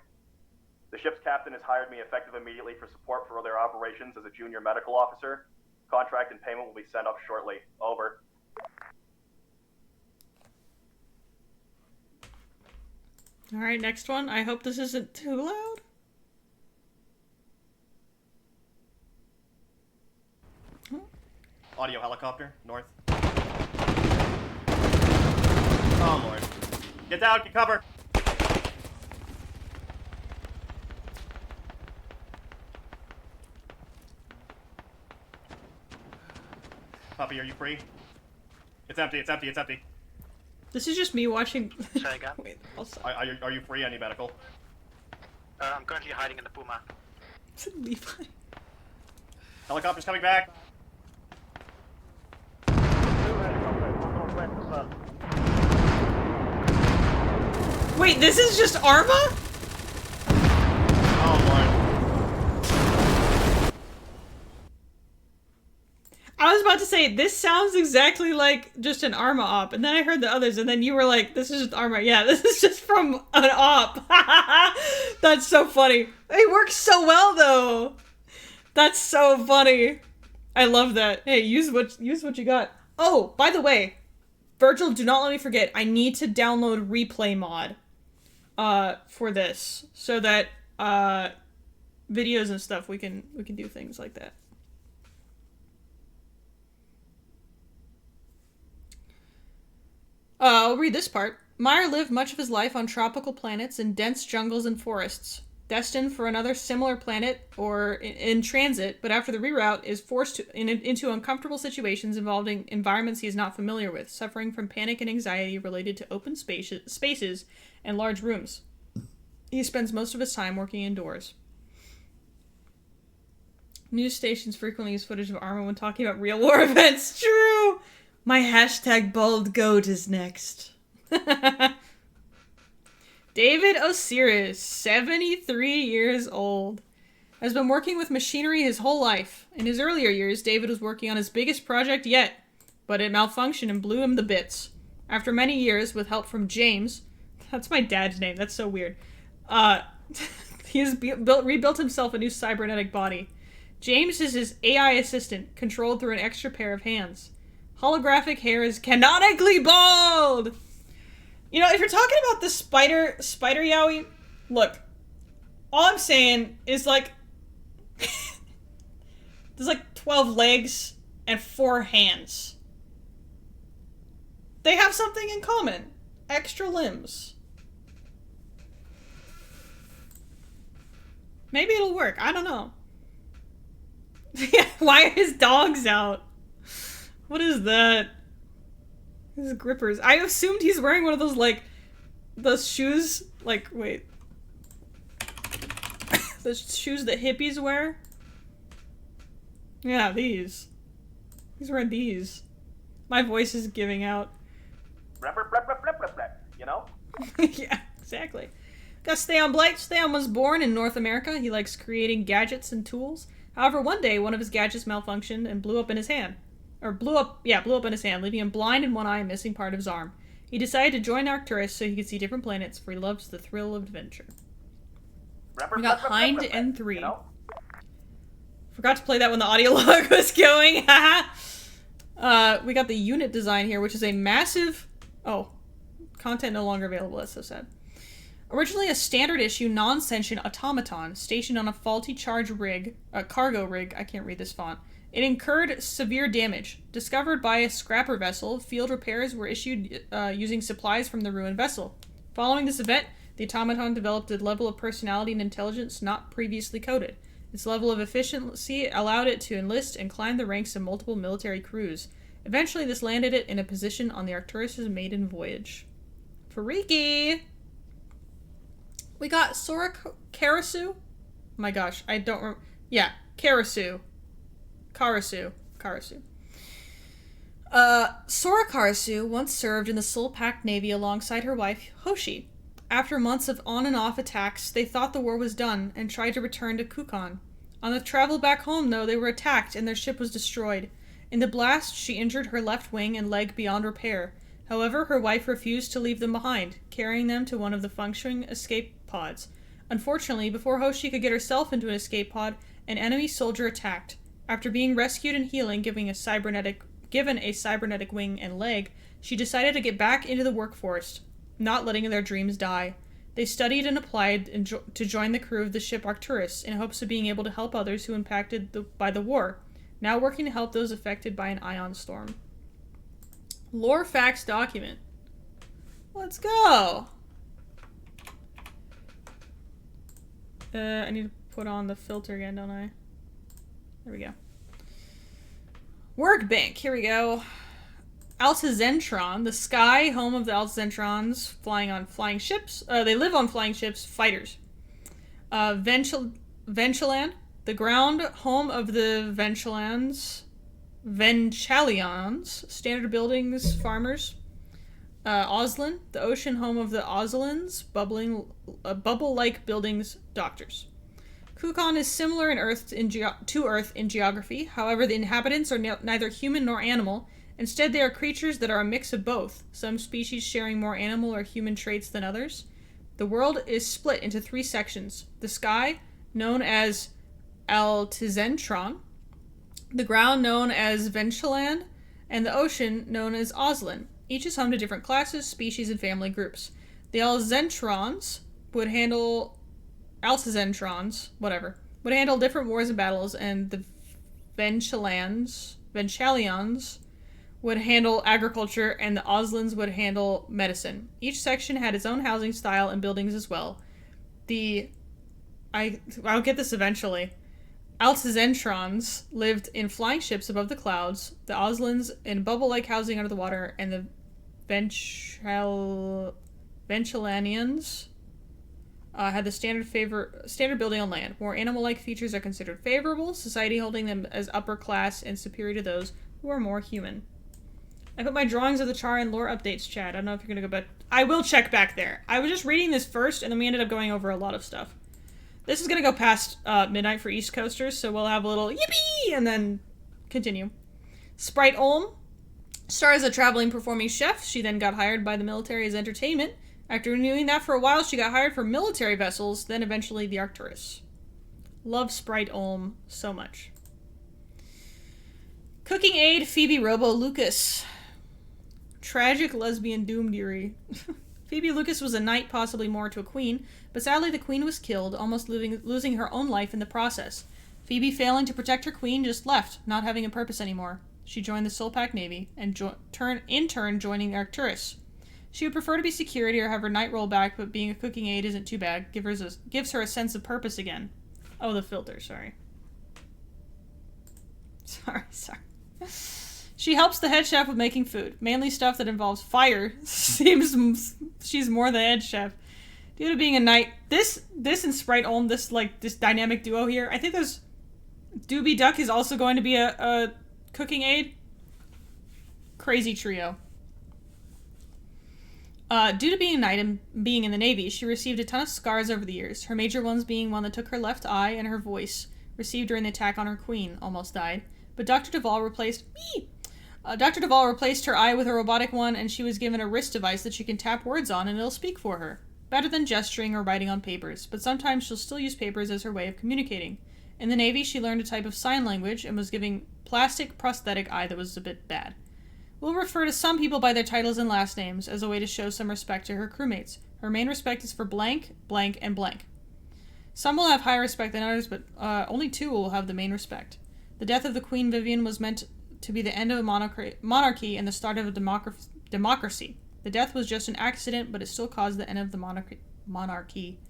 The ship's captain has hired me effective immediately for support for their operations as a junior medical officer. Contract and payment will be sent up shortly. Over. Alright, next one. I hope this isn't too loud. Audio helicopter, north. Oh lord. Get down, get cover! Puppy, are you free? It's empty, it's empty, it's empty. This is just me watching. Sorry, again? Wait, Are you free? I need medical. I'm currently hiding in the Puma. Levi. Helicopter's coming back. Wait, this is just Arma? Oh lord. I I was about to say, this sounds exactly like just an Arma op, and then I heard the others, and then you were like, this is just Arma. Yeah, this is just from an op. That's so funny. It works so well, though. That's so funny. I love that. Hey, use what you got. Oh, by the way, Virgil, do not let me forget. I need to download Replay Mod for this, so that videos and stuff we can do things like that. I'll read this part. Meyer lived much of his life on tropical planets in dense jungles and forests, destined for another similar planet or in transit, but after the reroute is forced into uncomfortable situations involving environments he is not familiar with, suffering from panic and anxiety related to open spaces and large rooms. He spends most of his time working indoors. News stations frequently use footage of Arma when talking about real war events. True! My hashtag bald goat is next. David Osiris, 73 years old, has been working with machinery his whole life. In his earlier years, David was working on his biggest project yet, but it malfunctioned and blew him to bits. After many years, with help from James, that's my dad's name, that's so weird, he has rebuilt himself a new cybernetic body. James is his AI assistant, controlled through an extra pair of hands. Holographic hair is canonically bald! You know, if you're talking about the spider yaoi, look, all I'm saying is, like, there's like 12 legs and 4 hands. They have something in common. Extra limbs. Maybe it'll work. I don't know. Yeah, why are his dogs out? What is that? His grippers. I assumed he's wearing one of those, like, those shoes, like, wait. Those shoes that hippies wear? Yeah, these. He's wearing these. My voice is giving out. You know? Yeah, exactly. Gus Theon Blight. Theon was born in North America. He likes creating gadgets and tools. However, one day, one of his gadgets malfunctioned and blew up in his hand. Or blew up in his hand, leaving him blind in one eye and missing part of his arm. He decided to join Arcturus so he could see different planets, for he loves the thrill of adventure. We got Hind N3. You know? Forgot to play that when the audio log was going. We got the unit design here, which is a massive... Oh. Content no longer available. That's so sad. Originally a standard issue non-sentient automaton stationed on a faulty cargo rig. I can't read this font. It incurred severe damage. Discovered by a scrapper vessel, field repairs were issued using supplies from the ruined vessel. Following this event, the automaton developed a level of personality and intelligence not previously coded. Its level of efficiency allowed it to enlist and climb the ranks of multiple military crews. Eventually, this landed it in a position on the Arcturus' maiden voyage. Freaky! We got Sora Karasu? Oh my gosh, I don't remember. Yeah, Karasu. Sora Karasu once served in the Soul Pact Navy alongside her wife, Hoshi. After months of on and off attacks, they thought the war was done and tried to return to Kukan. On the travel back home, though, they were attacked and their ship was destroyed. In the blast, she injured her left wing and leg beyond repair. However, her wife refused to leave them behind, carrying them to one of the functioning escape pods. Unfortunately, before Hoshi could get herself into an escape pod, an enemy soldier attacked. After being rescued and healing, given a cybernetic wing and leg, she decided to get back into the workforce, not letting their dreams die. They studied and applied to join the crew of the ship Arcturus in hopes of being able to help others who impacted by the war, now working to help those affected by an ion storm. Lore facts document. Let's go! I need to put on the filter again, don't I? There we go. Workbank, here we go. Altazentron, the sky, home of the Altazentrons, flying on flying ships. They live on flying ships, fighters. Ventureland, the ground, home of the Venchalions, standard buildings, farmers. Ozlin, the ocean home of the Ozlins, bubble-like buildings, doctors. Kukan is similar to Earth in geography. However, the inhabitants are neither human nor animal. Instead, they are creatures that are a mix of both, some species sharing more animal or human traits than others. The world is split into 3 sections. The sky, known as Altizentron, the ground, known as Ventureland, and the ocean, known as Ozlin. Each is home to different classes, species, and family groups. The Alzentrons would handle different wars and battles, and the Venchalions would handle agriculture, and the Ozlins would handle medicine. Each section had its own housing style and buildings as well. I'll get this eventually. Altizentrons lived in flying ships above the clouds, the Ozlins in bubble-like housing under the water, and the Venchalians had the standard building on land. More animal-like features are considered favorable, society holding them as upper class and superior to those who are more human. I put my drawings of the Char and lore updates chat. I don't know if you're gonna go back. I will check back there. I was just reading this first, and then we ended up going over a lot of stuff. This is gonna go past midnight for East Coasters, so we'll have a little yippee and then continue. Sprite Olm stars as a traveling performing chef. She then got hired by the military as entertainment. After doing that for a while, she got hired for military vessels, then eventually the Arcturus. Love Sprite Olm so much. Cooking aide Phoebe Robo Lucas. Tragic lesbian doom dearie. Phoebe Lucas was a knight, possibly more to a queen, but sadly the queen was killed, almost losing her own life in the process. Phoebe, failing to protect her queen, just left, not having a purpose anymore. She joined the Solpak Navy, and in turn joining the Arcturus. She would prefer to be security or have her knight roll back, but being a cooking aide isn't too bad. Gives her a sense of purpose again. Oh, the filter, sorry. Sorry. She helps the head chef with making food, mainly stuff that involves fire. Seems she's more the head chef. Due to being a knight, this and Sprite Olm, this dynamic duo here. I think there's Doobie Duck is also going to be a cooking aide. Crazy trio. Due to being a knight and being in the Navy, she received a ton of scars over the years. Her major ones being one that took her left eye and her voice, received during the attack on her queen, almost died. But Dr. Duvall replaced her eye with a robotic one, and she was given a wrist device that she can tap words on and it'll speak for her. Better than gesturing or writing on papers, but sometimes she'll still use papers as her way of communicating. In the Navy, she learned a type of sign language and was given plastic prosthetic eye that was a bit bad. We'll refer to some people by their titles and last names as a way to show some respect to her crewmates. Her main respect is for blank, blank, and blank. Some will have higher respect than others, but only 2 will have the main respect. The death of the Queen Vivian was meant to be the end of a monarchy and the start of a democracy. The death was just an accident, but it still caused the end of the monarchy.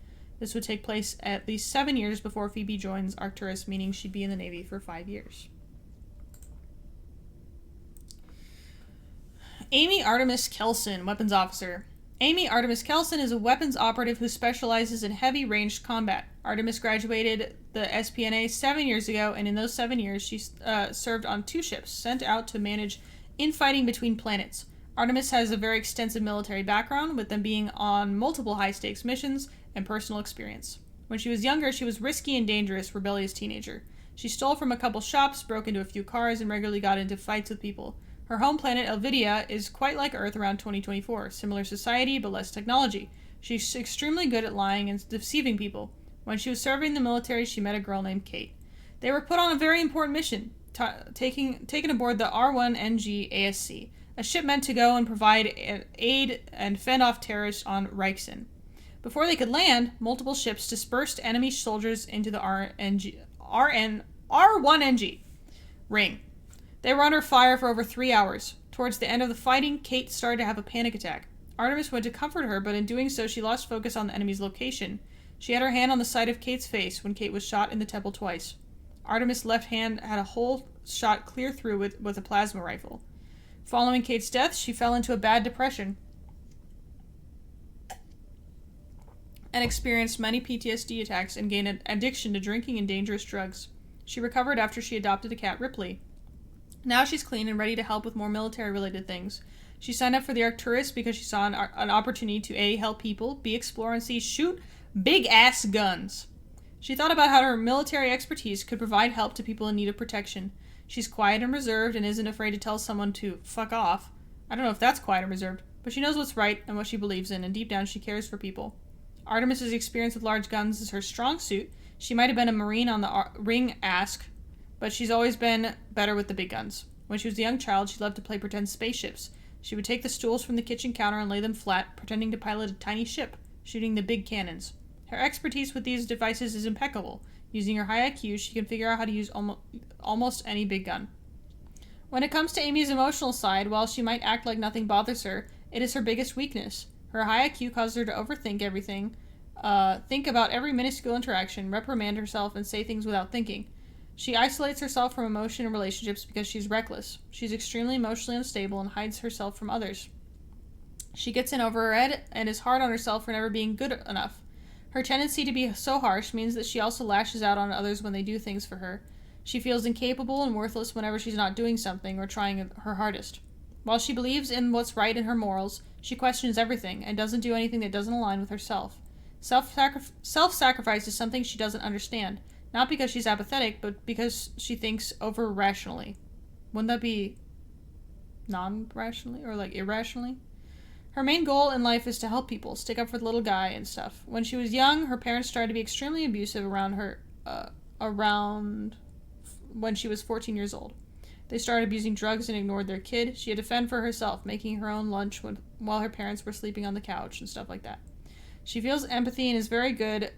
This would take place at least 7 years before Phoebe joins Arcturus, meaning she'd be in the Navy for 5 years. Amy Artemis Kelson, weapons officer. Amy Artemis Kelson is a weapons operative who specializes in heavy ranged combat. Artemis graduated the SPNA 7 years ago, and in those 7 years she served on 2 ships sent out to manage infighting between planets. Artemis has a very extensive military background, with them being on multiple high-stakes missions and personal experience. When she was younger, she was risky and dangerous, rebellious teenager. She stole from a couple shops, broke into a few cars, and regularly got into fights with people. Her home planet, Elvidia, is quite like Earth around 2024. Similar society, but less technology. She's extremely good at lying and deceiving people. When she was serving the military, she met a girl named Kate. They were put on a very important mission, taken aboard the R1NG ASC, a ship meant to go and provide aid and fend off terrorists on Reichsen. Before they could land, multiple ships dispersed enemy soldiers into the R1NG ring. They were under fire for over 3 hours. Towards the end of the fighting, Kate started to have a panic attack. Artemis went to comfort her, but in doing so, she lost focus on the enemy's location. She had her hand on the side of Kate's face when Kate was shot in the temple twice. Artemis' left hand had a hole shot clear through with a plasma rifle. Following Kate's death, she fell into a bad depression and experienced many PTSD attacks and gained an addiction to drinking and dangerous drugs. She recovered after she adopted a cat, Ripley. Now she's clean and ready to help with more military-related things. She signed up for the Arcturus because she saw an opportunity to A, help people, B, explore, and C, shoot big-ass guns. She thought about how her military expertise could provide help to people in need of protection. She's quiet and reserved and isn't afraid to tell someone to fuck off. I don't know if that's quiet and reserved, but she knows what's right and what she believes in, and deep down she cares for people. Artemis's experience with large guns is her strong suit. She might have been a Marine on the Ring Ask, but she's always been better with the big guns. When she was a young child, she loved to play pretend spaceships. She would take the stools from the kitchen counter and lay them flat, pretending to pilot a tiny ship, shooting the big cannons. Her expertise with these devices is impeccable. Using her high IQ, she can figure out how to use almost any big gun. When it comes to Amy's emotional side, while she might act like nothing bothers her, it is her biggest weakness. Her high IQ causes her to overthink everything, think about every minuscule interaction, reprimand herself, and say things without thinking. She isolates herself from emotion and relationships because she's reckless. She's extremely emotionally unstable and hides herself from others. She gets in over her head and is hard on herself for never being good enough. Her tendency to be so harsh means that she also lashes out on others when they do things for her. She feels incapable and worthless whenever she's not doing something or trying her hardest. While she believes in what's right in her morals, she questions everything and doesn't do anything that doesn't align with herself. Self-sacrifice is something she doesn't understand, not because she's apathetic, but because she thinks over-rationally. Wouldn't that be non-rationally or like irrationally? Her main goal in life is to help people, stick up for the little guy and stuff. When she was young, her parents tried to be extremely abusive around her, when she was 14 years old. They started abusing drugs and ignored their kid. She had to fend for herself, making her own lunch while her parents were sleeping on the couch and stuff like that. She feels empathy and is very good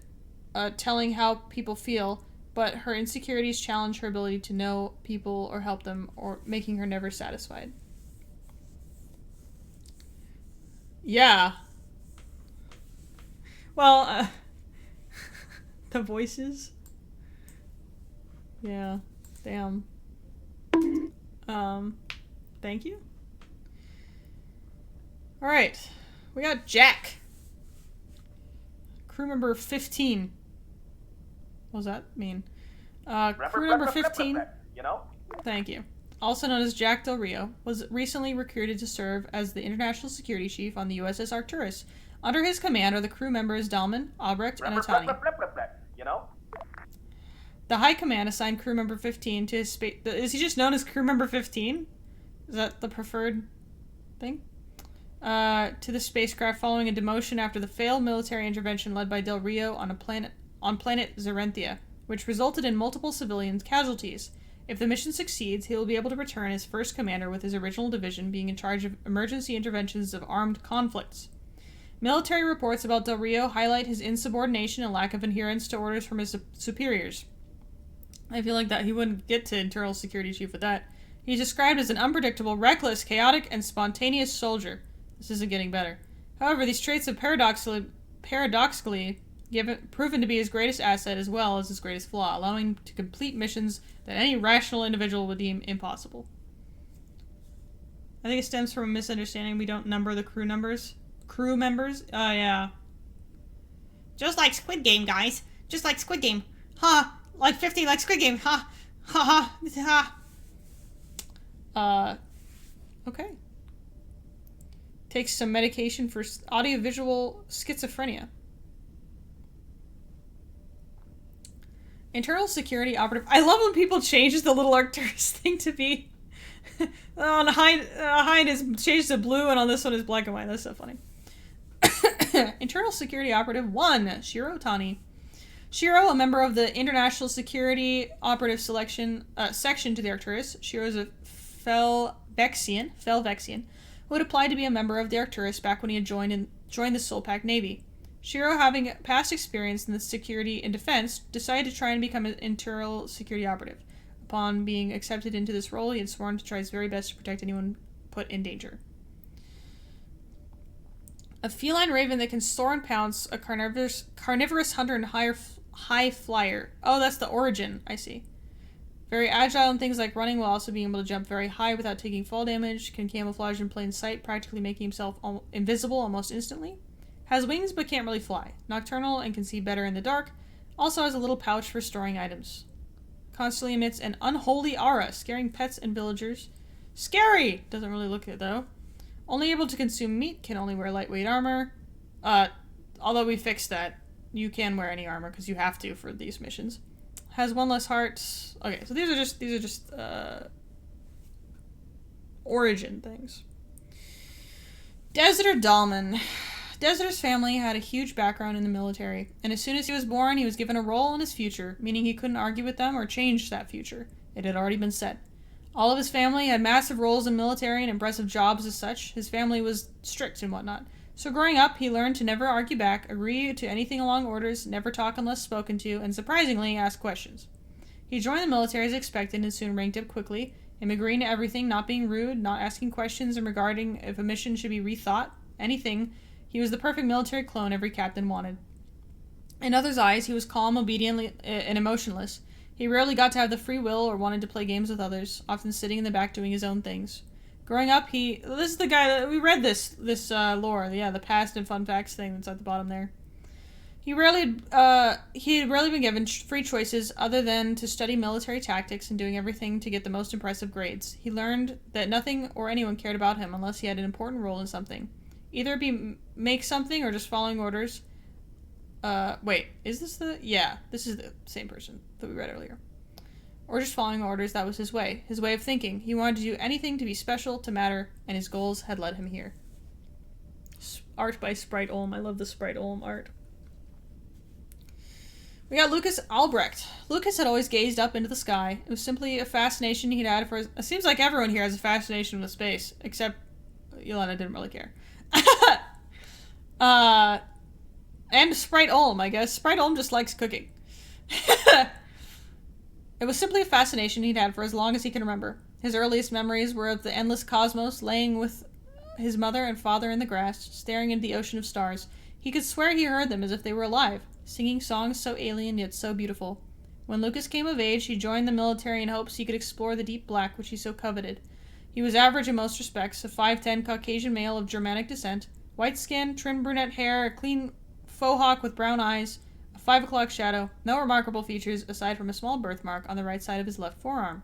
at telling how people feel, but her insecurities challenge her ability to know people or help them, or making her never satisfied. Yeah. Well, the voices. Yeah. Damn. Thank you. Alright. We got Jack. Crew member 15. What does that mean? Crew number 15. You know? Thank you. Also known as Jack Del Rio, was recently recruited to serve as the International Security Chief on the USS Arcturus. Under his command are the crew members Dalman, Albrecht, and Otani. You know? The High Command assigned crew member 15 to his space... Is he just known as crew member 15? Is that the preferred thing? To the spacecraft following a demotion after the failed military intervention led by Del Rio on planet Zarenthia, which resulted in multiple civilian casualties. If the mission succeeds, he will be able to return as first commander with his original division being in charge of emergency interventions of armed conflicts. Military reports about Del Rio highlight his insubordination and lack of adherence to orders from his superiors. I feel like that he wouldn't get to Internal Security Chief with that. He's described as an unpredictable, reckless, chaotic, and spontaneous soldier. This isn't getting better. However, these traits have paradoxically proven to be his greatest asset as well as his greatest flaw, allowing him to complete missions that any rational individual would deem impossible. I think it stems from a misunderstanding. We don't number the crew members. Yeah. Just like Squid Game, guys. Just like Squid Game. Ha! Like 50 like Squid Game. Ha! Ha ha! Ha! Okay. Takes some medication for audiovisual schizophrenia. Internal security operative. I love when people change the little Arcturus thing to be on Hind is changed to blue, and on this one is black and white. That's so funny. Internal security operative 1, Shiro Otani. Shiro, a member of the International Security Operative section to the Arcturus. Shiro is a Felvexian, who had applied to be a member of the Arcturus back when he had joined the Solpac Navy. Shiro, having past experience in the security and defense, decided to try and become an internal security operative. Upon being accepted into this role, he had sworn to try his very best to protect anyone put in danger. A feline raven that can soar and pounce, a carnivorous hunter and high flyer. Oh, that's the origin, I see. Very agile in things like running while also being able to jump very high without taking fall damage, can camouflage in plain sight, practically making himself invisible almost instantly. Has wings but can't really fly. Nocturnal and can see better in the dark. Also has a little pouch for storing items. Constantly emits an unholy aura, scaring pets and villagers. Scary! Doesn't really look it though. Only able to consume meat, can only wear lightweight armor. Although we fixed that. you can wear any armor because you have to for these missions. Has 1 less heart. Okay, so these are just origin things. Desitor Dahlman. Desitor's family had a huge background in the military, and as soon as he was born, he was given a role in his future, meaning he couldn't argue with them or change that future. It had already been set. All of his family had massive roles in military and impressive jobs as such. His family was strict and whatnot. So growing up, he learned to never argue back, agree to anything along orders, never talk unless spoken to, and surprisingly, ask questions. He joined the military as expected and soon ranked up quickly, him agreeing to everything, not being rude, not asking questions and regarding if a mission should be rethought, anything. He was the perfect military clone every captain wanted. In others' eyes, he was calm, obedient, and emotionless. He rarely got to have the free will or wanted to play games with others, often sitting in the back doing his own things. Growing up, this is the guy that we read this lore, the past and fun facts thing that's at the bottom there. He had rarely been given free choices other than to study military tactics and doing everything to get the most impressive grades. He learned that nothing or anyone cared about him unless he had an important role in something. Either make something or just following orders. Wait, is this this is the same person that we read earlier. Or just following orders, that was his way of thinking. He wanted to do anything to be special, to matter, and his goals had led him here. Art by Sprite Olm. I love the Sprite Olm art. We got Lucas Albrecht. Lucas had always gazed up into the sky. It was simply a fascination he'd had for it seems like everyone here has a fascination with space, except Yelena didn't really care. And Sprite Olm, I guess. Sprite Olm just likes cooking. It was simply a fascination he'd had for as long as he can remember. His earliest memories were of the endless cosmos, laying with his mother and father in the grass, staring into the ocean of stars. He could swear he heard them as if they were alive, singing songs so alien yet so beautiful. When Lucas came of age, he joined the military in hopes he could explore the deep black which he so coveted. He was average in most respects, a 5'10" Caucasian male of Germanic descent, white skin, trimmed brunette hair, a clean faux hawk with brown eyes, a 5 o'clock shadow, no remarkable features aside from a small birthmark on the right side of his left forearm.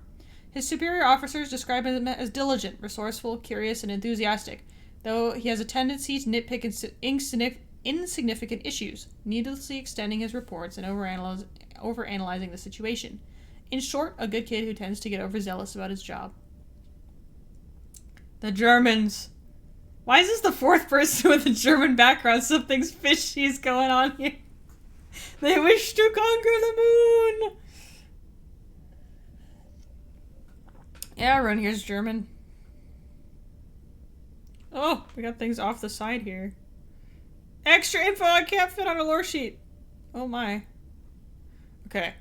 His superior officers describe him as diligent, resourceful, curious, and enthusiastic, though he has a tendency to nitpick insignificant issues, needlessly extending his reports and overanalyzing the situation. In short, a good kid who tends to get overzealous about his job. The Germans. Why is this the fourth person with a German background? Something's fishy is going on here. They wish to conquer the moon! Yeah, everyone here's German. Oh, we got things off the side here. Extra info I can't fit on a lore sheet. Oh my. Okay.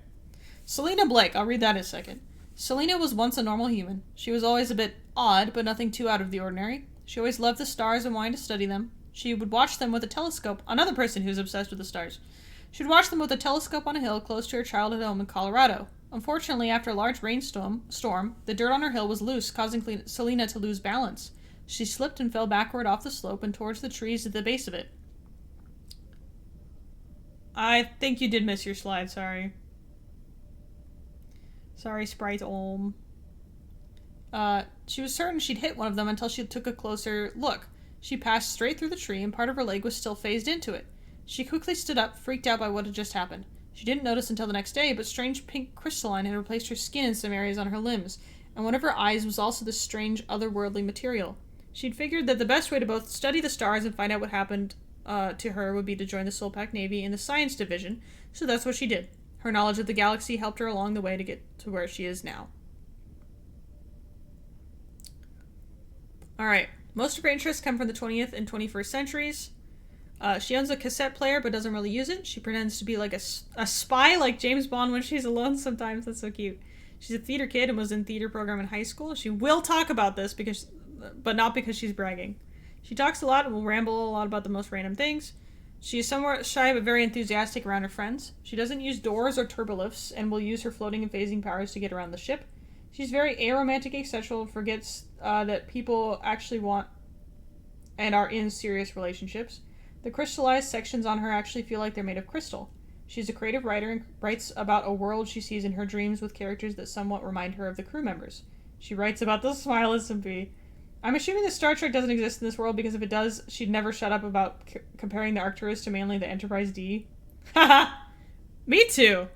Selena Blake, I'll read that in a second. Selena was once a normal human. She was always a bit odd, but nothing too out of the ordinary. She always loved the stars and wanted to study them. She would watch them with a telescope. Another person who's obsessed with the stars. She would watch them with a telescope on a hill close to her childhood home in Colorado. Unfortunately, after a large rainstorm, the dirt on her hill was loose, causing Selena to lose balance. She slipped and fell backward off the slope and towards the trees at the base of it. I think you did miss your slide, sorry. Sorry, Sprite Olm. She was certain she'd hit one of them until she took a closer look. She passed straight through the tree and part of her leg was still phased into it. She quickly stood up, freaked out by what had just happened. She didn't notice until the next day, but strange pink crystalline had replaced her skin in some areas on her limbs, and one of her eyes was also this strange, otherworldly material. She'd figured that the best way to both study the stars and find out what happened to her would be to join the Solpak Navy in the science division, so that's what she did. Her knowledge of the galaxy helped her along the way to get to where she is now. Alright, most of her interests come from the 20th and 21st centuries. She owns a cassette player but doesn't really use it. She pretends to be like a spy like James Bond when she's alone sometimes. That's so cute. She's a theater kid and was in theater program in high school. She will talk about this, but not because she's bragging. She talks a lot and will ramble a lot about the most random things. She is somewhat shy but very enthusiastic around her friends. She doesn't use doors or turbolifts and will use her floating and phasing powers to get around the ship. She's very aromantic, asexual, and forgets that people actually want and are in serious relationships. The crystallized sections on her actually feel like they're made of crystal. She's a creative writer and writes about a world she sees in her dreams with characters that somewhat remind her of the crew members. She writes about the Smile SMP. I'm assuming that Star Trek doesn't exist in this world because if it does, she'd never shut up about comparing the Arcturus to mainly the Enterprise D. Haha! Me too!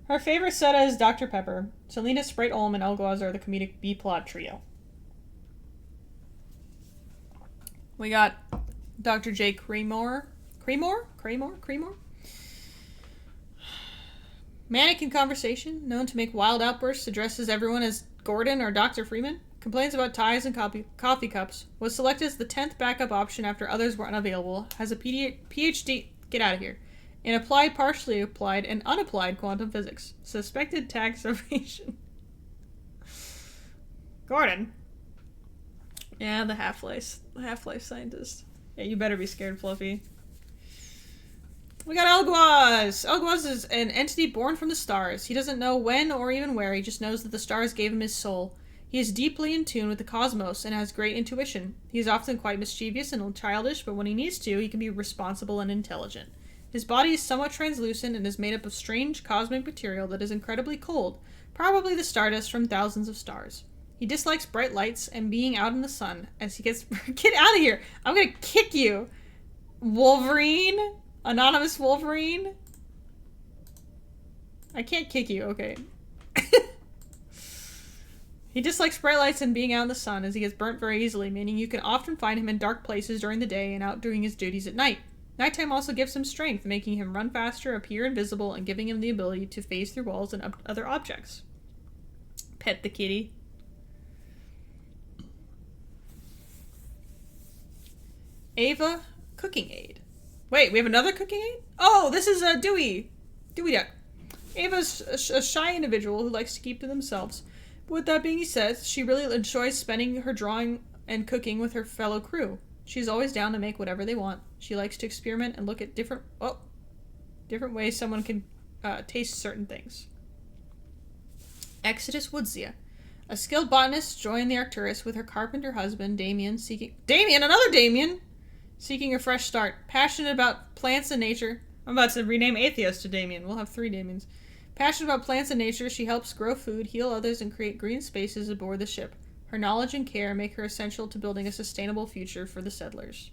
Her favorite soda is Dr. Pepper. Selena, Sprite, Olm, and Elgwaz are the comedic B-plot trio. We got Dr. J. Creemore. Creemore? Manic in conversation, known to make wild outbursts, addresses everyone as Gordon or Dr. Freeman. Complains about ties and coffee cups. Was selected as the 10th backup option after others were unavailable. Has a PhD... Get out of here. In applied, partially applied, and unapplied quantum physics. Suspected tax evasion. Gordon. Yeah, the Half-Life scientist. Yeah, you better be scared, Fluffy. We got Elgwaz! Elgwaz is an entity born from the stars. He doesn't know when or even where, he just knows that the stars gave him his soul. He is deeply in tune with the cosmos and has great intuition. He is often quite mischievous and childish, but when he needs to, he can be responsible and intelligent. His body is somewhat translucent and is made up of strange cosmic material that is incredibly cold, probably the stardust from thousands of stars. He dislikes bright lights and being out in the sun as he gets... Get out of here! I'm gonna kick you! Wolverine? Anonymous Wolverine? I can't kick you, okay. He dislikes bright lights and being out in the sun as he gets burnt very easily, meaning you can often find him in dark places during the day and out doing his duties at night. Nighttime also gives him strength, making him run faster, appear invisible, and giving him the ability to phase through walls and other objects. Pet the kitty. Ava, cooking aid. Wait, we have another cooking aid? Oh, this is Dewey. Dewey Duck. Ava's a shy individual who likes to keep to themselves. But with that being said, she really enjoys spending her drawing and cooking with her fellow crew. She's always down to make whatever they want. She likes to experiment and look at different ways someone can taste certain things. Exodus Woodsia. A skilled botanist joined the Arcturus with her carpenter husband, Damien, another Damien! Seeking a fresh start. Passionate about plants and nature. I'm about to rename Atheos to Damien. We'll have 3 Damiens. Passionate about plants and nature, she helps grow food, heal others, and create green spaces aboard the ship. Her knowledge and care make her essential to building a sustainable future for the settlers.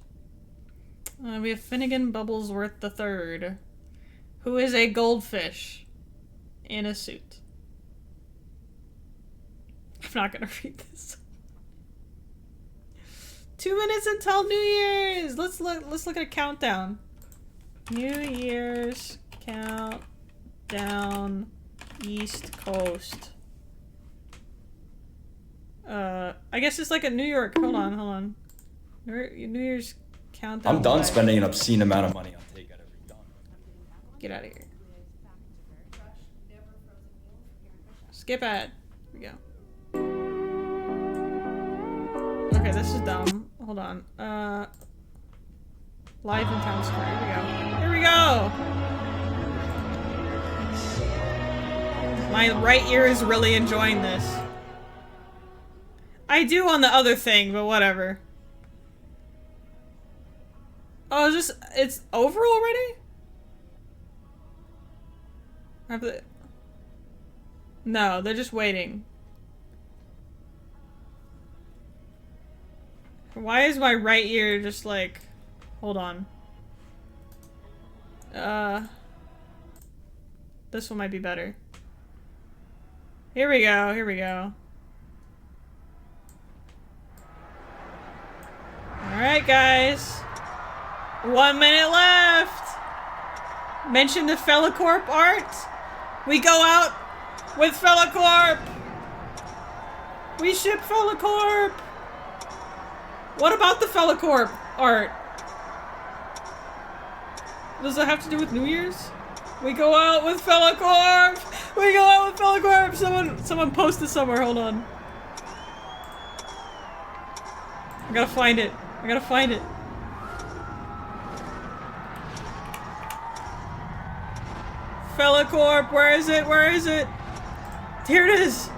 We have Finnegan Bubblesworth III, who is a goldfish in a suit. I'm not gonna read this. 2 minutes until New Year's. Let's look at a countdown. New Year's countdown, East Coast. I guess it's like a New York. Hold on. New Year's countdown. I'm done spending an obscene amount of money on takeout every done. Get out of here. Skip ad. Here we go. Okay, this is dumb. Hold on. Live in Town Square. Here we go. My right ear is really enjoying this. I do on the other thing, but whatever. Oh, it's over already? No, they're just waiting. Why is my right ear just like... Hold on. This one might be better. Here we go. Alright, guys. 1 minute left! Mention the Felicorp art. We go out with Felicorp! We ship Felicorp! What about the Felicorp art? Does it have to do with New Year's? We go out with Felicorp! We go out with Felicorp! Someone post this somewhere, hold on. I gotta find it. Felicorp, where is it? Here it is!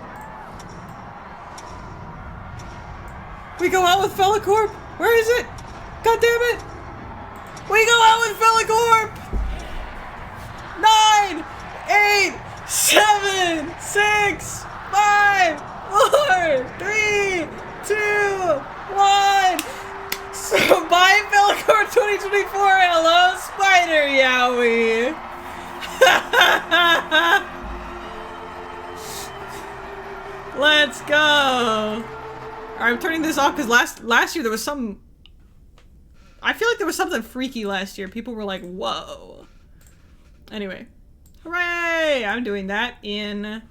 We go out with Felicorp! Where is it? God damn it! We go out with Felicorp! 9, 8, 7, 6, 5, 4, 3, 2, 1. So bye Felicorp 2024 and hello Spider Yowie! Let's go! Alright, I'm turning this off because last year there was some... I feel like there was something freaky last year. People were like, whoa. Anyway. Hooray! I'm doing that in...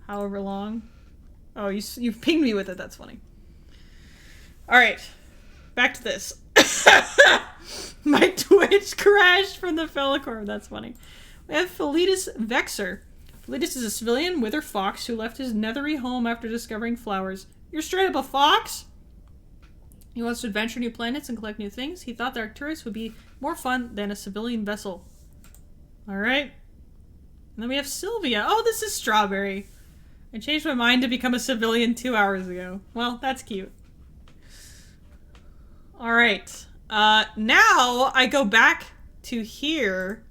however long. Oh, you've pinged me with it. That's funny. Alright. Back to this. My Twitch crashed from the Felicorp. That's funny. We have Philetus Vexer. Philetus is a civilian wither fox who left his nethery home after discovering flowers. You're straight up a fox? He wants to adventure new planets and collect new things. He thought the Arcturus would be more fun than a civilian vessel. Alright. And then we have Sylvia. Oh, this is Strawberry. I changed my mind to become a civilian 2 hours ago. Well, that's cute. Alright. Now I go back to here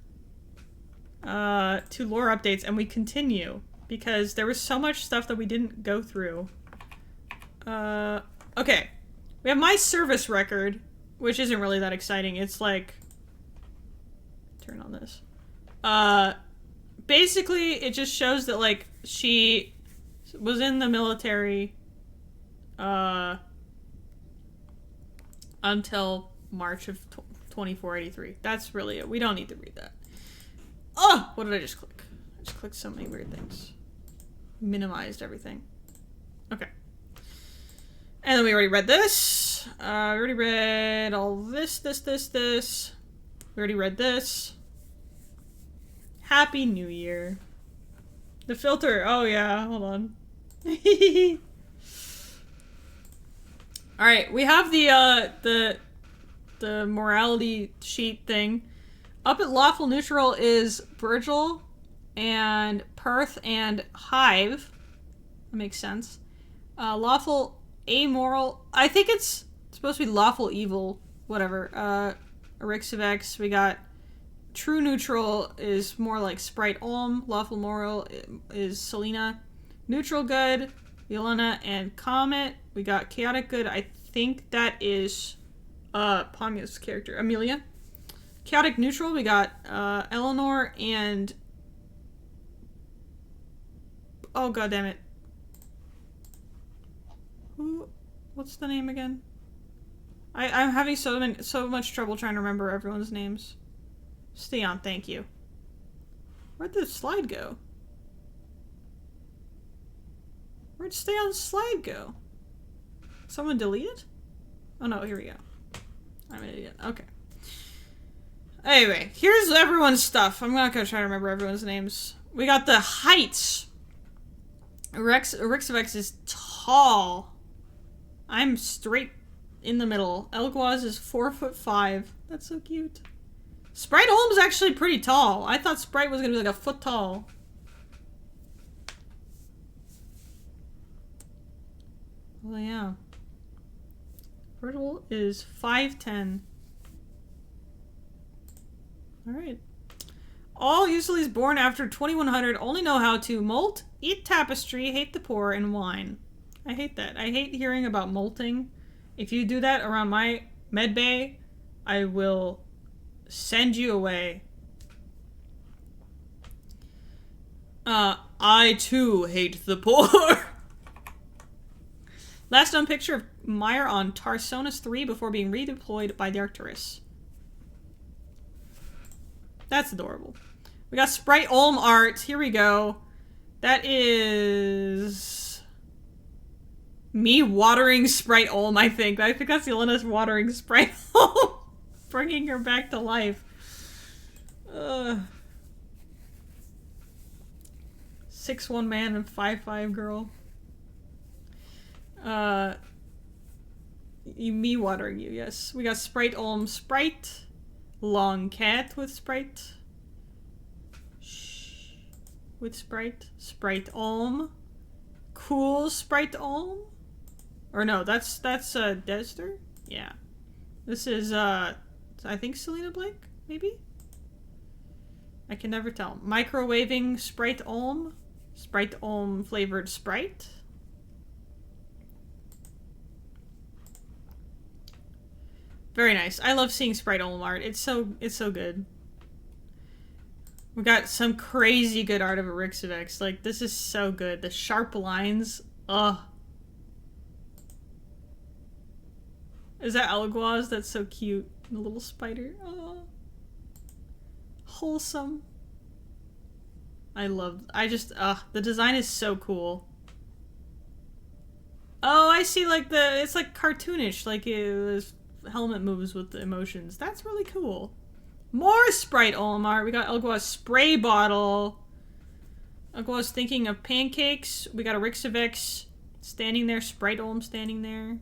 to lore updates and we continue because there was so much stuff that we didn't go through. Okay. We have my service record, which isn't really that exciting. It's like... Turn on this. Basically, it just shows that, like, she was in the military, until March of 2483. That's really it. We don't need to read that. Oh! What did I just click? I just clicked so many weird things. Minimized everything. Okay. And then we already read this. We already read all this. We already read this. Happy New Year. The filter. Oh yeah, hold on. Alright, we have the morality sheet thing. Up at Lawful Neutral is Virgil and Perth and Hive. That makes sense. Lawful Amoral. I think it's supposed to be Lawful Evil. Whatever. Eryxivex. We got True Neutral is more like Sprite Olm. Lawful Moral is Selena. Neutral Good, Yelena and Comet. We got Chaotic Good. I think that is Ponyo's character, Amelia. Chaotic Neutral, we got Eleanor and... Oh, god damn it. Who? What's the name again? I'm having so much trouble trying to remember everyone's names. Steon, thank you. Where'd the slide go? Where'd Steon's slide go? Someone delete it? Oh no, here we go. I'm an idiot. Okay. Anyway, here's everyone's stuff. I'm not gonna try to remember everyone's names. We got the heights. Eryxivex is tall. I'm straight in the middle. Elgwaz is 4'5". That's so cute. Sprite Holmes is actually pretty tall. I thought Sprite was gonna be like a foot tall. Well, yeah. Virgil is 5'10". Alright. All Usually born after 2100 only know how to molt, eat tapestry, hate the poor, and whine. I hate that. I hate hearing about molting. If you do that around my medbay, I will send you away. I too hate the poor. Last known picture of Meyer on Tarsonis 3 before being redeployed by the Arcturus. That's adorable. We got Sprite Olm art. Here we go. That is... me watering Sprite Olm, I think. I think that's Yelena's watering Sprite Olm. Bringing her back to life. 6'1" man and 5'5" girl. Me watering you, yes. We got Sprite Olm Sprite. Long cat with Sprite. Shh. With Sprite. Sprite Olm. Cool Sprite Olm? Or no, that's Dexter? Yeah. This is, I think Selena Blake, maybe? I can never tell. Microwaving Sprite Olm. Sprite Olm flavored Sprite. Very nice. I love seeing Sprite Olm art. It's so good. We got some crazy good art of Erixavex. Like, this is so good. The sharp lines. Ugh. Is that Elguaz? That's so cute. The little spider. Oh. Wholesome. The design is so cool. Oh, I see, like, it's like cartoonish, like, this helmet moves with the emotions. That's really cool. More Sprite Olmar. We got Elguaz spray bottle. Elguaz thinking of pancakes. We got Erixavex standing there. Sprite Olm standing there.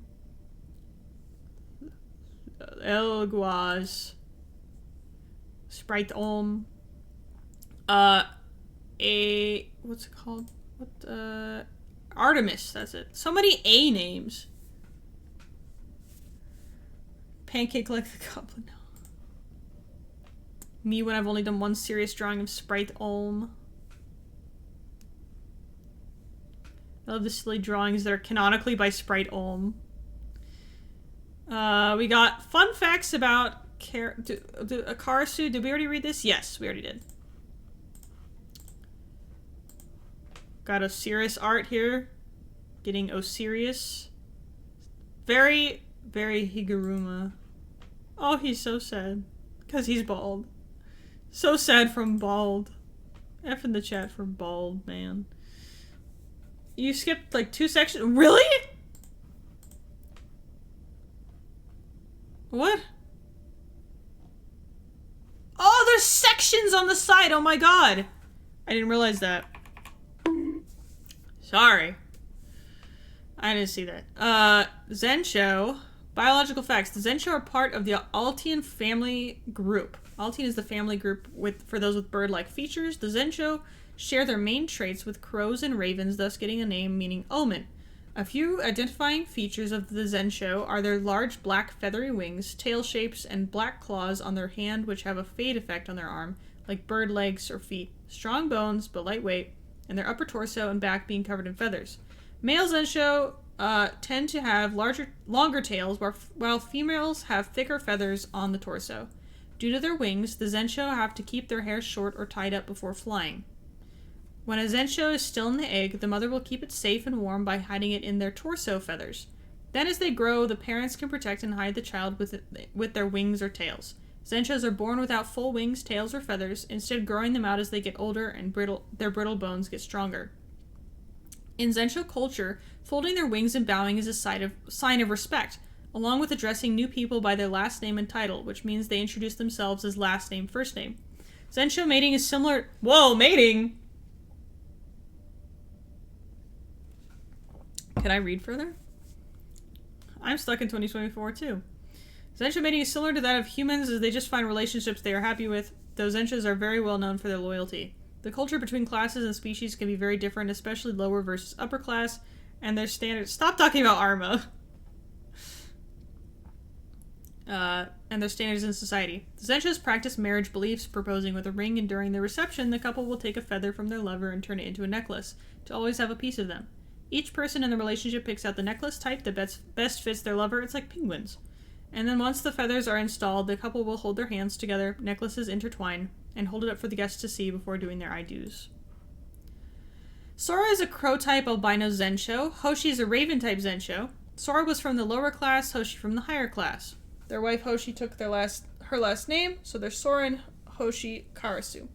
Elguaz. Sprite Olm. What's it called? Artemis, that's it. So many A names. Pancake like the goblin. Me when I've only done one serious drawing of Sprite Olm. I love the silly drawings that are canonically by Sprite Olm. We got fun facts about Karasu. Did we already read this? Yes, we already did. Got Osiris art here. Getting Osiris. Very, very Higuruma. Oh, he's so sad. Because he's bald. So sad from bald. F in the chat for bald, man. You skipped like 2 sections. Really? What? Oh, there's sections on the side. Oh my god. I didn't realize that. Sorry. I didn't see that. Zensho. Biological facts. The Zensho are part of the Altian family group. Altian is the family group for those with bird-like features. The Zensho share their main traits with crows and ravens, thus getting a name meaning omen. A few identifying features of the Zensho are their large black feathery wings, tail shapes, and black claws on their hand which have a fade effect on their arm, like bird legs or feet. Strong bones, but lightweight, and their upper torso and back being covered in feathers. Male Zensho tend to have longer tails, while females have thicker feathers on the torso. Due to their wings, the Zensho have to keep their hair short or tied up before flying. When a Zensho is still in the egg, the mother will keep it safe and warm by hiding it in their torso feathers. Then as they grow, the parents can protect and hide the child with their wings or tails. Zenshos are born without full wings, tails, or feathers, instead growing them out as they get older and their brittle bones get stronger. In Zensho culture, folding their wings and bowing is a sign of respect, along with addressing new people by their last name and title, which means they introduce themselves as last name, first name. Zensho mating is similar... Whoa, mating! Can I read further? I'm stuck in 2024 too. Zensho mating is similar to that of humans as they just find relationships they are happy with, though Zenshos are very well known for their loyalty. The culture between classes and species can be very different, especially lower versus upper class, and their standards... Stop talking about Arma! And their standards in society. The Zenshos practice marriage beliefs, proposing with a ring, and during their reception, the couple will take a feather from their lover and turn it into a necklace, to always have a piece of them. Each person in the relationship picks out the necklace type that best fits their lover. It's like penguins. And then once the feathers are installed, the couple will hold their hands together, necklaces intertwine, and hold it up for the guests to see before doing their I-do's. Sora is a crow-type albino Zensho. Hoshi is a raven-type Zensho. Sora was from the lower class, Hoshi from the higher class. Their wife Hoshi took her last name, so they're Sora and Hoshi Karasu.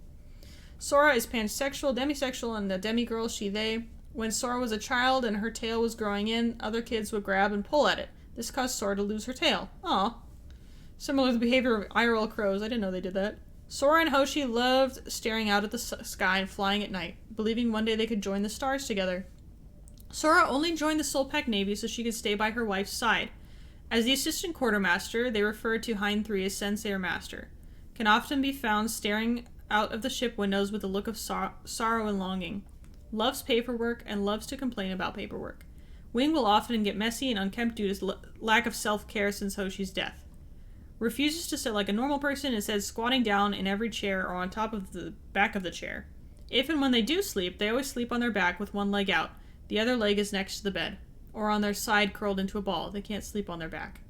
Sora is pansexual, demisexual, and the demigirl she-they. When Sora was a child and her tail was growing in, other kids would grab and pull at it. This caused Sora to lose her tail. Aw. Similar to the behavior of Iroh crows. I didn't know they did that. Sora and Hoshi loved staring out at the sky and flying at night, believing one day they could join the stars together. Sora only joined the Soul Pack Navy so she could stay by her wife's side. As the assistant quartermaster, they refer to Hind 3 as sensei or master. Can often be found staring out of the ship windows with a look of sorrow and longing. Loves paperwork and loves to complain about paperwork. Wing will often get messy and unkempt due to lack of self-care since Hoshi's death. Refuses to sit like a normal person, instead squatting down in every chair or on top of the back of the chair. If and when they do sleep, they always sleep on their back with one leg out. The other leg is next to the bed, or on their side curled into a ball. They can't sleep on their back.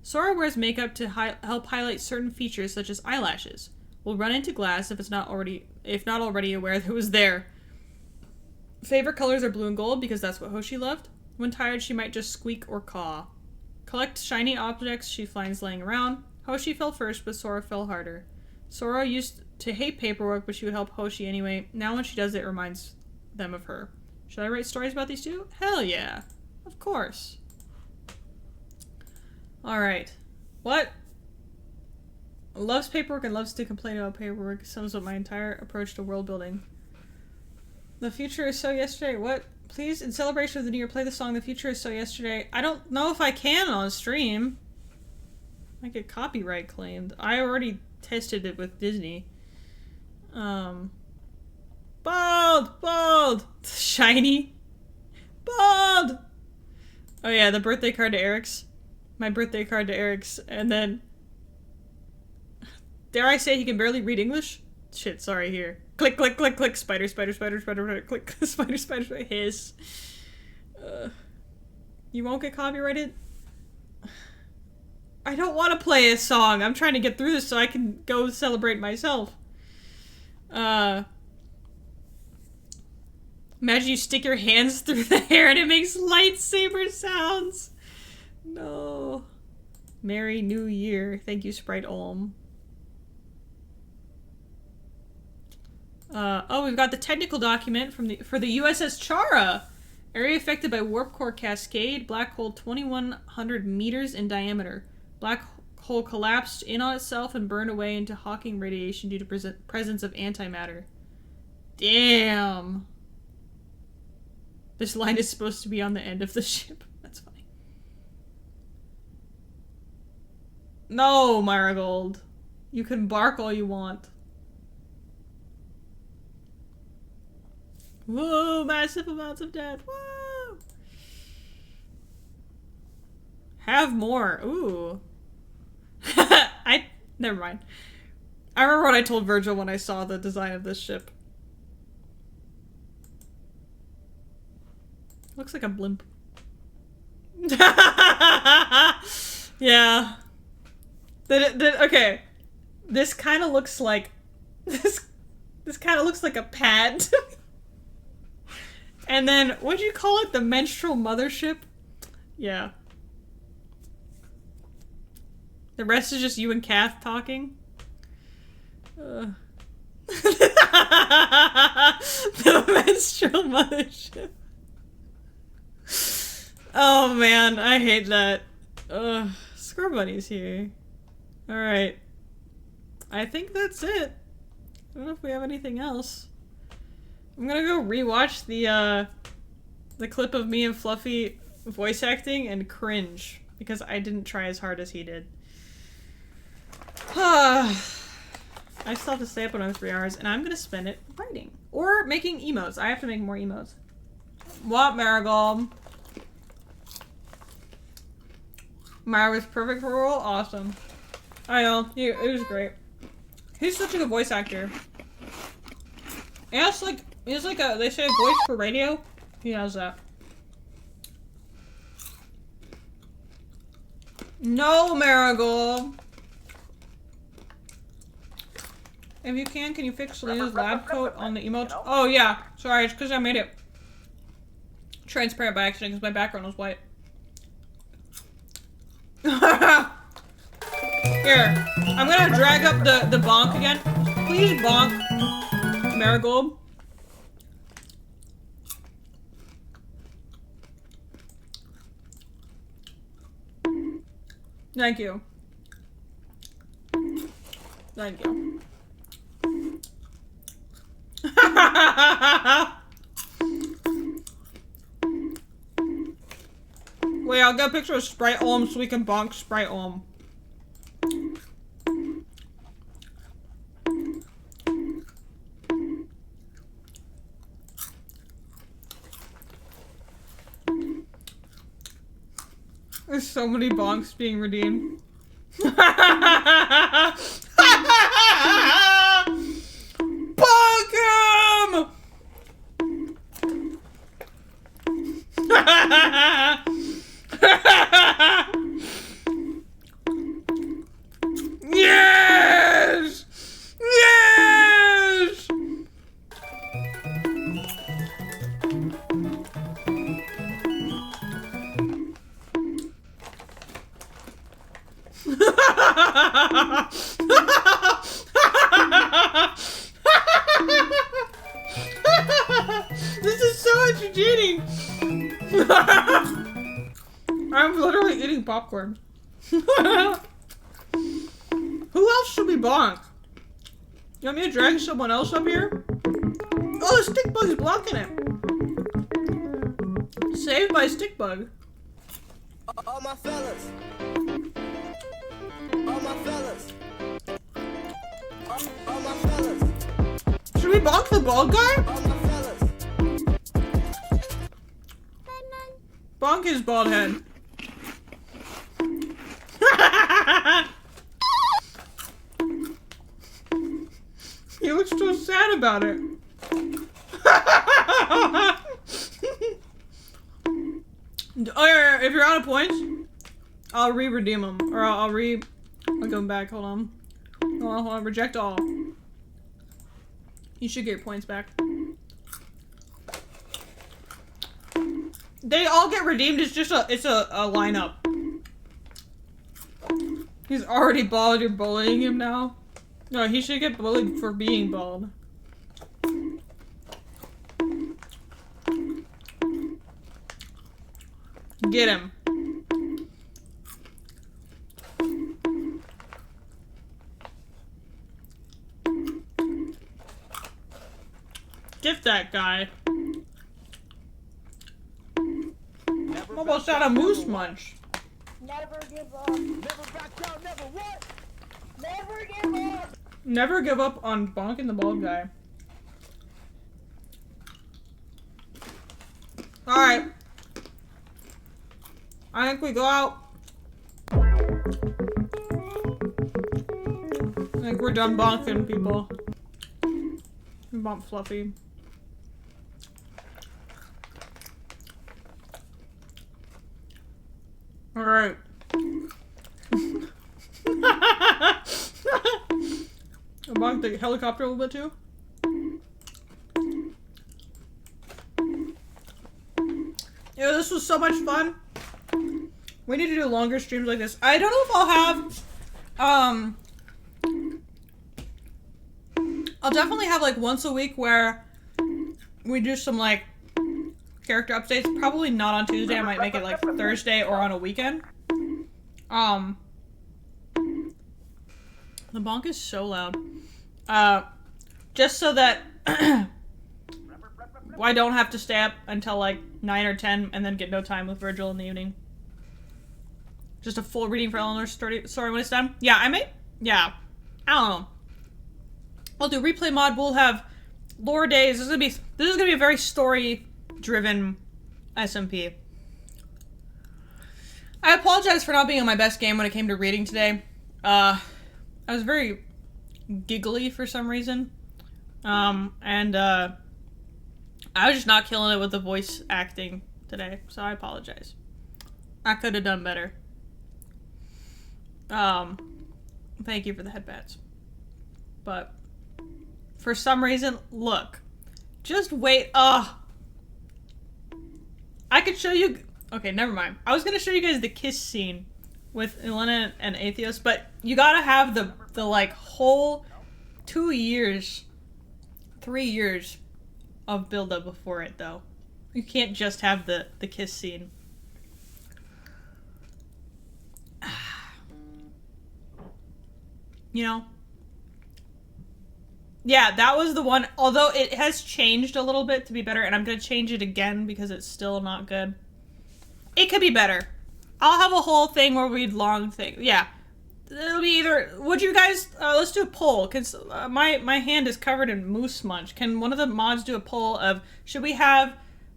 Sora wears makeup to help highlight certain features such as eyelashes. will run into glass if not already aware that it was there. Favorite colors are blue and gold because that's what Hoshi loved. When tired, she might just squeak or caw. Collect shiny objects she finds laying around. Hoshi fell first, but Sora fell harder. Sora used to hate paperwork, but she would help Hoshi anyway. Now when she does it, it reminds them of her. Should I write stories about these two? Hell yeah. Of course. Alright. What? Loves paperwork and loves to complain about paperwork. Sums up my entire approach to world building. The future is so yesterday. What? Please, in celebration of the new year, play the song The Future is So Yesterday. I don't know if I can on stream. I get copyright claimed. I already tested it with Disney. Bald! Bald! Shiny! Bald! Oh yeah, the birthday card to Eric's. My birthday card to Eric's. And then... Dare I say he can barely read English? Shit, sorry, here. Click, click, click, click. Spider, spider, spider, spider, spider, click. Spider, spider, spider. Hiss. You won't get copyrighted? I don't want to play a song. I'm trying to get through this so I can go celebrate myself. Imagine you stick your hands through the hair and it makes lightsaber sounds. No. Merry New Year. Thank you, Sprite Olm. Oh, we've got the technical document for the USS Chara. Area affected by warp core cascade. Black hole 2,100 meters in diameter. Black hole collapsed in on itself and burned away into Hawking radiation due to presence of antimatter. Damn. This line is supposed to be on the end of the ship. That's funny. No, Marigold. You can bark all you want. Whoa, massive amounts of debt. Whoa! Have more. Ooh. Never mind. I remember what I told Virgil when I saw the design of this ship. Looks like a blimp. Yeah. Okay. This kind of looks like... This kind of looks like a pad. And then, what'd you call it? The menstrual mothership? Yeah. The rest is just you and Kath talking. The menstrual mothership. Oh man, I hate that. Scrub Bunny's here. Alright. I think that's it. I don't know if we have anything else. I'm gonna go rewatch the clip of me and Fluffy voice acting and cringe because I didn't try as hard as he did. I still have to stay up another 3 hours and I'm gonna spend it writing or making emotes. I have to make more emotes. What, Marigold? Mara was perfect for a role? Awesome. I know, it was great. He's such a good voice actor. And it's like, he's like they say voice for radio. He has that. No, Marigold. If you can you fix Selena's lab coat on the emotes? Oh yeah, sorry, it's because I made it transparent by accident because my background was white. Here, I'm gonna drag up the bonk again. Please bonk, Marigold. Thank you. Thank you. Wait, I'll get a picture of Sprite Olm so we can bonk Sprite Olm. There's so many bonks being redeemed. Bonk him! Yes! This is so entertaining. I'm literally eating popcorn. Who else should we bonk? You want me to drag someone else up here? Oh, the stick bug's blocking it. Saved by stick bug. All my fellas. All my fellas. All my fellas. Should we bonk the bald guy? All my fellas. Bonk his bald head. He looks so sad about it. If you're out of points, I'll re-redeem them. Or I'll go back. Hold on. Hold on. Reject all. You should get your points back. They all get redeemed. It's just a lineup. He's already bald. You're bullying him now. No, he should get bullied for being bald. Get him. Get that guy. Almost out of moose munch. Never give up. Never back down. Never what? Never give up. Never give up on bonking the bald guy. Alright. I think we go out. I think we're done bonking people. We bonk Fluffy. Alright. I bonked the helicopter a little bit too. Yeah, this was so much fun. We need to do longer streams like this. I don't know if I'll have, I'll definitely have like once a week where we do some like character updates. Probably not on Tuesday. I might make it like Thursday or on a weekend. The bonk is so loud. Just so that I don't have to stay up until like 9 or 10 and then get no time with Virgil in the evening. Just a full reading for Eleanor's story when it's done. Yeah, I might. Yeah, I don't know. I'll do replay mod. We'll have lore days. This is gonna be a very story-driven SMP. I apologize for not being on my best game when it came to reading today. I was very giggly for some reason. I was just not killing it with the voice acting today, so I apologize. I could have done better. Thank you for the headbats. But for some reason, look. Just wait. I could show you. Okay, never mind. I was gonna show you guys the kiss scene with Elena and Atheos, but you gotta have the like whole 2 years, 3 years of build-up before it, though. You can't just have the kiss scene. You know? Yeah, that was the one. Although it has changed a little bit to be better, and I'm gonna change it again because it's still not good. It could be better. I'll have a whole thing where we read long things. Yeah. It'll be either... Would you guys... let's do a poll, because my hand is covered in moose munch. Can one of the mods do a poll of... Should we have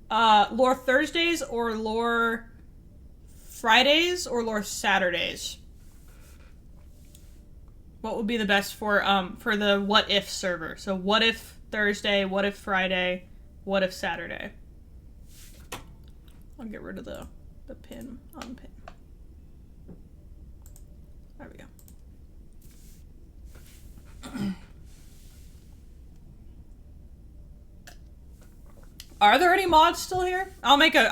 lore Thursdays or lore Fridays or lore Saturdays? What would be the best for the what if server? So what if Thursday, what if Friday, what if Saturday? I'll get rid of the pin, unpin. There we go. Are there any mods still here? I'll make a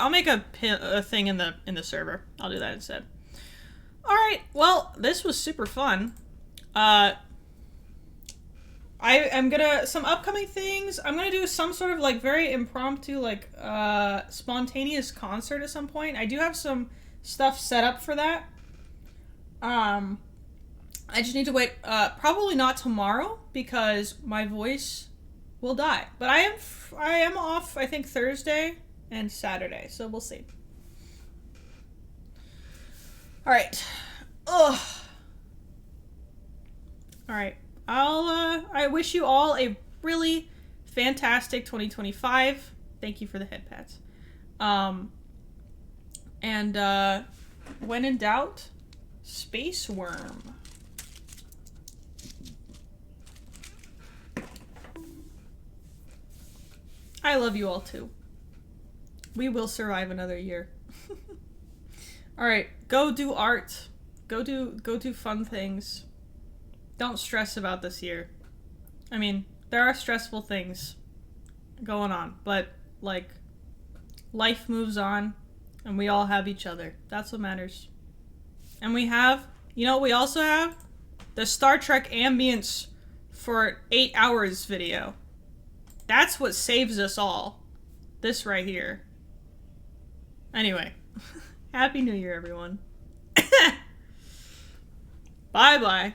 thing in the server. I'll do that instead. Alright, well, this was super fun. I am gonna, some upcoming things, I'm gonna do some sort of like very impromptu, like, spontaneous concert at some point. I do have some stuff set up for that. I just need to wait, probably not tomorrow, because my voice will die. But I am off, I think, Thursday and Saturday, so we'll see. Alright. Ugh. Alright. I wish you all a really fantastic 2025. Thank you for the head pats. And, when in doubt, Space Worm. I love you all too. We will survive another year. Alright, go do art. Go do fun things. Don't stress about this year. I mean, there are stressful things going on, but, like, life moves on, and we all have each other. That's what matters. And we have, you know what we also have? The Star Trek ambience for 8 hours video. That's what saves us all. This right here. Anyway. Happy New Year, everyone. Bye-bye.